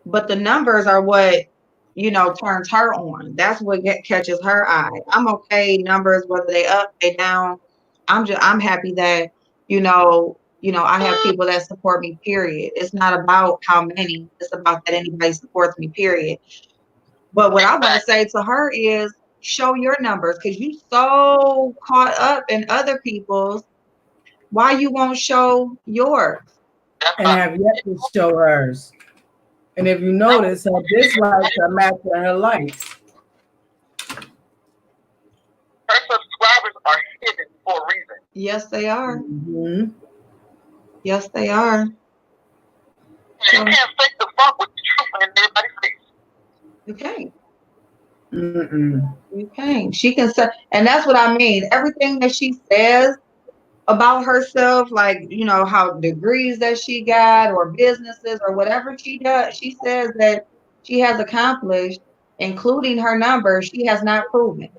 but the numbers are what, turns her on. That's what catches her eye. I'm okay, numbers, whether they up, they down. I'm happy that, I have people that support me, period. It's not about how many, it's about that anybody supports me, period. But what I want to say to her is show your numbers, because you so caught up in other people's. Why you won't show yours? And have yet to show hers. And if you notice, her dislikes are matching her likes. Her subscribers are hidden for a reason. Yes, they are. Mm-hmm. Yes, they are. You can't fake the funk with the truth in everybody's face. You can't. Mm-mm. You can't. She can say, and that's what I mean. Everything that she says about herself, like, how degrees that she got or businesses or whatever she does, she says that she has accomplished, including her numbers, she has not proven.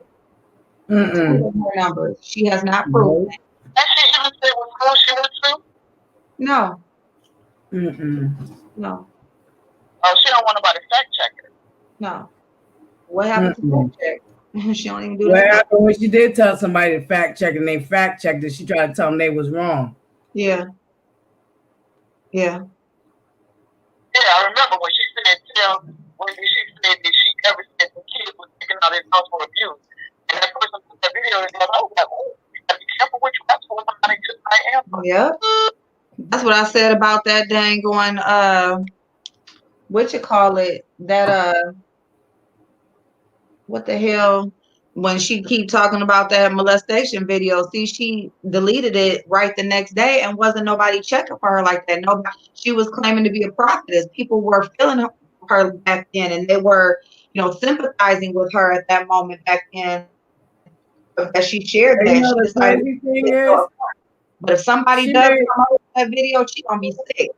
Mm-mm. Her numbers, she has not proven. And she trying to say what school she went to? No, Mm-mm. no, Oh, she don't want nobody fact checker. no. What happened to Mm-mm. fact check? She don't even do What that. happened when she did tell somebody to fact check and they fact checked it? She tried to tell them they was wrong. Yeah, yeah. Yeah, I remember when she said, when she said that she ever said the kids was taking out his house for abuse. And that person put that video in there, I was like, oh, you gotta be careful what you ask for somebody just like Amber. Yep. That's what I said about that dang going, what you call it? That, what the hell? When she keep talking about that molestation video, see, she deleted it right the next day and wasn't nobody checking for her like that. Nobody, she was claiming to be a prophetess. People were feeling her back then and they were, sympathizing with her at that moment back then. As she shared And you that, know she the decided crazy to thing get is, but if somebody she does made, come out with that video, she gonna be sick.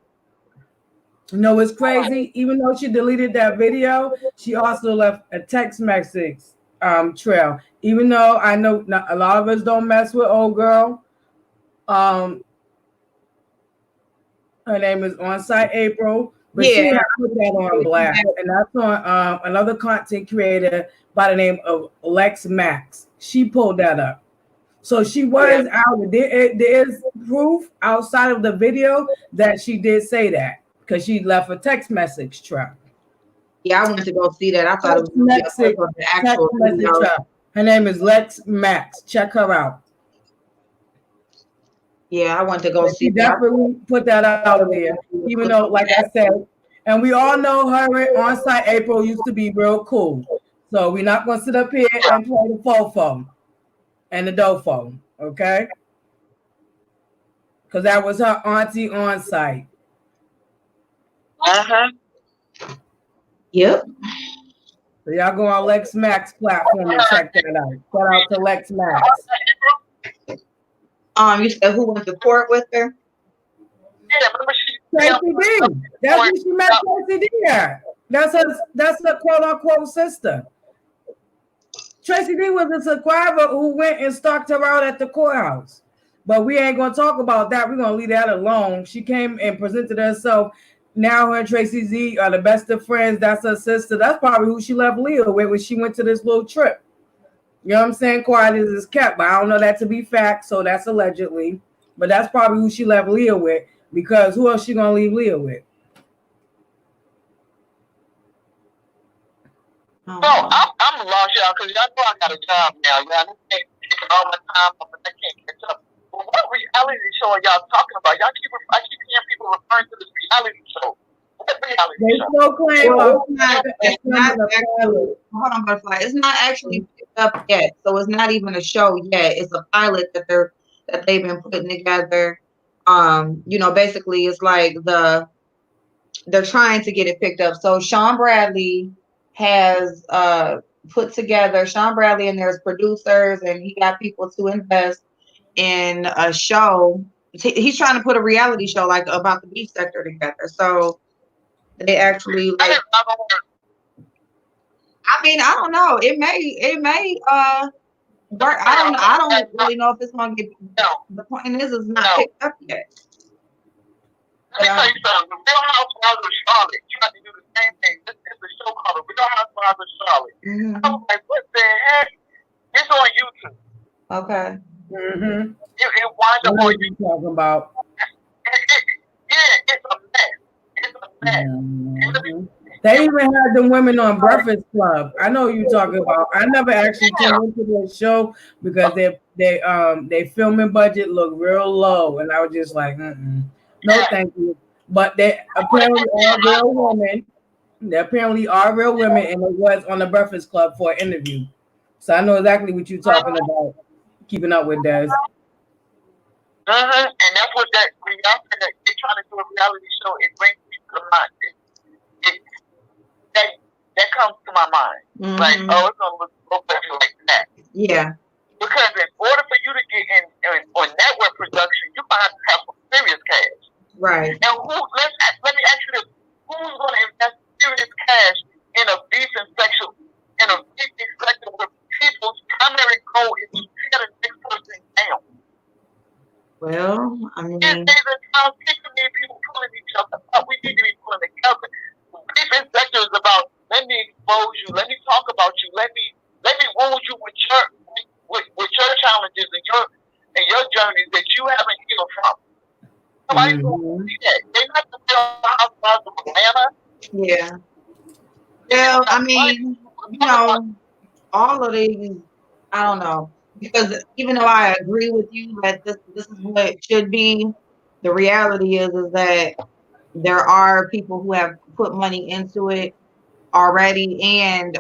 you know, it's crazy. Even though she deleted that video, she also left a text message trail. Even though I know not, a lot of us don't mess with old girl. Her name is On Site April, but Yeah. she had put that on blast, and that's on another content creator by the name of Lex Max. She pulled that up. So she was out. There is proof outside of the video that she did say that because she left a text message trail. Yeah, I went to go see that. I thought it was Text gonna be a message, clip of the text actual message video. trail. Her name is Lex Max. Check her out. Yeah, I went to go She see that. definitely put that out there, even though, like I said, and we all know her and On Site April used to be real cool. So we're not gonna sit up here and play the fofo and the dofo, okay? Because that was her auntie On Site. Uh-huh. Yep. So y'all go on Lex Max platform and check that out. Shout out to Lex Max. You said who went to court with her? Yeah, remember she Tracy D. That's who she met Tracy D at. That's her quote unquote sister. Tracy D was a subscriber who went and stalked her out at the courthouse. But we ain't gonna talk about that. We're gonna leave that alone. She came and presented herself. Now her and Tracy Z are the best of friends. That's her sister. That's probably who she left Leah with when she went to this little trip. You know what I'm saying? Quiet as is kept, but I don't know that to be fact, so that's allegedly. But that's probably who she left Leah with, because who else she gonna leave Leah with? So I'm lost, y'all, because y'all know I got a job now. Y'all can't take all my time up and I can't catch up. But what reality show are y'all talking about? I keep hearing people referring to this reality show. What reality They show? still claim Well, it's not actually, hold on, Butterfly. It's not actually picked up yet, so it's not even a show yet. It's a pilot that they've been putting together. Basically, it's like they're trying to get it picked up. So Sean Bradley has put together. Sean Bradley and there's producers, and he got people to invest in a show. He's trying to put a reality show like about the beef sector together. So they actually like. I mean, I don't know. It may work. I don't really know if it's gonna get. The point is, it's not picked up yet. Let me tell you something. The Real Housewives of Charlotte tried to do the same thing. This is a show called The Real Housewives of Charlotte. Mm-hmm. I was like, what the heck? It's on YouTube. Okay. Mm-hmm. It winds up on YouTube. Talking about. Yeah, it's a mess. It's a mess. Mm-hmm. They even had the women on Breakfast Club. I know you talking about. I never actually tuned into this show because they filming budget looked real low, and I was just like, no, thank you. But they apparently are real women. They apparently are real women, and it was on the Breakfast Club for an interview. So I know exactly what you're talking about. Keeping up with Des. And that's what when y'all say that they're trying to do a reality show, it brings me to the mind. That comes to my mind. Mm-hmm. Like, oh, it's gonna look like that. Yeah. Because in order for you to get in on network production, you're gonna have to have some serious cash. Right. And let me ask you this: who's gonna invest serious cash in a beefing section where people's primary goal is to tear the next person down? Well, I mean, These days and times, people need people pulling each other up. We need to be pulling together. Beef sector is about let me expose you, let me talk about you, let me wound you with your challenges and your journeys that you haven't healed from. Nobody's going to see that. They're not the real housewives of Atlanta. yeah. Well, I mean, all of these, I don't know, because even though I agree with you that this is what it should be, the reality is that there are people who have put money into it already, and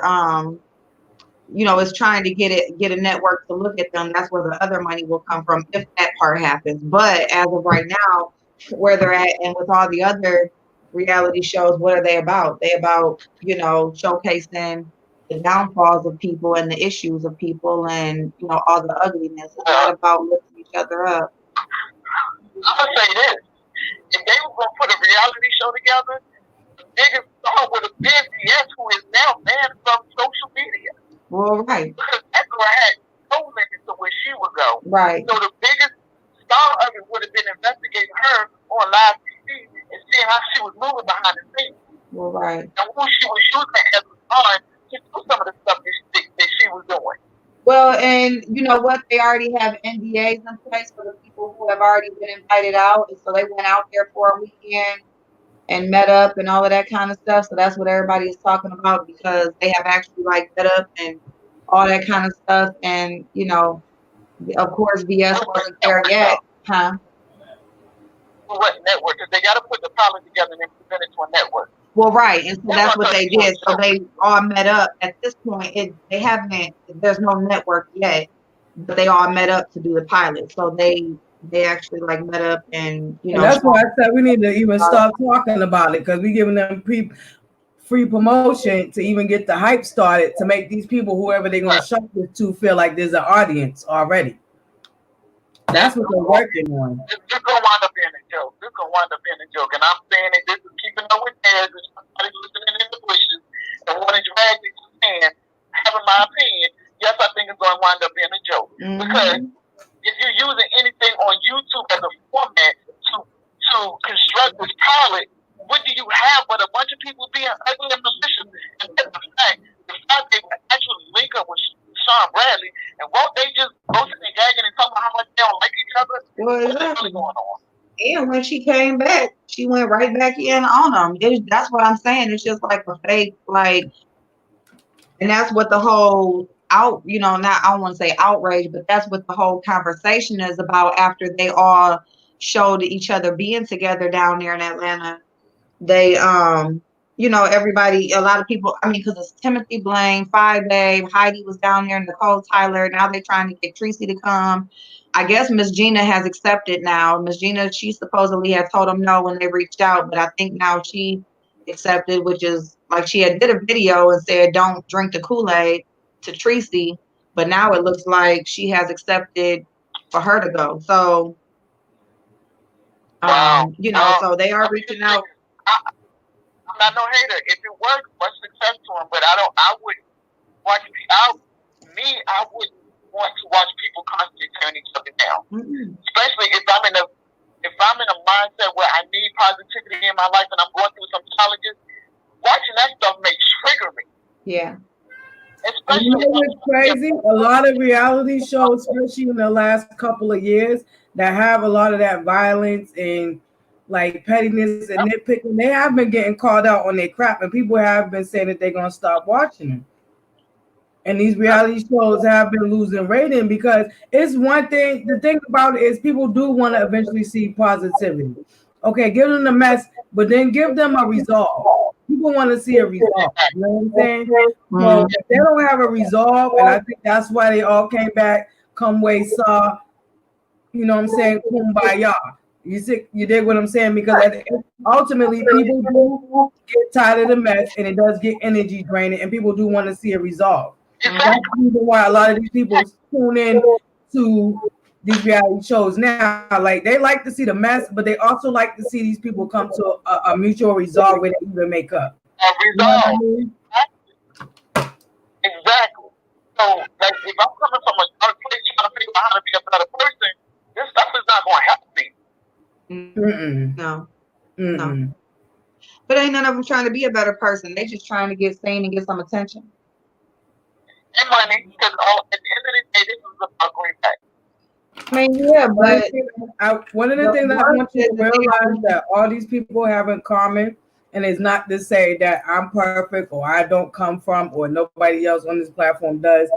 it's trying to get a network to look at them. That's where the other money will come from if that part happens. But as of right now, where they're at, and with all the other reality shows, what are they about? They about showcasing the downfalls of people and the issues of people, and all the ugliness. It's not about lifting each other up. I'm gonna say this: if they were gonna put a reality show together, the biggest star would have been BS, who is now banned from social media. Well, right. Because that girl had no limit to where she would go. Right. So the biggest star of it would have been investigating her on live TV and seeing how she was moving behind the scenes. Well, right. And who she was using as a time to do some of the stuff that she was doing. Well, and you know what? They already have NDAs in place for the people who have already been invited out. And so they went out there for a weekend and met up and all of that kind of stuff. So that's what everybody is talking about, because they have actually met up and all that kind of stuff. And, of course, BS wasn't there yet. Huh? What network? Because they got to put the pilot together and then present it to a network. Well, right. And so that's what they did. So they all met up. At this point, there's no network yet, but they all met up to do the pilot. So they actually met up and, And that's why I said we need to even start talking about it, because we're giving them free promotion to even get the hype started to make these people, whoever they're going to show this to, feel like there's an audience already. That's what they're working on. This is going to wind up being a joke. This is going to wind up being a joke. And I'm saying that this is keeping up with theirs. There's somebody listening in the bushes and want to drag me to stand, having my opinion. Yes, I think it's going to wind up being a joke. Mm-hmm. Because if you're using anything on YouTube as a format to construct this pilot, what do you have but a bunch of people being ugly and malicious? And that's the fact they would actually link up with Sean Bradley, and won't they just go to the gagging and talk about how much they don't like each other? Well, what's really going on? And when she came back, she went right back in on them. That's what I'm saying. It's just like a fake, and that's what the whole I don't want to say outrage, but that's what the whole conversation is about. After they all showed each other being together down there in Atlanta, they everybody, a lot of people, because it's Timothy Blaine, 5 Babe, Heidi was down there, Nicole Tyler. Now they're trying to get Tracy to come. I guess Miss Gina has accepted now. Miss Gina, she supposedly had told them no when they reached out, but I think now she accepted, which is she had did a video and said don't drink the Kool-Aid to Tracy, but now it looks like she has accepted for her to go. So so they are reaching out. I'm not no hater. If it works, much success to him. But I wouldn't watch. I wouldn't want to watch people constantly tearing each other down. Mm-hmm. Especially if I'm in a mindset where I need positivity in my life and I'm going through some challenges. Watching that stuff may trigger me. Yeah. You know what's crazy? A lot of reality shows, especially in the last couple of years, that have a lot of that violence and pettiness and nitpicking, they have been getting called out on their crap, and people have been saying that they're going to stop watching them. And these reality shows have been losing rating, because it's one thing. The thing about it is people do want to eventually see positivity. Okay, give them the mess, but then give them a resolve. People want to see a resolve. You know what I'm saying? Mm-hmm. So if they don't have a resolve, and I think that's why they all came back, come way saw, you know what I'm saying, kumbaya. You dig what I'm saying? Because ultimately people do get tired of the mess, and it does get energy draining, and people do want to see a resolve. That's the reason why a lot of these people tune in to these reality shows now. They like to see the mess, but they also like to see these people come to a mutual resolve where they even make up. You know what I mean? Exactly. So, if I'm coming from a dark place trying to figure out how to be a better person, this stuff is not going to help Mm-mm. No. Mm-mm. But ain't none of them trying to be a better person. They just trying to get seen and get some attention. And money, because at the end of the day, this is about greenback. I mean, yeah, but One of the things I want you to realize that all these people have in common, and it's not to say that I'm perfect or I don't come from or nobody else on this platform does,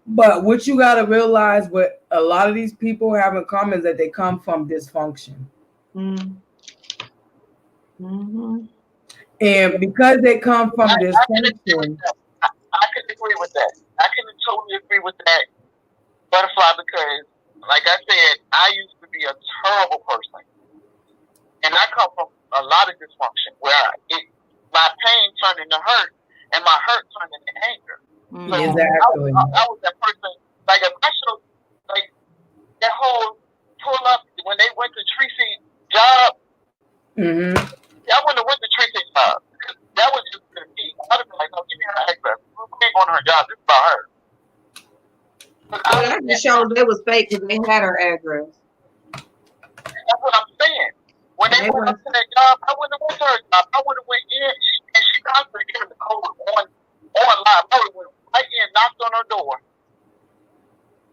but what you got to realize what a lot of these people have in common is that they come from dysfunction. Mm-hmm. And because they come from dysfunction, I can agree with that. I can totally agree with that, Butterfly, because, like I said, I used to be a terrible person. And I come from a lot of dysfunction where my pain turned into hurt and my hurt turned into anger. So exactly. I was that person, like if I showed, like that whole pull up when they went to Tracy's job, Mm-hmm. I wouldn't have went to Tracy's job. That was just going to be, I'd have been like, no, give me her address. We ain't going to her job, it's about her. That just showed they was fake because they had her address. That's what I'm saying. When they went up to that job, I wouldn't have went to her job. I would have went in, and she constantly gave the code on live. I would have went right in, knocked on her door.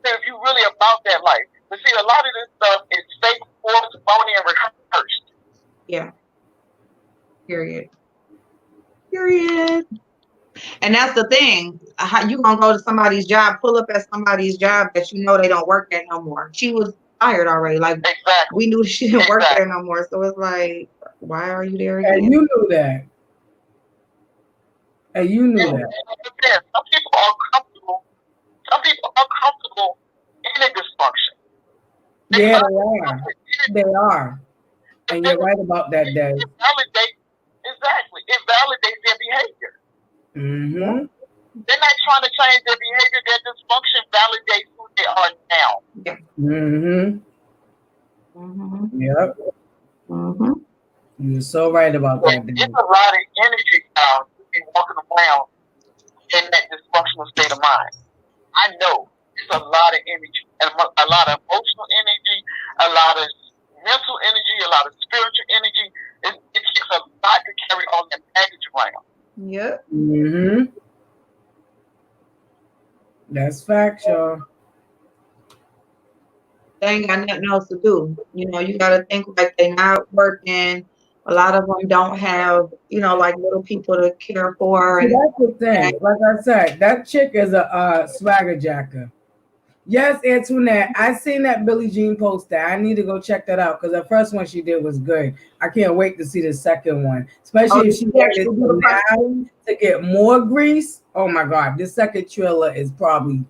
So if you really about that life, but see, a lot of this stuff is fake, forced, phony, and rehearsed. Yeah. Period. And that's the thing. How you gonna go to somebody's job, pull up at somebody's job that you know they don't work there no more? She was fired already. Like we knew she didn't work there no more. So it's like, why are you there again? And you knew that. And you knew that. Some people are comfortable. Some people are comfortable in a dysfunction. Yeah, they are. And you're right about that, Dave. It validates their behavior. Mm-hmm. They're not trying to change their behavior. Their dysfunction validates who they are now. Yeah. Mm-hmm. Mm-hmm. Yep. Mm-hmm. You're so right about that, Dave. It's a lot of energy now to be walking around in that dysfunctional state of mind. I know it's a lot of energy, and a lot of emotional energy, a lot of mental energy, a lot of spiritual energy. It takes a lot to carry all that baggage around. Yep. Mm-hmm. That's fact, y'all. They ain't got nothing else to do. You know, you gotta think like they're not working. A lot of them don't have, you know, like little people to care for. See, that's the thing. Like I said, that chick is a swagger jacker. Yes, Antoinette, I seen that Billie Jean post that. I need to go check that out because the first one she did was good. I can't wait to see the second one, especially if she waited now to get more grease. Oh my God, this second trailer is probably,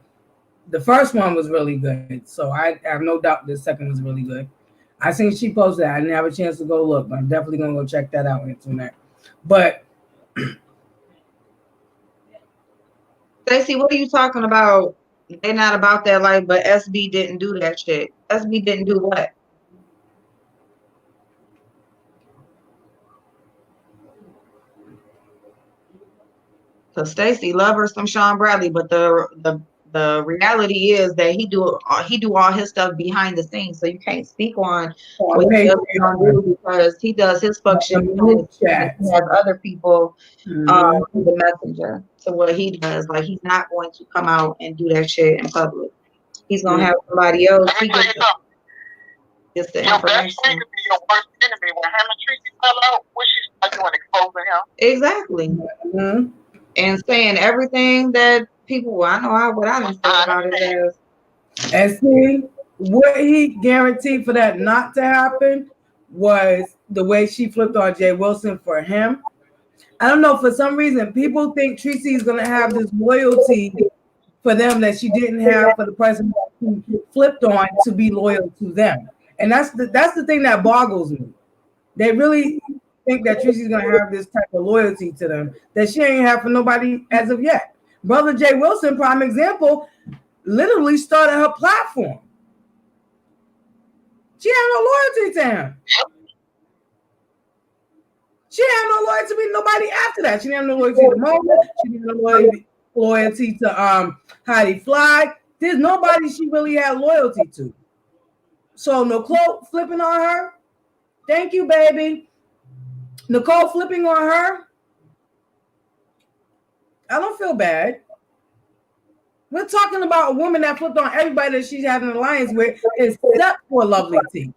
the first one was really good. So I have no doubt the second was really good. I seen she posted that. I didn't have a chance to go look, but I'm definitely gonna go check that out, Antoinette. But Stacey, what are you talking about? They're not about that life, but SB didn't do that shit. SB didn't do what? So Stacey love her some Sean Bradley, but the reality is that he do all his stuff behind the scenes. So you can't speak on what he doesn't do because he does his function. He has other people the messenger to what he does. Like he's not going to come out and do that shit in public. He's gonna have somebody else. He gets the information. Your best friend could be your worst enemy. When him and Tracy fell out, what she started doing, exposing him. Exactly. Mm-hmm. And saying everything that people, well, I know what I didn't say about his ass. And see, what he guaranteed for that not to happen was the way she flipped on Jay Wilson for him. I don't know, for some reason, people think Tracy is going to have this loyalty for them that she didn't have for the person who flipped on to be loyal to them. And that's the thing that boggles me. They really think that Tracy's going to have this type of loyalty to them that she ain't have for nobody as of yet. Brother Jay Wilson, prime example, literally started her platform. She had no loyalty to him. She had no loyalty to nobody after that. She didn't have no loyalty to Mona. She didn't have no loyalty to Heidi Fly. There's nobody she really had loyalty to. So no cloak flipping on her. Thank you, baby. Nicole flipping on her. I don't feel bad. We're talking about a woman that flipped on everybody that she's had an alliance with, except for Lovely T.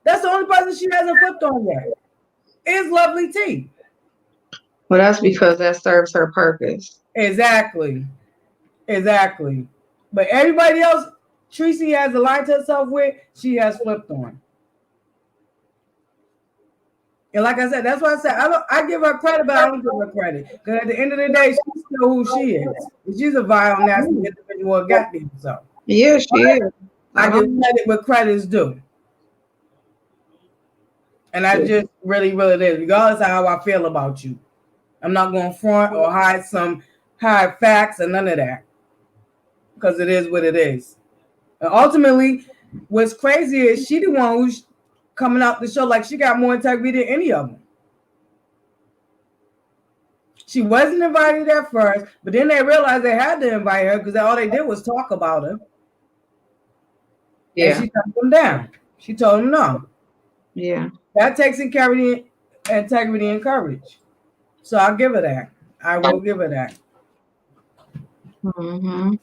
That's the only person she hasn't flipped on yet. Is Lovely T. Well, that's because that serves her purpose. Exactly. But everybody else Tracy has aligned herself with, she has flipped on. And like I said, that's why I said I give her credit, but I don't give her credit. Because at the end of the day, she's still who she is. She's a vile, nasty individual, got me so. Yeah, she is. I give credit where credit is due. And I just really is, regardless of how I feel about you. I'm not going to front or hide facts or none of that. Because it is what it is. And ultimately, what's crazy is she the one who's coming out the show like she got more integrity than any of them. She wasn't invited at first, but then they realized they had to invite her because all they did was talk about her. Yeah. And she took them down. She told them no. Yeah. That takes integrity and courage. So I'll give her that. I will give her that. Mm-hmm.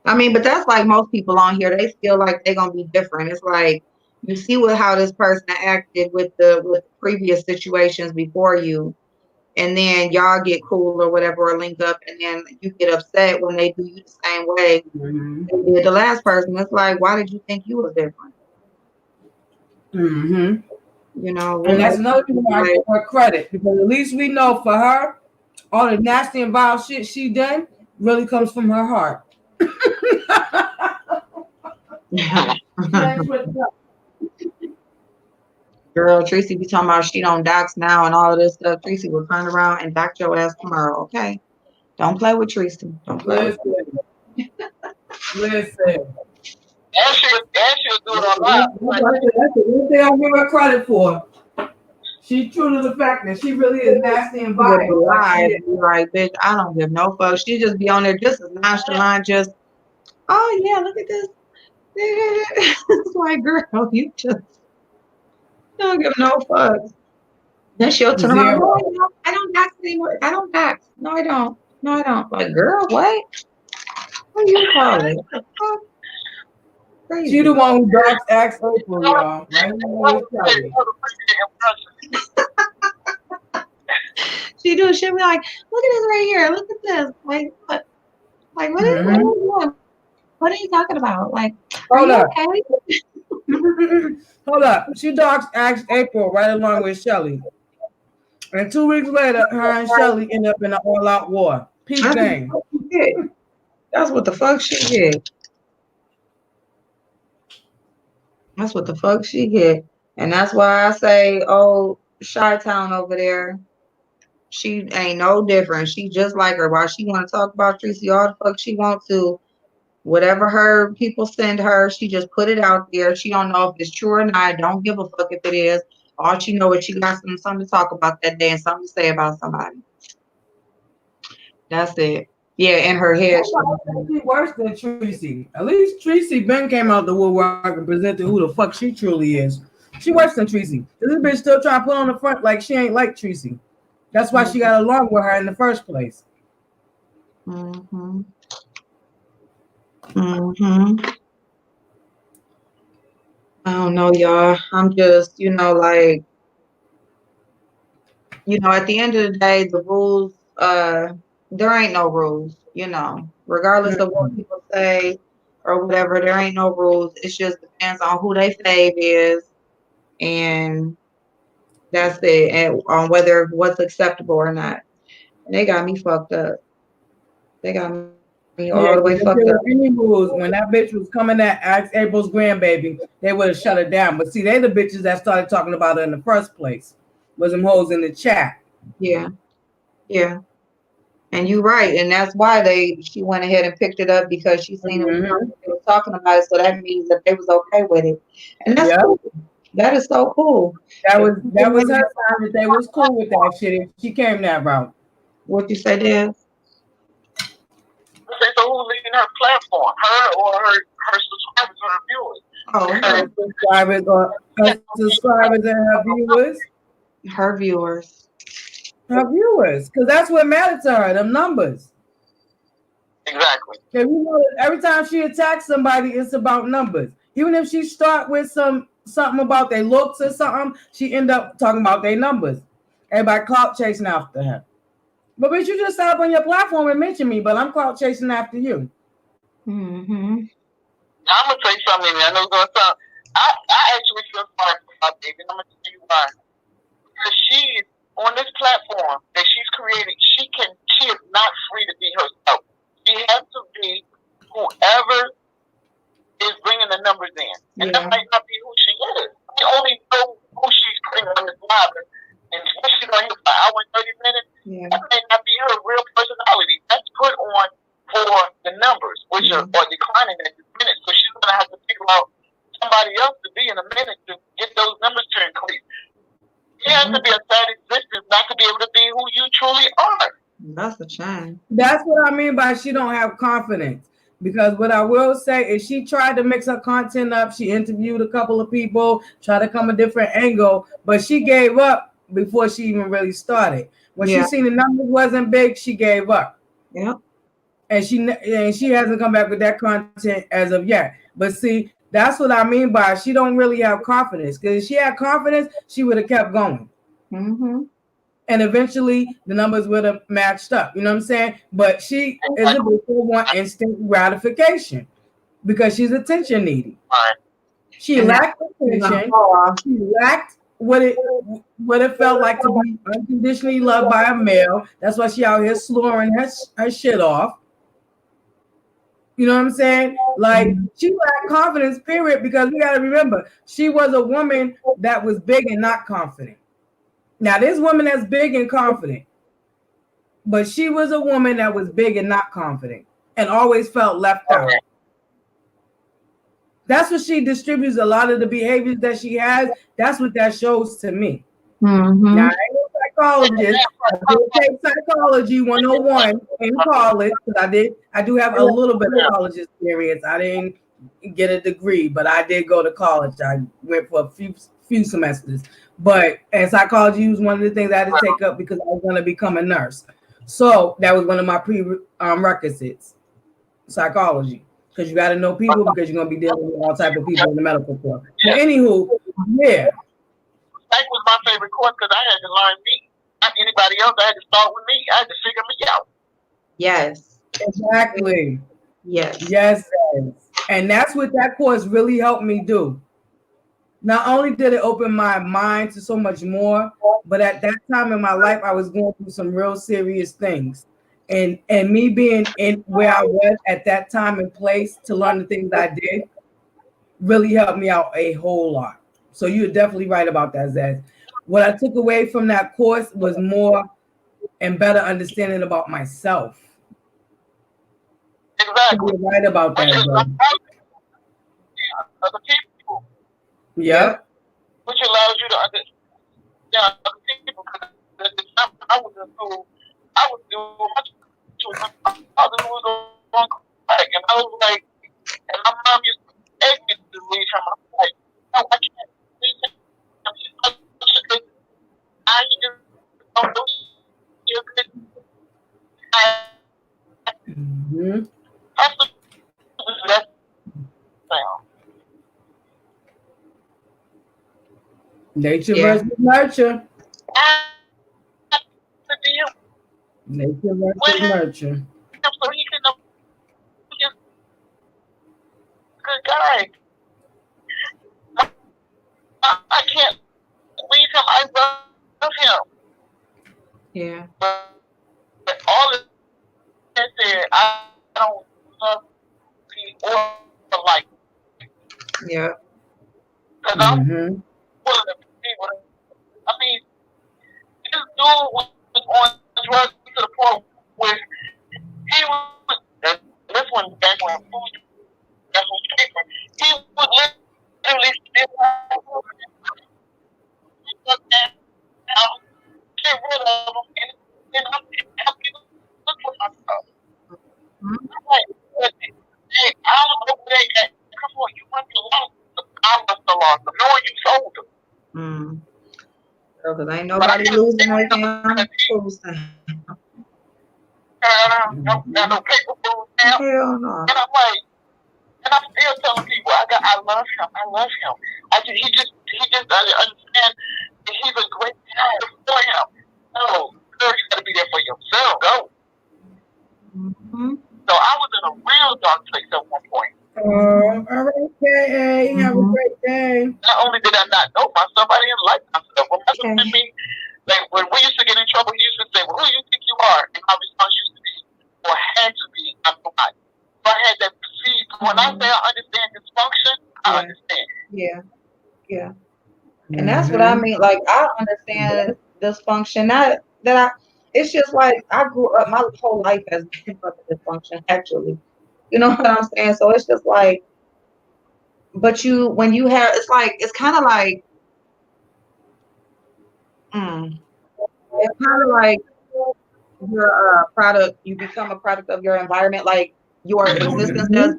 I mean, but that's like most people on here. They feel like they're gonna be different. It's like you see how this person acted with the previous situations before you, and then y'all get cool or whatever or link up, and then you get upset when they do you the same way they did the last person. It's like, why did you think you was different? Mm-hmm. You know, and that's another thing why I give her credit, because at least we know for her, all the nasty and vile shit she done really comes from her heart. Girl, Tracy be talking about she don't dox now and all of this stuff. Tracy will turn around and dox your ass tomorrow, okay? Don't play with Tracy. Don't play with Listen. And she'll do it on live. That's the one thing I give her credit for. She's true to the fact that she really is nasty and vile. Like, bitch, I don't give no fuck. She just be on there just as nonchalant, just, oh yeah, look at this. It's like, girl, you just don't give no fucks. Then she'll turn around. Oh, I don't dox anymore. I don't dox. No, I don't. No, I don't. Like, girl, what? What are you calling? Crazy. She the one who dogs acts April, y'all. Right? She do. She'll be like, look at this right here. Look at this. Like, what? Like, what is what? What are you talking about? Like, hold up. Okay? Hold up. She dogs asked April right along with Shelly. And 2 weeks later, her and Shelly end up in an all-out war. Peak game. That's what the fuck she did. That's what the fuck she get. And that's why I say, oh, Chi-Town over there, she ain't no different. She just like her. Why she want to talk about Tracy all the fuck she want to. Whatever her people send her, she just put it out there. She don't know if it's true or not. Don't give a fuck if it is. All she know is she got something to talk about that day and something to say about somebody. That's it. Yeah, in her head. She's worse than Tracy. At least Tracy Ben came out the woodwork and presented who the fuck she truly is. She worse than Tracy. This bitch still trying to put on the front like she ain't like Tracy. That's why she got along with her in the first place. I don't know, y'all. I'm just, like, at the end of the day, the rules, there ain't no rules, regardless of what people say or whatever, there ain't no rules. It just depends on who they fave is, and that's it, and on whether what's acceptable or not. And they got me fucked up. They got me all the way fucked up. Any rules, when that bitch was coming at April's grandbaby, they would have shut it down. But see, they the bitches that started talking about her in the first place. Was them hoes in the chat. Yeah. And you're right. And that's why she went ahead and picked it up, because she seen they were talking about it. So that means that they was okay with it. And that's cool. That is so cool. That was her sign that they was cool with that shit if she came that route. What you say, Dan? Okay, so who's leading her platform? Her or her subscribers or her viewers? Oh, her subscribers Her subscribers and her viewers. Her viewers. Her viewers, because that's what matters to her, them numbers. Exactly. If you know, every time she attacks somebody, it's about numbers. Even if she start with something about their looks or something, she end up talking about their numbers. Everybody clout chasing after her. But bitch, you just sat up on your platform and mentioned me, but I'm clout chasing after you. Mm-hmm. I'm gonna say something. I know it's gonna sound. I actually feel sorry for my baby. I'm gonna tell you why. Because she is on this platform that she's created. She is not free to be herself. She has to be whoever is bringing the numbers in, and that might not be who she is. We only know who she's bringing on this live, and what she's gonna hear for an hour and 30 minutes. That may not be her real personality. That's put on for the numbers, which are declining at this minute. So she's gonna have to figure out somebody else to be in a minute to get those numbers to increase. You have to be a sad existence not to be able to be who you truly are. That's a shame. That's what I mean by she don't have confidence. Because what I will say is she tried to mix her content up. She interviewed a couple of people, tried to come a different angle, but she gave up before she even really started. When she seen the numbers wasn't big, she gave up. Yeah. And she hasn't come back with that content as of yet. But see, that's what I mean by she don't really have confidence. Because if she had confidence, she would have kept going. Mm-hmm. And eventually the numbers would have matched up. You know what I'm saying? But she is a bitch who want instant gratification because she's attention needy. She lacked attention. She lacked what it felt like to be unconditionally loved by a male. That's why she out here slurring her shit off. You know what I'm saying? Like, she lacked confidence, period, because we got to remember, she was a woman that was big and not confident. Now, this woman that's big and confident, but she was a woman that was big and not confident and always felt left out. That's what she distributes a lot of the behaviors that she has. That's what that shows to me. Mm-hmm. Now, I ain't no psychologist. I did take psychology 101 in college because I do have a little bit of college experience. I didn't get a degree, but I did go to college. I went for a few semesters. But and psychology was one of the things I had to take up because I was going to become a nurse. So that was one of my prerequisites, psychology. Because you got to know people because you're going to be dealing with all type of people in the medical field. But anywho, yeah. That was my favorite course because I had to learn me. Not anybody else. I had to start with me. I had to figure me out. Yes. Exactly. Yes. Yes. And that's what that course really helped me do. Not only did it open my mind to so much more, but at that time in my life, I was going through some real serious things. And me being in where I was at that time and place to learn the things I did really helped me out a whole lot. So you're definitely right about that, Zaz. What I took away from that course was more and better understanding about myself. Exactly. You're right about that, bro. Other people. Yep. Which allows you to understand other people. Because at the time I was in school, I was doing my father was on crack, and I was like, and my mom used to beg me to leave him. I was like, no, I can't leave him. He's such a good guy. He just don't do you good. Mm-hmm. That's Nature versus nurture. Nature versus nurture. So he can know he's a good guy. I can't leave him. I love him. Yeah. But all of that said, I don't love people or like. Yeah. Because I'm willing to be with him. I mean, this dude was on drugs to the point where he was, and this one back when food, that's what paper, he would literally get rid of them, and I'm happy to look for myself. I'm like, hey, I don't know where they got. Come on, you went to loss. I must have lost them. No, you sold Girl, because ain't nobody losing no damn food stamp. No paper food now. Hell no. And I'm like, and I'm still telling people, I love him. I love him. He just doesn't understand that he's a great guy for him. No, girl, you gotta be there for yourself. Go. Mm-hmm. So I was in a real dark place at one point. All right, K.A. Have a great day. Not only did I not know myself, I didn't like myself. When my husband me, like when we used to get in trouble, he used to say, "Well, who do you think you are?" And my response used to be, or had to be, "I'm not." So I had that perceived. When I say I understand dysfunction, I understand. Yeah. And that's what I mean. Like, I understand dysfunction. Not that it's just like I grew up, my whole life has been fucking dysfunction, actually. You know what I'm saying? So it's just like, but when you have, it's kind of like, it's kind of like you're a product, you become a product of your environment, like your existence does,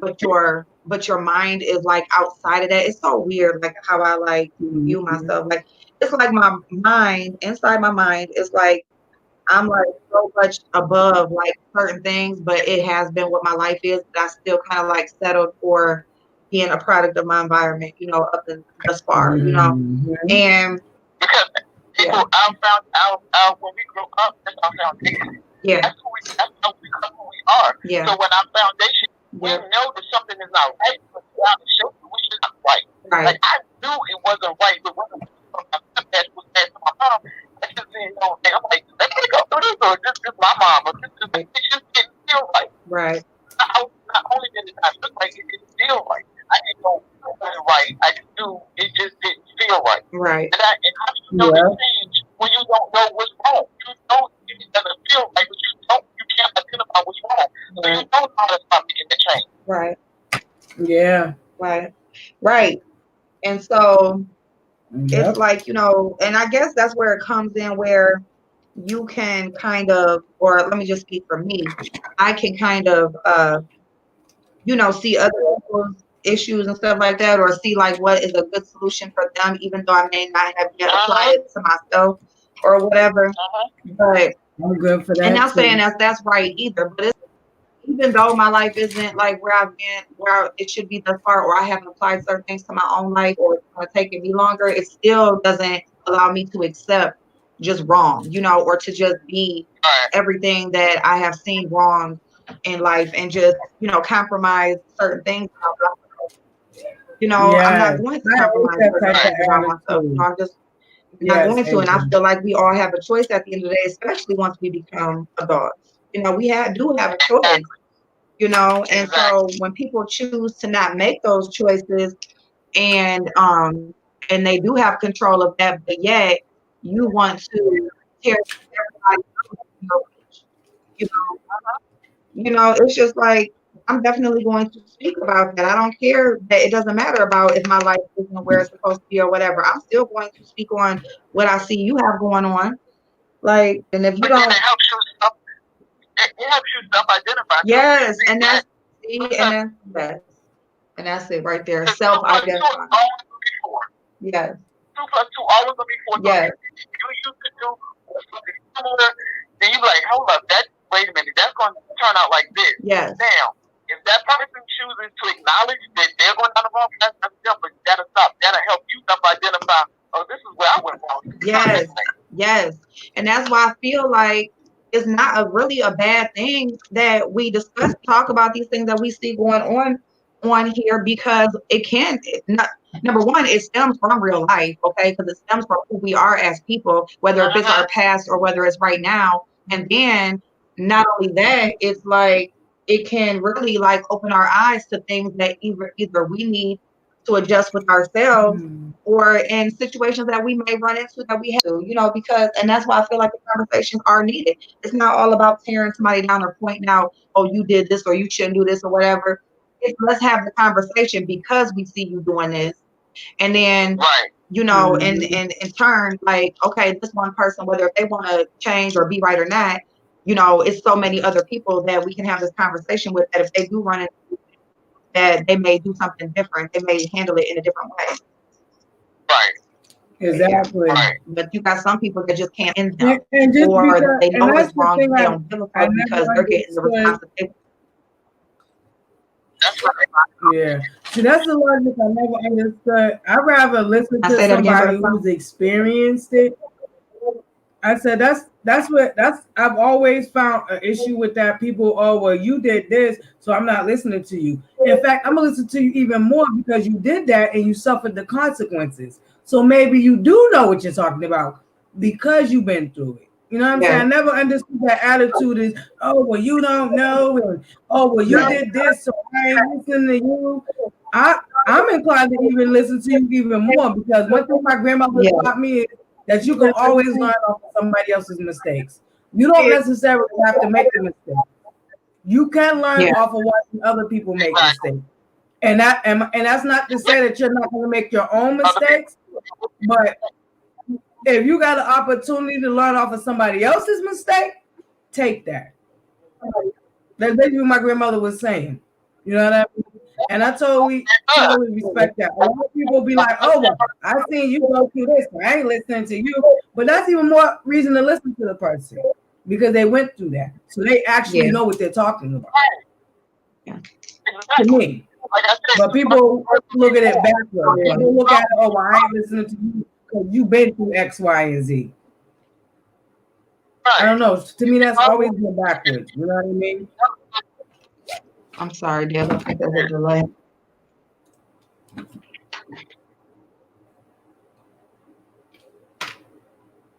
but your mind is like outside of that. It's so weird, like how I like view myself. Like it's like my mind, inside my mind is like I'm like so much above like certain things, but it has been what my life is. But I still kind of like settled for being a product of my environment, up and thus far, and because people, I found out when we grew up, that's our foundation. Yeah. That's how we become who we are. Yeah. So when our foundation, we know that something is not right, but we have to show you which is not right. Like I knew it wasn't right, but when my stepdad was bad to my mom, I just didn't know. And I'm like, let me go through this, or this is my mom, or this is it just didn't feel right. Right. Not only did it not look right, it didn't feel right. I didn't know it wasn't right. I just knew it just didn't feel right. Right. And how do you know the change when you don't know what's wrong? You know it doesn't feel right, but you can't identify what's wrong. So you don't know how to stop making the change. Right. Yeah. Right. And so it's like, and I guess that's where it comes in, where you can kind of, or let me just speak for me, I can kind of, see other people's issues and stuff like that, or see like what is a good solution for them, even though I may not have yet applied it to myself or whatever. But I'm good for that. And not saying that's right either, but it's, even though my life isn't like where I've been, where it should be thus far, or I haven't applied certain things to my own life, or it's going to take me longer, it still doesn't allow me to accept just wrong, or to just be everything that I have seen wrong in life and just, compromise certain things. I'm not going to compromise certain things about myself. I'm just not going to. And I feel like we all have a choice at the end of the day, especially once we become adults. We do have a choice, and so when people choose to not make those choices and they do have control of that, but yet you want to tear everybody out, it's just like, I'm definitely going to speak about that. I don't care that it doesn't matter about if my life isn't where it's supposed to be or whatever. I'm still going to speak on what I see you have going on. Like, and if you don't, it helps you self-identify. Yes, and that's it right there. Self-identify. Yes. 2 plus 2 always gonna be 4. Yes. You used to do something similar, then you be like, hold up, wait a minute, that's going to turn out like this. Yes. Now, if that person chooses to acknowledge that they're going down the wrong path, that's them, but that'll stop. That'll help you self-identify, oh, this is where I went wrong. Yes. And that's why I feel like it's not really a bad thing that we talk about these things that we see going on here, because number one, it stems from real life, okay? Because it stems from who we are as people, whether if it's our past or whether it's right now. And then not only that, it's like it can really like open our eyes to things that either we need to adjust with ourselves, or in situations that we may run into that we have to, because, and that's why I feel like the conversations are needed. It's not all about tearing somebody down or pointing out, oh, you did this or you shouldn't do this or whatever. Let's have the conversation because we see you doing this. And then, and in turn, like, okay, this one person, whether they want to change or be right or not, it's so many other people that we can have this conversation with, that if they do run into that, they may do something different. They may handle it in a different way. Right. Exactly. Right. But you got some people that just can't end them, And just or because, they and know that's it's the wrong, thing but they don't give a I fuck because never they're getting the understood. responsibility. That's right. Yeah. See, that's the logic I never understood. I'd rather listen I to say that again, somebody Butterflii. who's experienced it. I said that's I've always found an issue with that. People, oh well, you did this, so I'm not listening to you. In fact, I'm gonna listen to you even more because you did that and you suffered the consequences. So maybe you do know what you're talking about because you've been through it. You know what I'm saying? I never understood that attitude is, oh well, you don't know, and oh well, you did this, so I ain't listening to you. I'm inclined to even listen to you even more because one thing my grandmother taught me is that you can always learn off of somebody else's mistakes. You don't necessarily have to make the mistake. You can learn off of watching other people make mistakes. And that's not to say that you're not going to make your own mistakes, but if you got an opportunity to learn off of somebody else's mistake, take that. That's basically what my grandmother was saying. You know what I mean? And I totally respect that. A lot of people be like, oh, well, I seen you go through this, so I ain't listening to you. But that's even more reason to listen to the person because they went through that. So they actually know what they're talking about. Yeah. To me. But people look at it backwards. People look at it, oh, well, I ain't listening to you because you've been through X, Y, and Z. I don't know. To me, that's always been backwards. You know what I mean? I'm sorry, dear. I think there's a delay.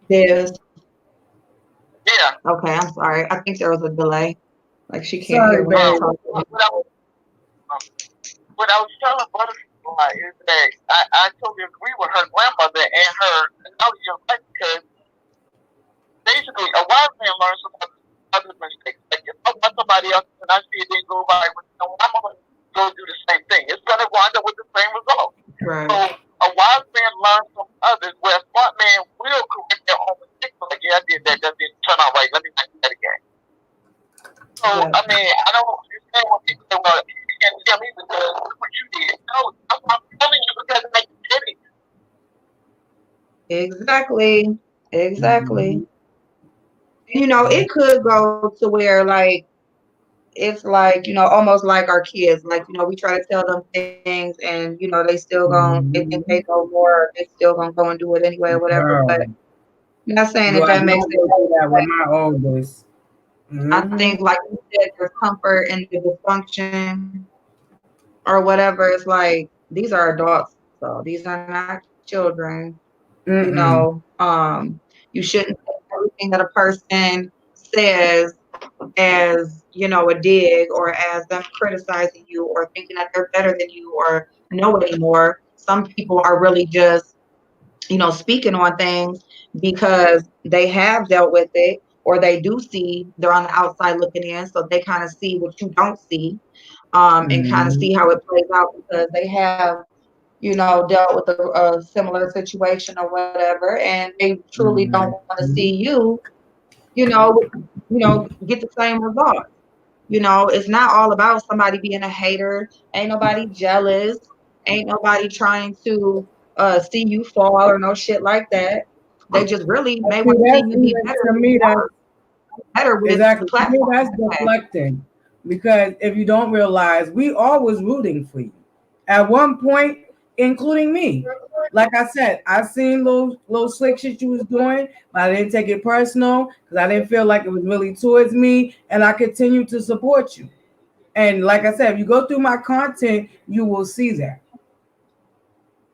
There's Yeah. okay. I'm sorry. I think there was a delay. Like she can't Sorry, hear when I'm babe. talking. What I was telling Butterflii is that I totally agree with her grandmother and her analogy of life because basically a wise man learns from other mistakes. Like if I want somebody else and I see it didn't go right, I'm gonna go do the same thing. It's gonna wind up with the same result. Right. So a wise man learns from others, where a smart man will correct their own mistakes. Like, yeah, I did that. That didn't turn out right. Let me not do that again. So I mean, I don't understand when people say, "Well, you can't tell me because look what you did." No, I'm telling you because I did it. Exactly. Exactly. You know, it could go to where like it's like, almost like our kids. Like, we try to tell them things and they still they think they know more, they still gonna go and do it anyway or whatever. But I'm not saying that that makes sense. That with my oldest. I think, like you said, there's comfort in the dysfunction or whatever. It's like these are adults, so these are not children. You shouldn't take everything that a person says as a dig or as them criticizing you or thinking that they're better than you or know anymore. Some people are really just speaking on things because they have dealt with it or they do see, they're on the outside looking in, so they kind of see what you don't see, and kind of see how it plays out because they have dealt with a similar situation or whatever, and they truly don't want to see you get the same result. It's not all about somebody being a hater. Ain't nobody jealous. Ain't nobody trying to see you fall or no shit like that. They just really may want to see you be better. To me, better with exactly. the platform. That's deflecting. Because if you don't realize, we always rooting for you. At one point, including me. Like I said, I seen little slick shit you was doing, but I didn't take it personal because I didn't feel like it was really towards me, and I continue to support you. And like I said, if you go through my content, you will see that.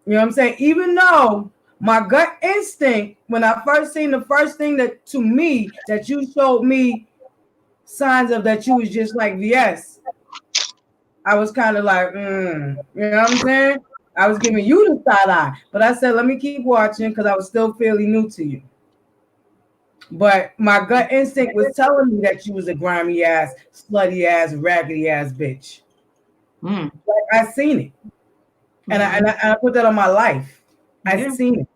You know what I'm saying? Even though my gut instinct, when I first seen the first thing that to me that you showed me signs of that you was just like VS, I was kind of like, you know what I'm saying? I was giving you the side eye, but I said, let me keep watching because I was still fairly new to you. But my gut instinct was telling me that you was a grimy ass, slutty ass, raggedy ass bitch. Like I seen it, and I put that on my life. I seen it,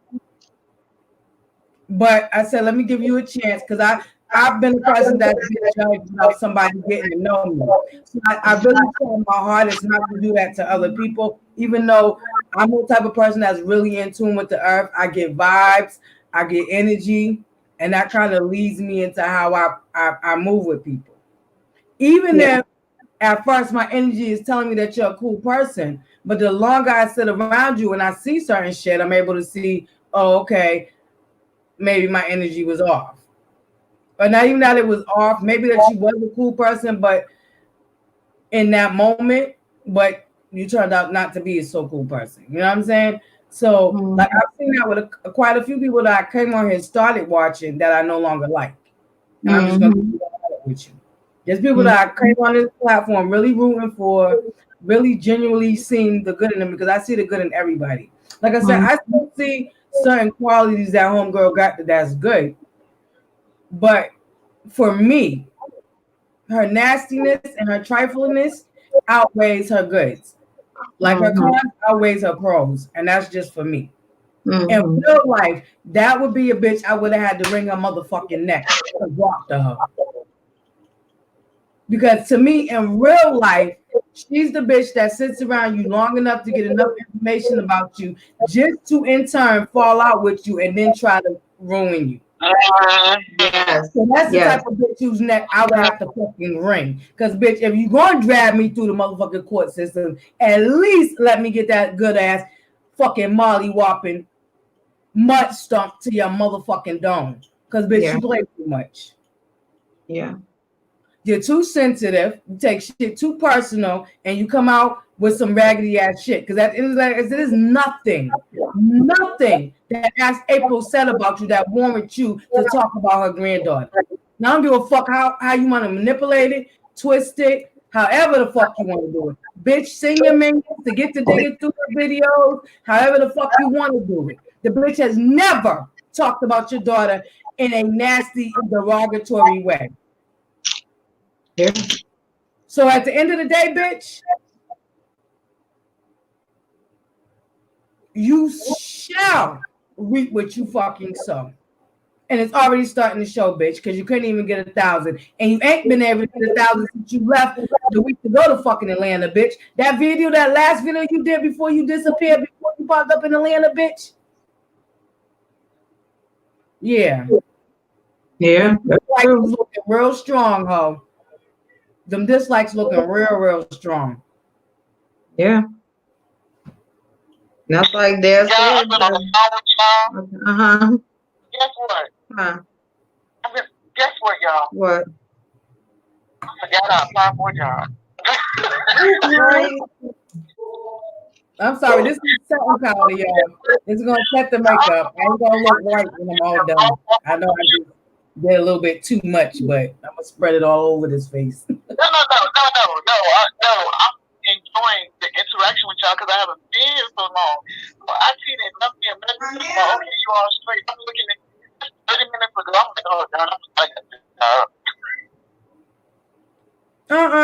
but I said, let me give you a chance because I've been a person that's been judged about somebody getting to know me. So I really tried my hardest not to do that to other people, even though I'm the type of person that's really in tune with the earth. I get vibes, I get energy, and that kind of leads me into how I move with people. Even if at first my energy is telling me that you're a cool person, but the longer I sit around you and I see certain shit, I'm able to see, oh, okay, maybe my energy was off. But not even that it was off, maybe that you was a cool person, but in that moment, but you turned out not to be a so cool person. You know what I'm saying? So, like, I've seen that with quite a few people that I came on here and started watching that I no longer like. And I'm just going to be honest with you. There's people that I came on this platform really rooting for, really genuinely seeing the good in them because I see the good in everybody. Like I said, I still see certain qualities that homegirl got that's good. But for me, her nastiness and her triflingness outweighs her goods. Like her cons outweighs her pros, and that's just for me. In real life, that would be a bitch I would have had to wring her motherfucking neck to walk to her. Because to me, in real life, she's the bitch that sits around you long enough to get enough information about you just to in turn fall out with you and then try to ruin you. Yes. So that's the type of bitch whose neck I would have to fucking ring. Because, bitch, if you're going to drag me through the motherfucking court system, at least let me get that good ass fucking molly whopping mud stump to your motherfucking dome. Because, bitch, you play too much. Yeah. You're too sensitive, you take shit too personal, and you come out with some raggedy ass shit. Because at the end of the day, it is nothing that as April said about you that warrants you to talk about her granddaughter. Now, I don't give a fuck how you want to manipulate it, twist it, however the fuck you want to do it. Bitch, sing your minions to get to digging through the videos, however the fuck you want to do it. The bitch has never talked about your daughter in a nasty, derogatory way. Yeah. So at the end of the day, bitch, you shall reap what you fucking sow. And it's already starting to show, bitch, because you couldn't even get 1,000. And you ain't been able to get 1,000 since you left the week to go to fucking Atlanta, bitch. That video, that last video you did before you disappeared, before you popped up in Atlanta, bitch. Yeah. Yeah. Like looking real strong, ho. Them dislikes looking real strong. Yeah. That's like there's I've been on the phone with y'all. Guess what? Guess what, y'all? What? I forgot I applied for a job. I'm sorry, this is setting powder, y'all. This is gonna set the makeup. I ain't gonna look right when I'm all done. I know I just did a little bit too much, but I'm gonna spread it all over this face. No. I'm enjoying the interaction with y'all because I haven't been here so long. So I see that nothing a message about, okay, you all straight. I'm looking at 30 minutes ago. I'm like, oh, God, I'm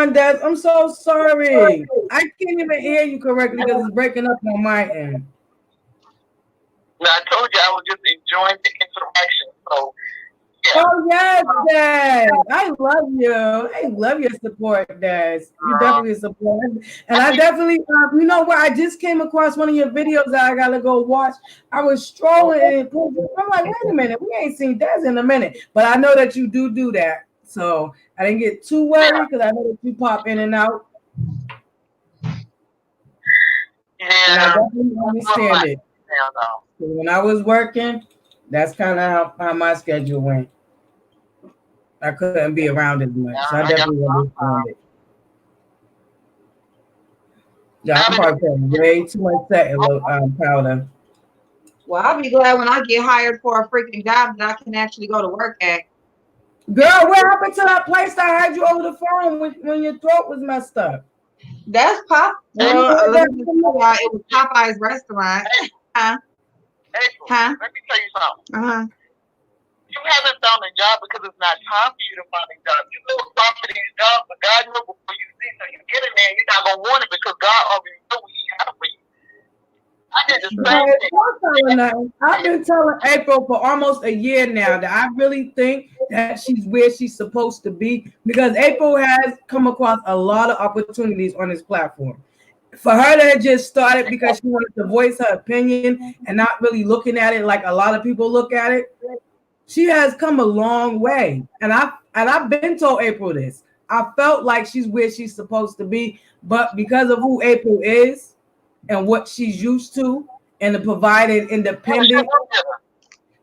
like, Dad, I'm so sorry. I can't even hear you correctly because it's breaking up on my end. No, I told you I was just enjoying the interaction. So, yeah. Oh, yes, Dad. I love you. I love your support, Dad. You definitely support. And I definitely, you know what? I just came across one of your videos that I got to go watch. I was strolling and I'm like, wait a minute. We ain't seen Dad in a minute. But I know that you do that. So I didn't get too worried because I know that you pop in and out. Yeah. And I definitely understand it. So when I was working, that's kind of how my schedule went. I couldn't be around as much. So I definitely understand it. Yeah, I'm probably putting way too much powder. Well, I'll be glad when I get hired for a freaking job that I can actually go to work at. Girl, what happened to that place I had you over the phone when your throat was messed up? That's Pop. Well, it was Popeye's restaurant. April, let me tell you something. You haven't found a job because it's not time for you to find a job. You go apply for these jobs, but God knows before you see, so you get in there, you're not gonna want it because God already knows what He has for you. I did the same thing. I've been telling April for almost a year now that I really think that she's where she's supposed to be because April has come across a lot of opportunities on this platform. for her to have just started because she wanted to voice her opinion and not really looking at it like a lot of people look at it, she has come a long way. And I've been told April this. I felt like she's where she's supposed to be, but because of who April is and what she's used to and the provided independent,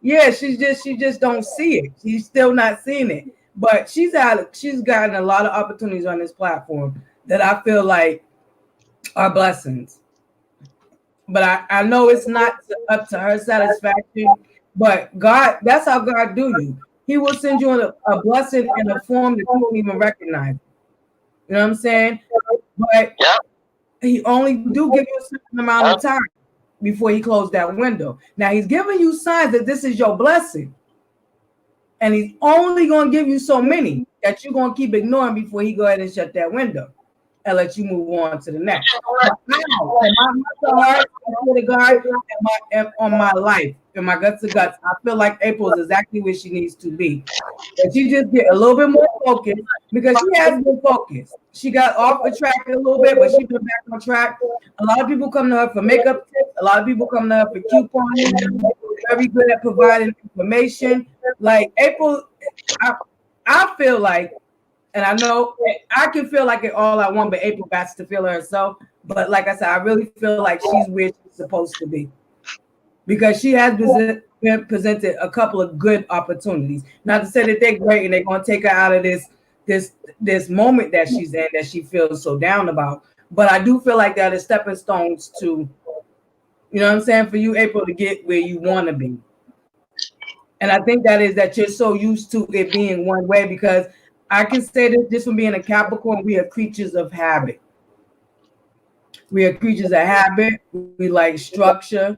yeah, she just don't see it. She's still not seeing it. But she's gotten a lot of opportunities on this platform that I feel like are blessings. But I know it's not up to her satisfaction. But God, that's how God do you. He will send you a blessing in a form that you don't even recognize. You know what I'm saying? But he only do give you a certain amount of time before he closed that window. Now he's giving you signs that this is your blessing. And he's only going to give you so many that you're going to keep ignoring before he go ahead and shut that window and let you move on to the next. But now, in my heart, I swear to God, and on my life, in my guts to guts, I feel like April is exactly where she needs to be. And she just get a little bit more focused because she has been focused. She got off the track a little bit, but she's been back on track. A lot of people come to her for makeup tips. A lot of people come to her for couponing. Very good at providing information. Like April, I feel like, and I know I can feel like it all I want, but April got to feel it herself. But like I said, I really feel like she's where she's supposed to be because she has been presented a couple of good opportunities. Not to say that they're great and they're going to take her out of this moment that she's in that she feels so down about. But I do feel like that is stepping stones to, you know what I'm saying, for you, April, to get where you want to be. And I think that is that you're so used to it being one way because I can say this just from being a Capricorn, we are creatures of habit. We are creatures of habit. We like structure.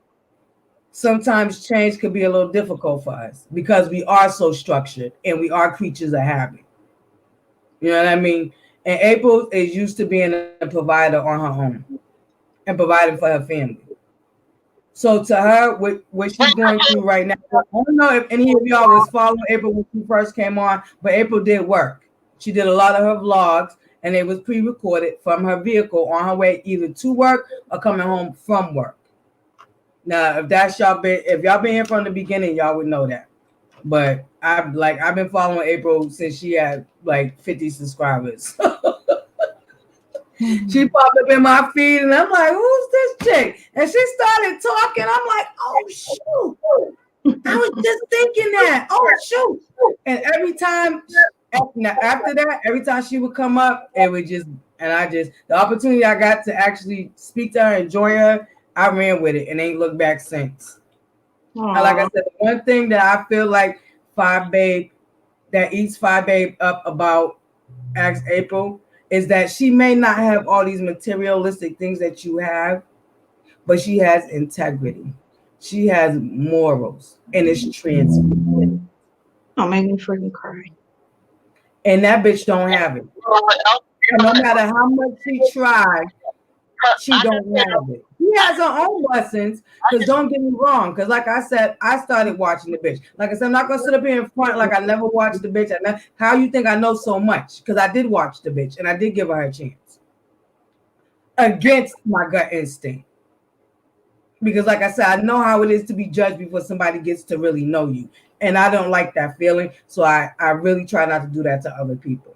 Sometimes change could be a little difficult for us because we are so structured and we are creatures of habit. You know what I mean? And April is used to being a provider on her own and providing for her family. So to her, what she's going through right now, I don't know if any of y'all was following April when she first came on, but April did work. She did a lot of her vlogs, and it was pre-recorded from her vehicle on her way either to work or coming home from work. Now, if y'all been here from the beginning, y'all would know that. But I've been following April since she had like 50 subscribers. She popped up in my feed and I'm like, who's this chick? And she started talking. I'm like, oh shoot. I was just thinking that. Oh shoot. And every time after that, every time she would come up, it would just, the opportunity I got to actually speak to her, enjoy her, I ran with it and ain't looked back since. And like I said, the one thing that I feel like that eats Five Babe up about Ask April is that she may not have all these materialistic things that you have, but she has integrity. She has morals, and it's transparent. Don't make me freaking cry. And that bitch don't have it. And no matter how much she tried, she don't have it. She has her own blessings, because don't get me wrong, because like I said, I started watching the bitch. Like I said, I'm not going to sit up here in front like I never watched the bitch. How you think I know so much? Because I did watch the bitch, and I did give her a chance. Against my gut instinct. Because like I said, I know how it is to be judged before somebody gets to really know you. And I don't like that feeling, so I really try not to do that to other people.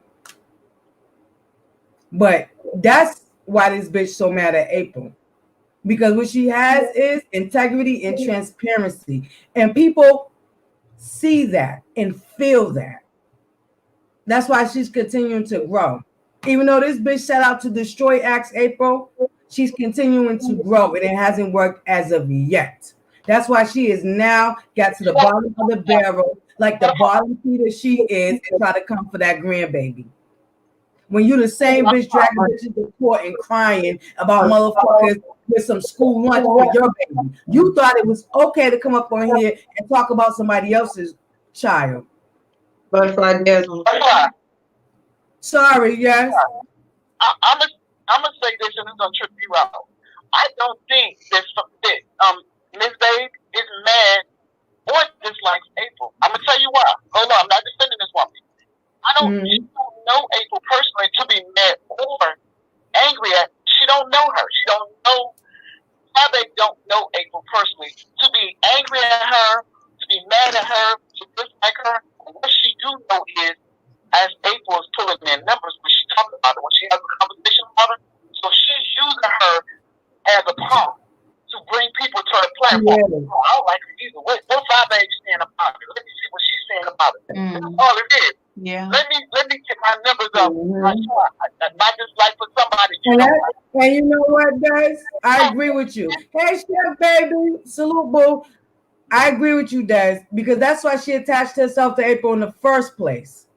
But that's why this bitch so mad at April. Because what she has is integrity and transparency. And people see that and feel that. That's why she's continuing to grow. Even though this bitch set out to destroy Axe April, she's continuing to grow and it hasn't worked as of yet. That's why she is now got to the bottom of the barrel, like the bottom feeder she is, and try to come for that grandbaby. When you the same bitch dragging bitches to court and crying about motherfuckers with some school lunch for your baby. You thought it was okay to come up on here and talk about somebody else's child. Butterflii Desmond. Sorry, yes. I'm gonna say this, and it's gonna trip you out. I don't think that Miss Babe is mad or dislikes April. I'm gonna tell you why. Hold on, I'm not defending this woman. She don't know April personally to be mad or angry at. She don't know her. She Baby don't know April personally. To be angry at her, to be mad at her, to dislike her, what she do know is, as April is pulling in numbers when she talks about it, when she has a conversation about her, so she's using her as a prompt to bring people to her platform. Yeah. Oh, I don't like her either. What 5 age saying about it? Let me see what she's saying about it. That's all it is. Yeah. Let me get my numbers up. My dislike for somebody. And you know what, Des? I agree with you. Hey, Chef Baby, salute, boo. I agree with you, Des, because that's why she attached herself to April in the first place.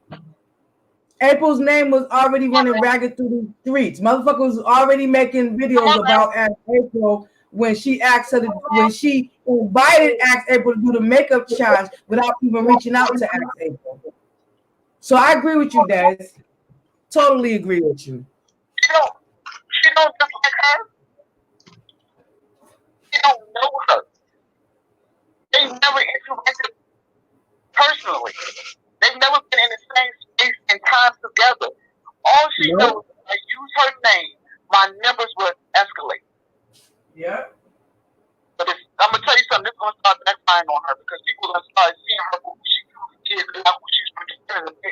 April's name was already running ragged through the streets. Motherfucker was already making videos about April when she asked her when she invited April to do the makeup challenge without even reaching out to April. So I agree with you, Des. Totally agree with you. She don't dislike her. She don't know her. They never interacted personally. They've never been in the same space and time together. All she knows is I use her name, my numbers will escalate. Yeah. But I'm gonna tell you something, this is gonna start backfiring on her because people are gonna start seeing her for who she is and not who she's pretending to be.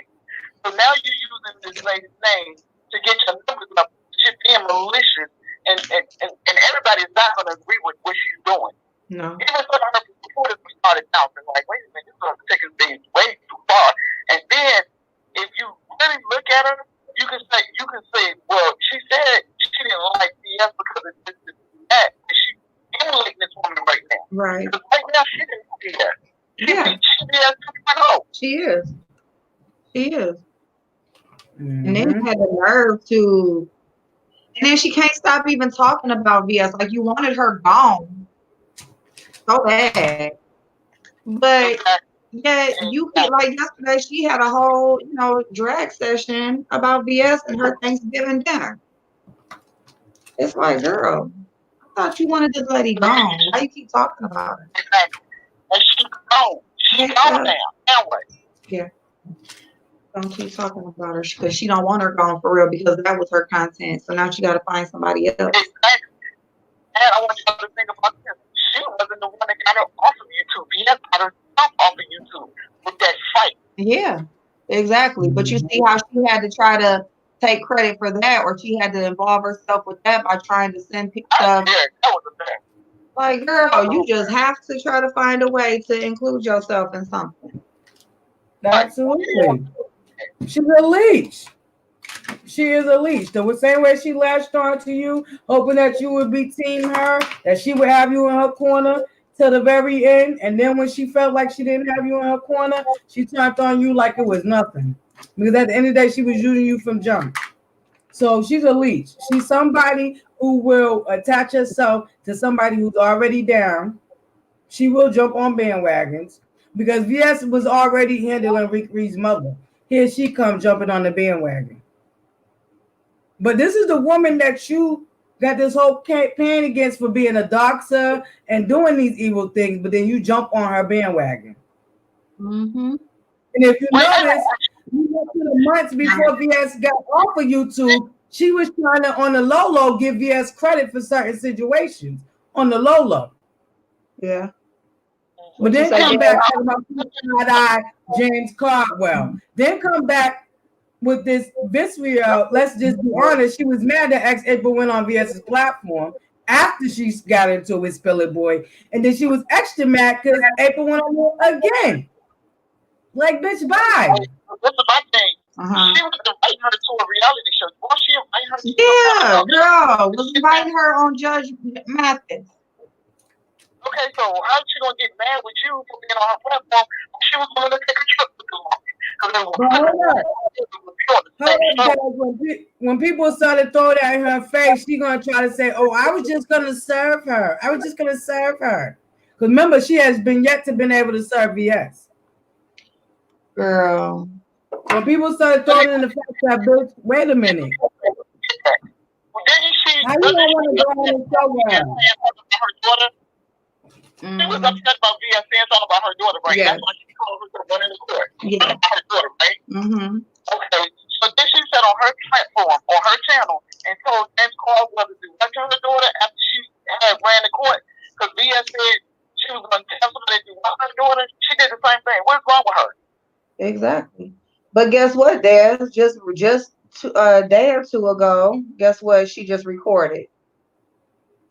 So now you're using this lady's name to get your numbers up. She's being malicious and everybody's not gonna agree with what she's doing. No. Even some of her supporters started bouncing like, wait a minute, this is taking things way too far. And then if you really look at her, you can say, well, she said she didn't like BS because of this and that. And she's emulating this woman right now. Right. Because right now she didn't do that. She BS 2.0. She is. She is. Mm-hmm. And then had the nerve to, and then she can't stop even talking about VS. Like, you wanted her gone so bad. But yeah, you could, like yesterday, she had a whole, drag session about VS and her Thanksgiving dinner. It's like, girl, I thought you wanted this lady gone. Why you keep talking about her? And she's gone. She's gone now. Now what? Yeah. Don't keep talking about her because she don't want her gone for real because that was her content. So now she got to find somebody else. Exactly. And I want y'all to think about this. She wasn't the one that got her off of YouTube. He had got herself off of YouTube with that fight. Yeah, exactly. But you see how she had to try to take credit for that, or she had to involve herself with that by trying to send people stuff. Yeah, that was a thing. Like, girl, you just have to try to find a way to include yourself in something. Absolutely. She's a leech. She is a leech. The same way she latched on to you, hoping that you would be team her, that she would have you in her corner till the very end. And then when she felt like she didn't have you in her corner, she turned on you like it was nothing. Because at the end of the day, she was using you from jump. So she's a leech. She's somebody who will attach herself to somebody who's already down. She will jump on bandwagons because VS was already handling Reed's mother. Here she comes jumping on the bandwagon. But this is the woman that you got this whole campaign against for being a doxer and doing these evil things, but then you jump on her bandwagon. Mm-hmm. And if you notice, the months before VS got off of YouTube, she was trying to, on the low, give VS credit for certain situations on the low. Yeah. But then come back talking about James Caldwell. Then come back with this video. Let's just be honest. She was mad that April went on VS's platform after she got into it with Spilly Boy. And then she was extra mad because April went on there again. Like, bitch, bye. This is my thing. She was inviting her to a reality show. Why she inviting her to girl. Was inviting her on Judge Mathis. Okay, so how she gonna get mad with you for being on her platform? She was going to take a trip with you. When people started throwing that in her face, she gonna try to say, "Oh, I was just gonna serve her. I was just gonna serve her." Because remember, she has been yet to been able to serve VS. Girl. When people started throwing in the face that bitch, wait a minute. How you don't want to go on and show her? She was upset about VS saying something about her daughter, right? That's why she called her to run in the court. Yeah. About her daughter, right? Mm-hmm. Okay. So then she said on her platform, on her channel, and told James Caldwell to do what to her daughter after she had ran the court Exactly. But guess what, Des? A day or two ago, guess what? She just recorded.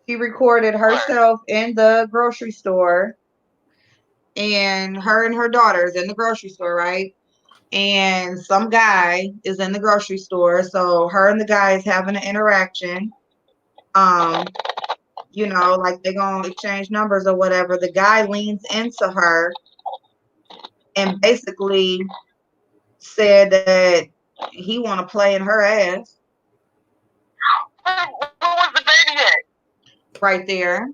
She recorded herself in the grocery store, and her daughters in the grocery store, right? And some guy is in the grocery store, so her and the guy is having an interaction. Um, like they're gonna exchange numbers or whatever. The guy leans into her and basically said that he want to play in her ass. Where was the baby at? Right there.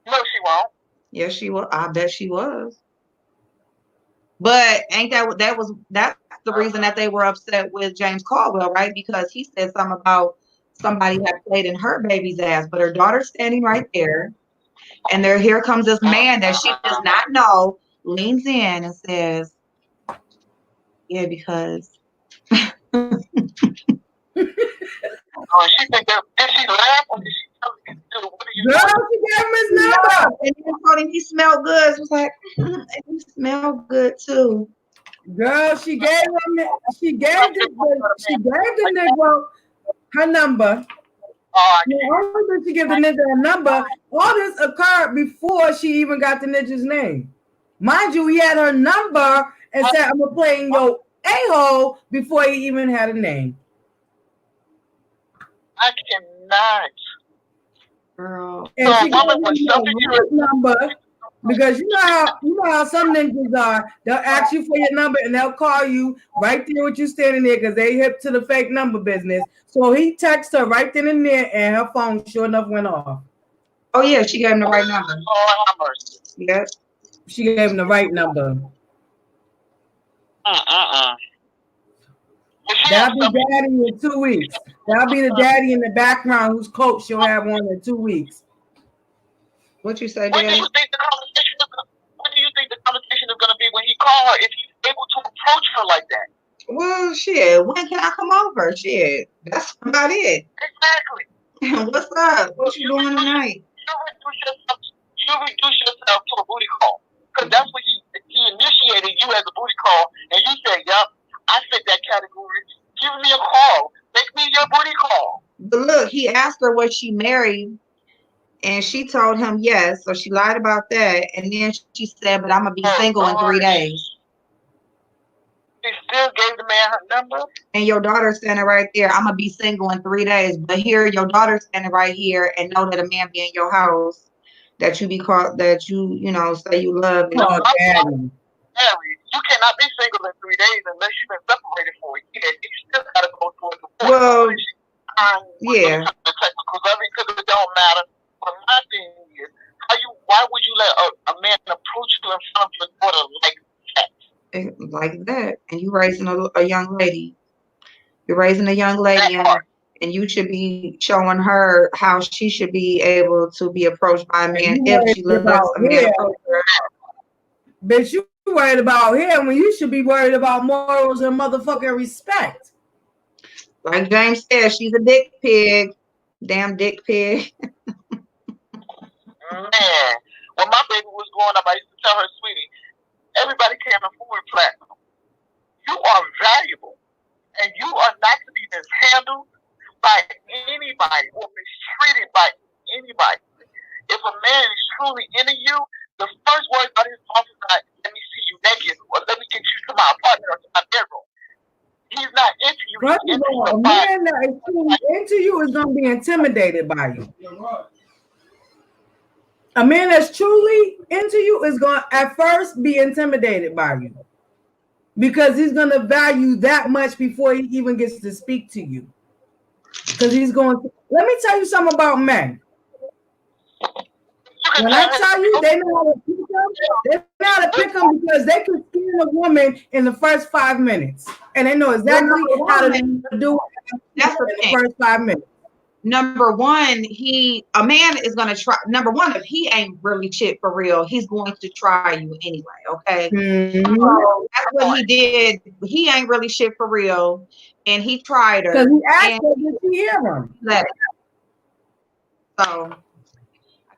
No, she won't. Yes, she was. I bet she was. But ain't that's the reason that they were upset with James Caldwell, right? Because he said something about somebody had played in her baby's ass, but her daughter's standing right there, and here comes this man that she does not know, leans in and says, "Yeah, because." Oh, she think that, did she laugh or did she tell him, dude, what are you Girl, doing? she gave him his number. And then told him he smelled good. She was like, "You smell good too." Girl, she gave the nigga her number. Only did she give the nigga a number. All this occurred before she even got the nigga's name. Mind you, he had her number and said, "I'm gonna play in your a-hole" before he even had a name. I cannot. Girl. And she gave him the number because you know how some ninjas are. They'll ask you for your number and they'll call you right there with you standing there because they hip to the fake number business. So he texted her right then and there, and her phone sure enough went off. Oh yeah, she gave him the right number. Yep. She gave him the right number. That'll be daddy in 2 weeks. That'll be the daddy in the background whose coat she'll have on in 2 weeks. What you say, What do you think the conversation is going to be when he call her if he's able to approach her like that? Well, shit, when can I come over? Shit, that's about it. Exactly. What's up? What you doing tonight? You reduce yourself to a booty call. Because that's what he initiated you as a booty call. And you said, yup, I fit that category. Give me a call. Make me your booty call. But look, he asked her was she married, and she told him yes. So she lied about that. And then she said, but I'm going to be single in 3 days. She still gave the man her number. And your daughter's standing right there. I'm going to be single in 3 days. But here, your daughter's standing right here and know that a man be in your house that you be called, that you say you love. No, married. You cannot be single in 3 days unless you've been separated for a year. You still got to go through the court. Well, yeah. The technicals of it, because it don't matter. But my thing is, why would you let a man approach you in front of your daughter like that? Like that? And you raising a young lady. You're raising a young lady, and you should be showing her how she should be able to be approached by a man if she lets a man approach her. Bitch, you worried about him when you should be worried about morals and motherfucking respect. Like James said, she's a dick pig. Damn dick pig. Man, when my baby was growing up, I used to tell her, sweetie, everybody can't afford platinum. You are valuable, and you are not to be mishandled by anybody or mistreated by anybody. If a man is truly into you, the first words out of his mouth is not, let me see you naked, or let me get you to my apartment or to my bedroom. He's not into you. First of all, a man that is truly into you is going to be intimidated by you. A man that's truly into you is going to at first be intimidated by you because he's going to value that much before he even gets to speak to you. Because he's going to, let me tell you something about men. When I tell you they know how to pick them, they know how to pick them because they can skin a woman in the first 5 minutes. And they know exactly how to do it in the first 5 minutes. Number one, a man is going to try. Number one, if he ain't really shit for real, he's going to try you anyway. Okay. Mm-hmm. So that's what he did. He ain't really shit for real. And he tried her. Because he asked her, did she hear him? So I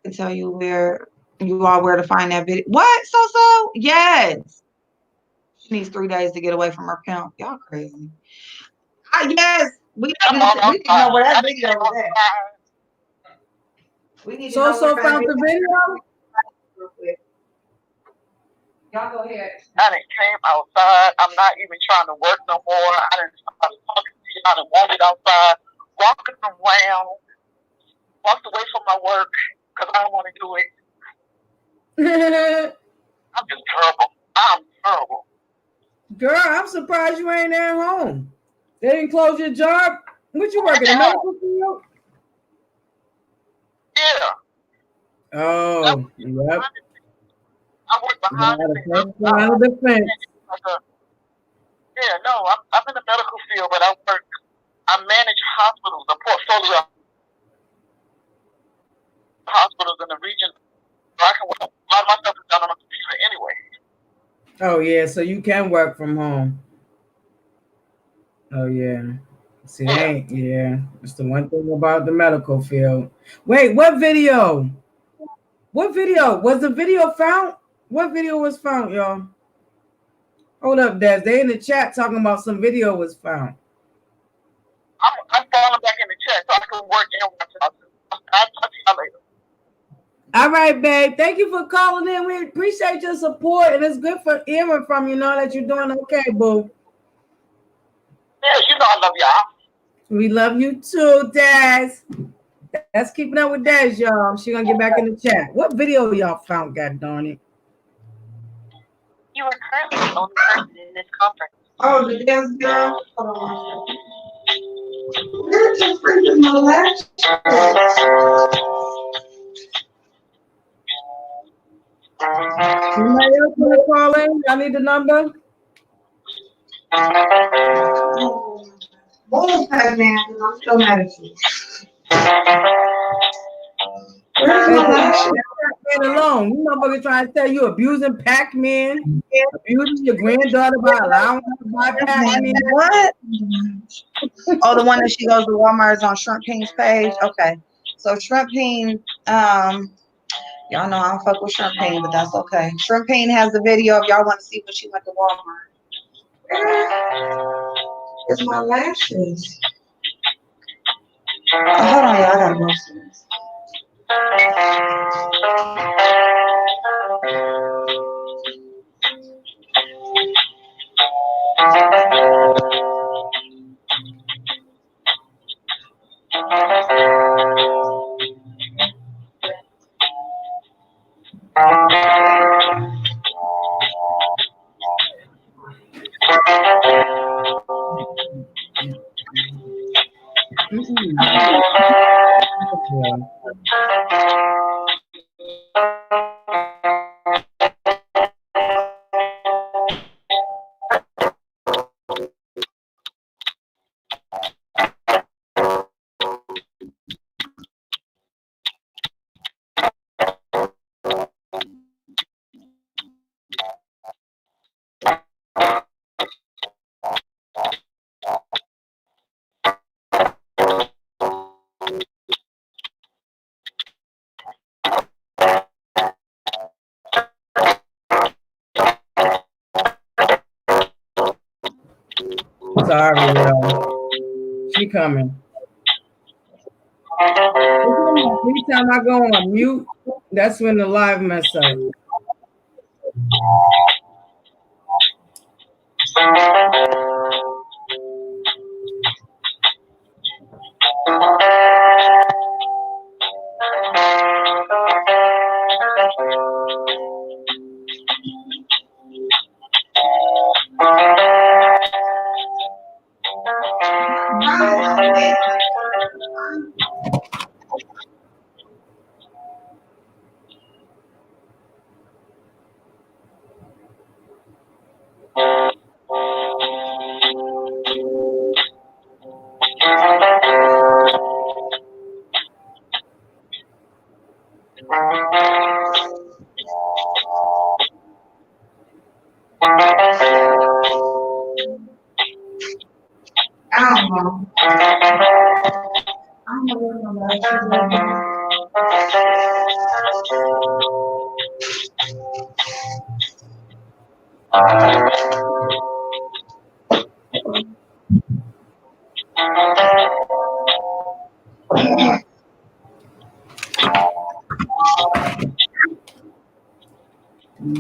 can tell you where to find that video. What? So? Yes. She needs 3 days to get away from her pimp. Y'all crazy. Yes, we need to know where that video was at. We need to know So where found the video. real quick. Y'all go ahead. I done came outside. I'm not even trying to work no more. I done started talking to you. I done wandered outside, walking around, walked away from my work because I don't want to do it. I'm just terrible. I'm terrible. Girl, I'm surprised you ain't at home. They didn't close your job. What you working in the medical field? Yeah. Oh, yep. I work behind the defense. Yeah, no, I'm in the medical field, but I manage hospitals, a portfolio of hospitals in the region. So I can work. A lot of my stuff is done on a computer anyway. Oh yeah, so you can work from home. Oh yeah. See, it's the one thing about the medical field. Wait, what video? What video? Was the video found? What video was found, y'all? Hold up, Des. They in the chat talking about some video was found. I'm falling back in the chat so I can work and watch it. I'll talk to y'all later. All right, babe. Thank you for calling in. We appreciate your support, and it's good for hearing from you. Know that you're doing okay, boo. Yes, you know I love y'all. We love you too, Des. That's keeping up with Des, y'all. She gonna get back in the chat. What video y'all found? God darn it! You are currently the only person in this conference. Oh, the damn girl. Hold on. Where the freak is my lashes? Somebody else want to call in? Y'all need the number? Bull man, I'm still mad at you. Where's my lashes? Man alone. You motherfucker trying to tell you abusing Pac-Man, abusing your granddaughter by allowing her to buy Pac-Man. What? Oh, the one that she goes to Walmart is on Shrimp Ping's page. Okay, so Shrimp Ping, y'all know I don't fuck with Shrimp Ping, but that's okay. Shrimp Ping has the video if y'all want to see when she went to Walmart. Where's my lashes? Oh, hold on, y'all. I gotta go see this. Sorry, y'all. She coming. Every time I go on mute, that's when the live mess up. Okay.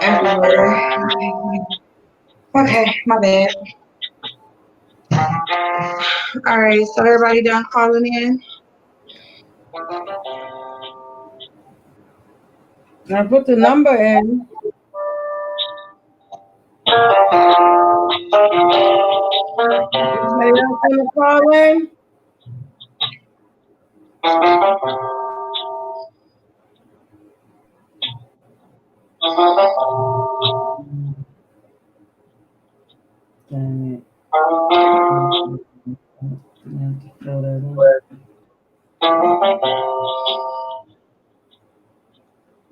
Everywhere. Okay, my bad. All right, so everybody done calling in? Now put the number in. Anybody else want to call in? Dang it.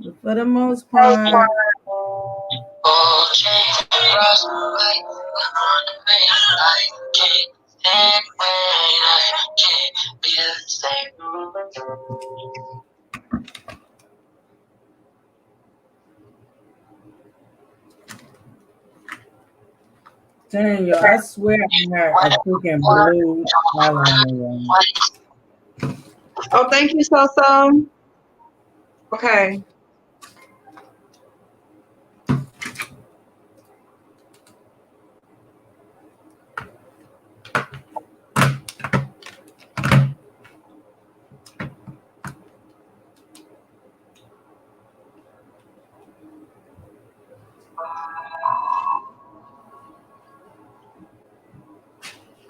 But for the most part, dang, yo, I swear I had a freaking blue eyeliner. Oh, thank you, So. Okay.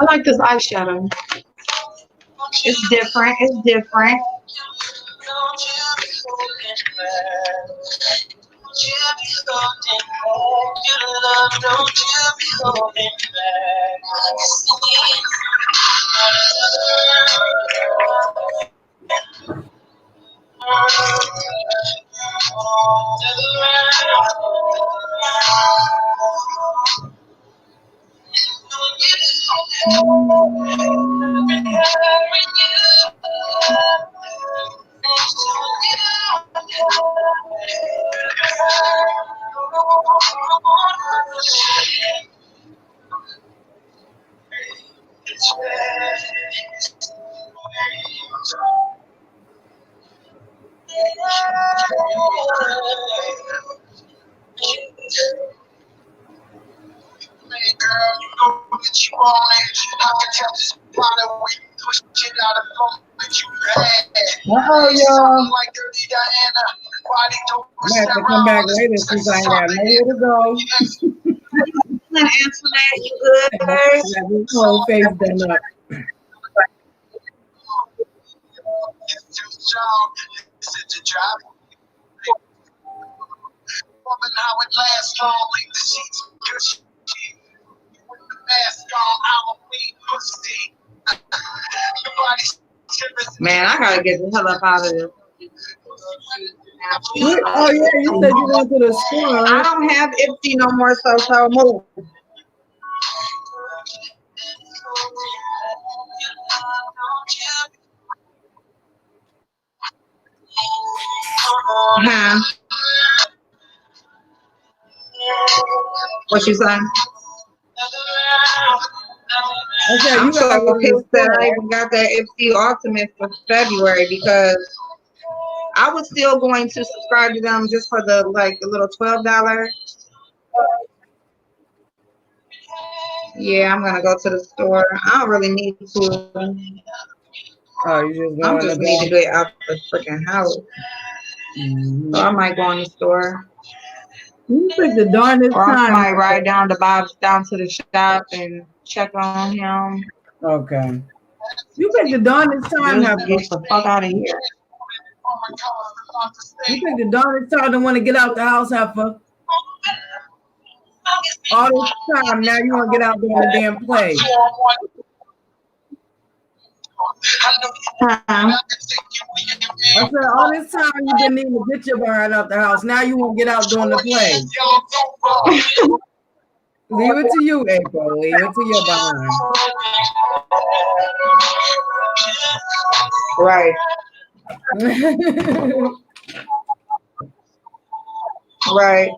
I like this eyeshadow. It's different. It's different. Uh-oh, y'all. I have to come back later since I ain't got nowhere to go. Antoinette, you good, babe? This whole face done up. Man, I gotta get the hell up out of here. Oh yeah, you said you went to the store. I don't have Ipsy no more, so move. Huh? What you saying? Okay, I'm you gotta so go to the pissed that I store. even got that Ipsy Ultimate for February because I was still going to subscribe to them just for the little $12. Yeah, I'm gonna go to the store. I don't really need to. Oh, you just I going just to need to go. get out the freaking house. Mm-hmm. So I might go in the store. You pick the darndest Or I time. might ride down to Bob's down to the shop and check on him. Okay. You pick the darndest time, Just Heifer. get the fuck out of here. You pick the darndest time to want to get out the house, Heifer. All this time, now you want to get out there and damn play. I said, all this time you've been needing to get your behind out the house. Now you want to get out doing the play. Leave it to you, April. Leave it to your behind. Right. Right.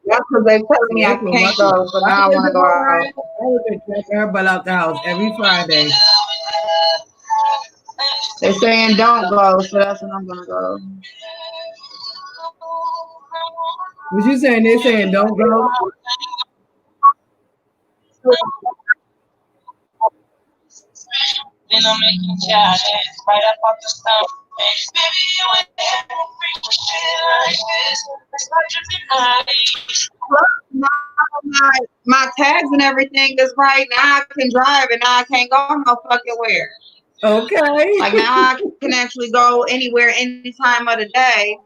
That's because they tell me I April, can't go, so now I want to go out. I would be dragging her butt out the house every Friday. They're saying don't go, so that's when I'm gonna go. What you saying? They saying don't go. Then I'm making charges right up off the stone. Baby, you ain't ever freak shit like this. It's not just my tags and everything is right now. I can drive and now I can't go no fucking where. Okay. Like now I can actually go anywhere any time of the day.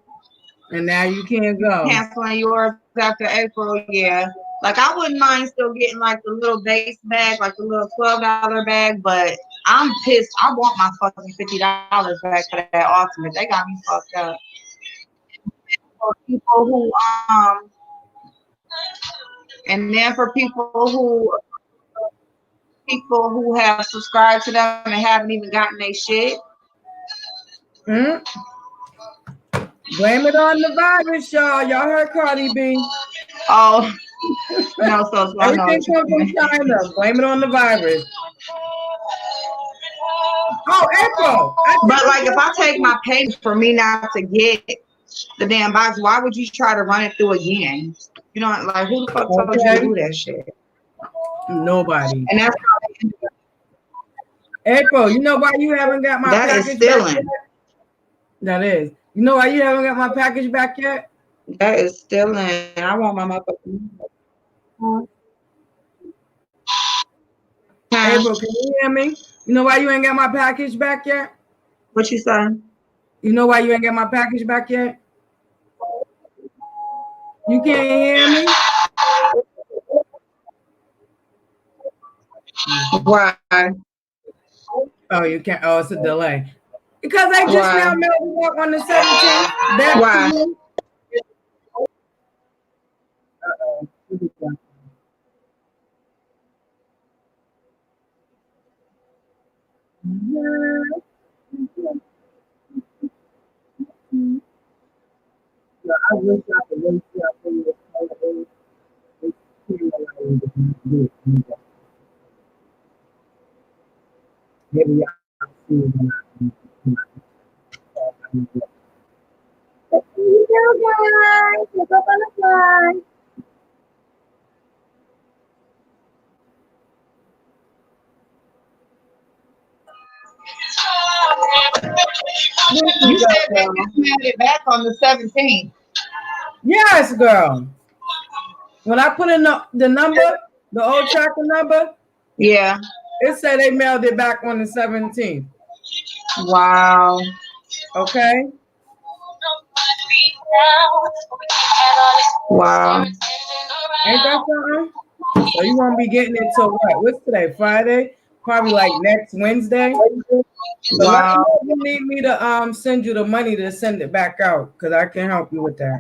And now you can't go. Canceling yours after April, yeah. Like I wouldn't mind still getting like the little base bag, like the little $12 bag, but I'm pissed. I want my fucking $50 back for that ultimate. They got me fucked up. For people who have subscribed to them and haven't even gotten their shit. Mm. Blame it on the virus, y'all. Y'all heard Cardi B. Oh, no, so I know Everything comes from China. Blame it on the virus. Oh, April. But like, if I take my payment for me not to get the damn box, why would you try to run it through again? You know, like who the fuck told you to do that shit? Nobody. And that's April. You know why you haven't got my package back yet? That is. You know why you haven't got my package back yet? That is stealing. I want my motherfucking. April, can you hear me? You know why you ain't got my package back yet? What you saying? You know why you ain't got my package back yet? You can't hear me? Why? Oh, you can't. Oh, it's a delay. Because I just now mailed it up on the 17th. That's why? I wish I could wait till I finish this. Maybe I'll see you when guys. Look up on the slide. You said they mailed it back on the 17th. Yes, girl. When I put in the number, the old tracker number, yeah, it said they mailed it back on the 17th. Wow. Okay. Wow. Ain't that something? So you won't be getting it till what? What's today? Friday? Probably like next Wednesday. So wow. you need me to send you the money to send it back out because I can help you with that.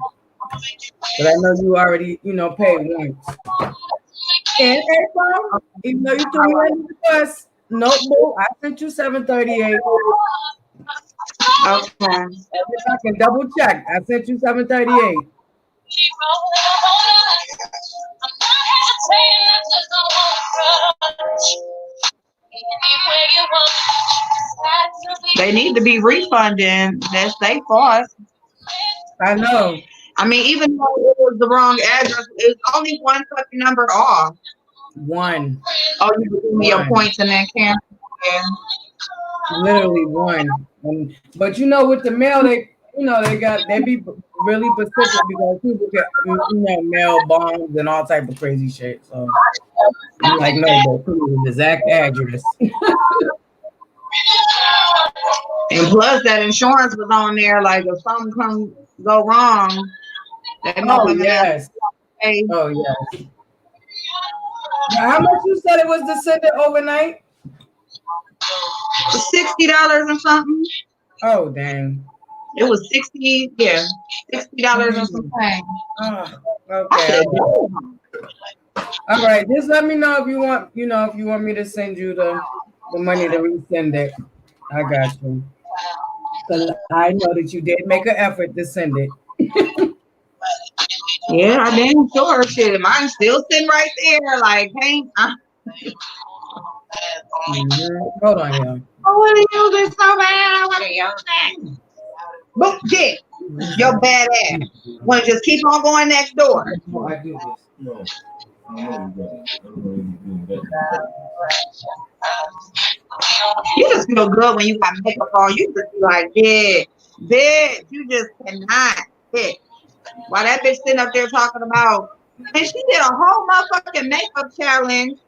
But I know you already, paid once. And April, even though you threw me under the bus, notebook, I sent you $738. Okay. I can double check. I sent you $738. They need to be refunding. That's their fault. I know. I mean, even though it was the wrong address, it's only one fucking number off. One. Oh, you give me your points and then cancel. Yeah. Literally one. But with the mail, they be really specific because people get mail bombs and all type of crazy shit. So I'm like, no, but please, the exact address. And plus, that insurance was on there. Like, if something go wrong, they yes. Oh yes. Now, how much you said it was to send it overnight? $60 or something. Oh, dang. It was 60, yeah, $60 or something. Oh, okay. All right. Just let me know if you want, if you want me to send you the money to resend it. I got you. Because I know that you did make an effort to send it. Yeah, I damn sure shit. Mine's still sitting right there. Like, hey, Hold on, y'all. I want to use it so bad. I want to use it. Boop, dick. Your bad ass. Want to just keep on going next door. No, I do this. No. You just feel good when you got makeup on. You just be like, bitch, you just cannot, bitch. While that bitch sitting up there talking about, and she did a whole motherfucking makeup challenge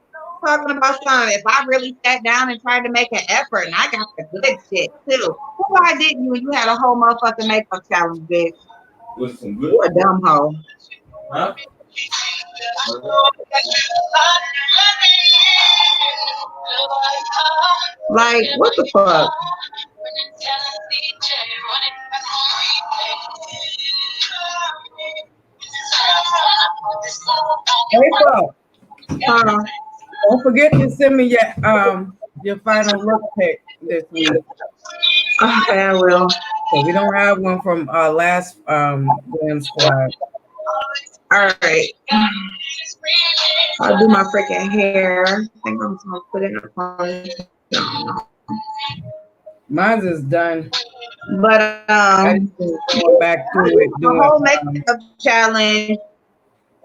talking about something. If I really sat down and tried to make an effort, and I got the good shit too. Why didn't you? You had a whole motherfucking makeup challenge, bitch. With some good. You a dumb hoe. Huh? Like, what the fuck? Hey, Paul. Don't forget to send me your final look pick this week. Okay, I will. So we don't have one from our last Glamsquad. All right. I'll do my freaking hair. I think I'm just gonna put it in a ponytail. Mine's is done. But I just been going back to it, the doing whole makeup challenge.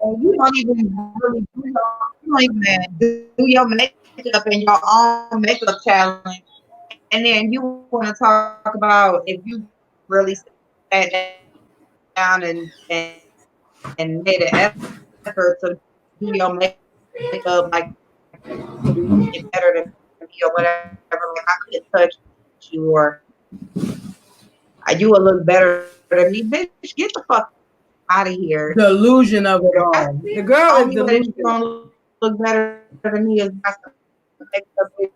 And you don't even really do your makeup in your own makeup challenge. And then you want to talk about if you really sat down and made an effort to do your makeup like you get better than me or whatever. Like I couldn't touch you or you would look better than me. Bitch, get the fuck out of here. the illusion of it all. The girl is Only way that you delusional. gonna look better than me is by some makeup. Bitch,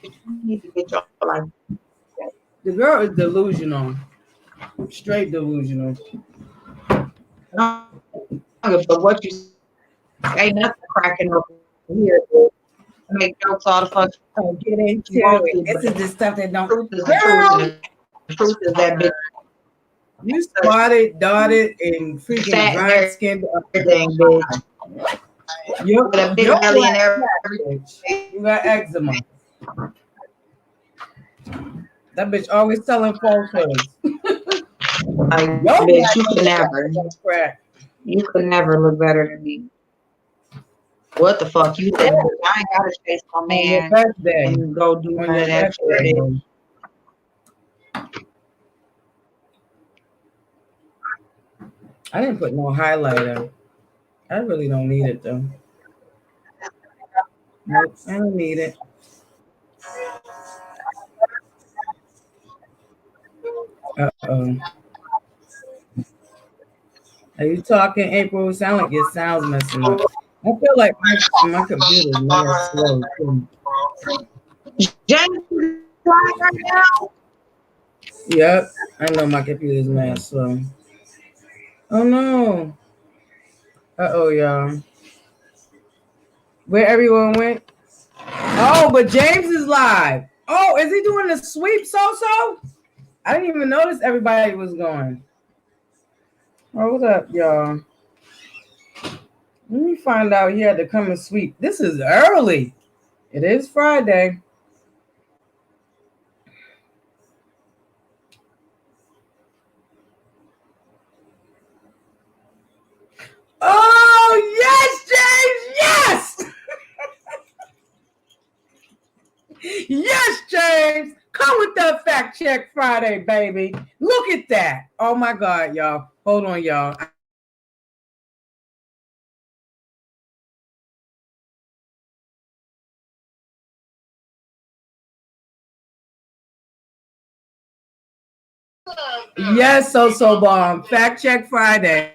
you need to get your life. The girl is delusional. Straight delusional. I don't give a fuck what you say. Ain't nothing cracking up here. Make jokes all the fuck. Get into it. This is the stuff that don't. Truth is the truth. And the truth is that bitch. You spotted, dotted, and freaking Fat and dry skinned. everything, bitch. You're With a big belly and everything. You got eczema. That bitch always telling falsehoods. Like, bitch, you could never. You could never look better than me. What the fuck you think? I ain't gotta chase my man and go do none of that shit. I didn't put no highlighter. I really don't need it though. Nope, I don't need it. Uh-oh. Are you talking, April? Sound like your sound's messing up. I feel like my computer's mad slow too. James is right now. Yep, I know my computer's mad slow. Oh no. Uh-oh, y'all. Where everyone went? Oh, but James is live. Oh, is he doing the sweep so? I didn't even notice everybody was going. Oh, what's up, y'all? Let me find out he had to come and sweep. This is early. It is Friday. Oh, yes, James, yes! Yes, James! Come with that Fact Check Friday, baby. Look at that. Oh, my God, y'all. Hold on, y'all. Yes, so bomb. Fact Check Friday.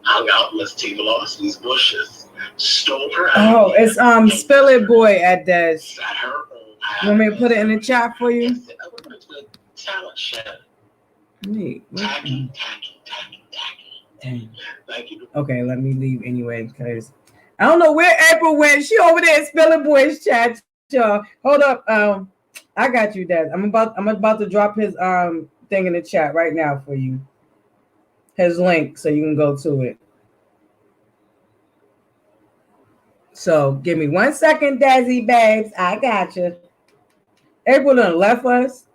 hung out in Miss Tina Lawson's bushes, stole her Oh, idea, it's Spill It Boy at Des. sat her own You want me to put it in the chat for you? and said, "I went to a talent show. Wait, Tacky. Dang. Thank you. Okay, let me leave anyway because I don't know where April went. She over there at Spill It Boy's chat. Y'all. Hold up. I got you, Des. I'm about to drop his thing in the chat right now for you. His link so you can go to it. So give me 1 second, Desi babes. I got you. April done left us.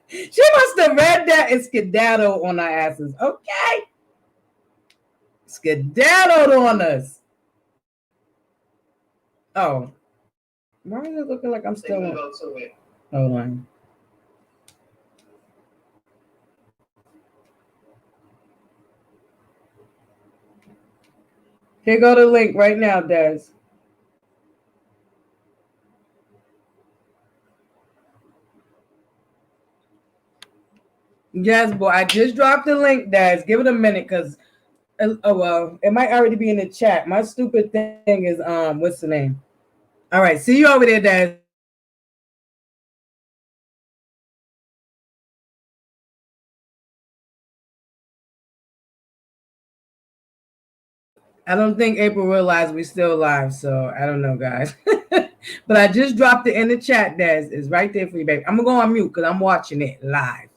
She must have read that and skedaddled on our asses. Okay. Skedaddled on us. Oh. Why is it looking like I'm still on? Hold on. Here go the link right now, Des. Yes, boy. I just dropped the link, Des. Give it a minute, because well, it might already be in the chat. My stupid thing is what's the name? All right, see you over there, Des. I don't think April realized we still live, so I don't know, guys. But I just dropped it in the chat, Des. It's right there for you, baby. I'm gonna go on mute because I'm watching it live.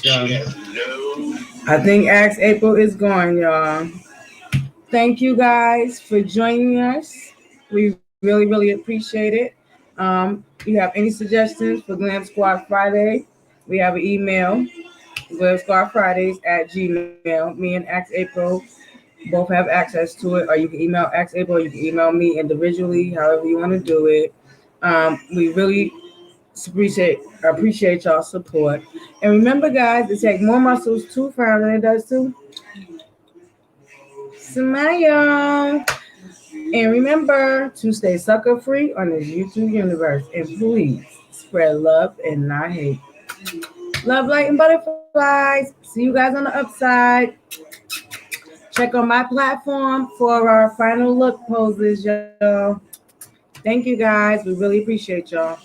She has no. I think Ask April is gone, y'all. Thank you guys for joining us. We really, really appreciate it. If you have any suggestions for Glam Squad Friday, we have an email, glamsquadfridays@gmail. Me and Ask April both have access to it, or you can email Ask April, or you can email me individually, however you want to do it. We really appreciate y'all support. And remember, guys, it takes more muscles to frown than it does to smile. And remember to stay sucker free on this YouTube universe. And please spread love and not hate. Love, light, and butterflies. See you guys on the upside. Check on my platform for our final look poses, y'all. Thank you guys. We really appreciate y'all.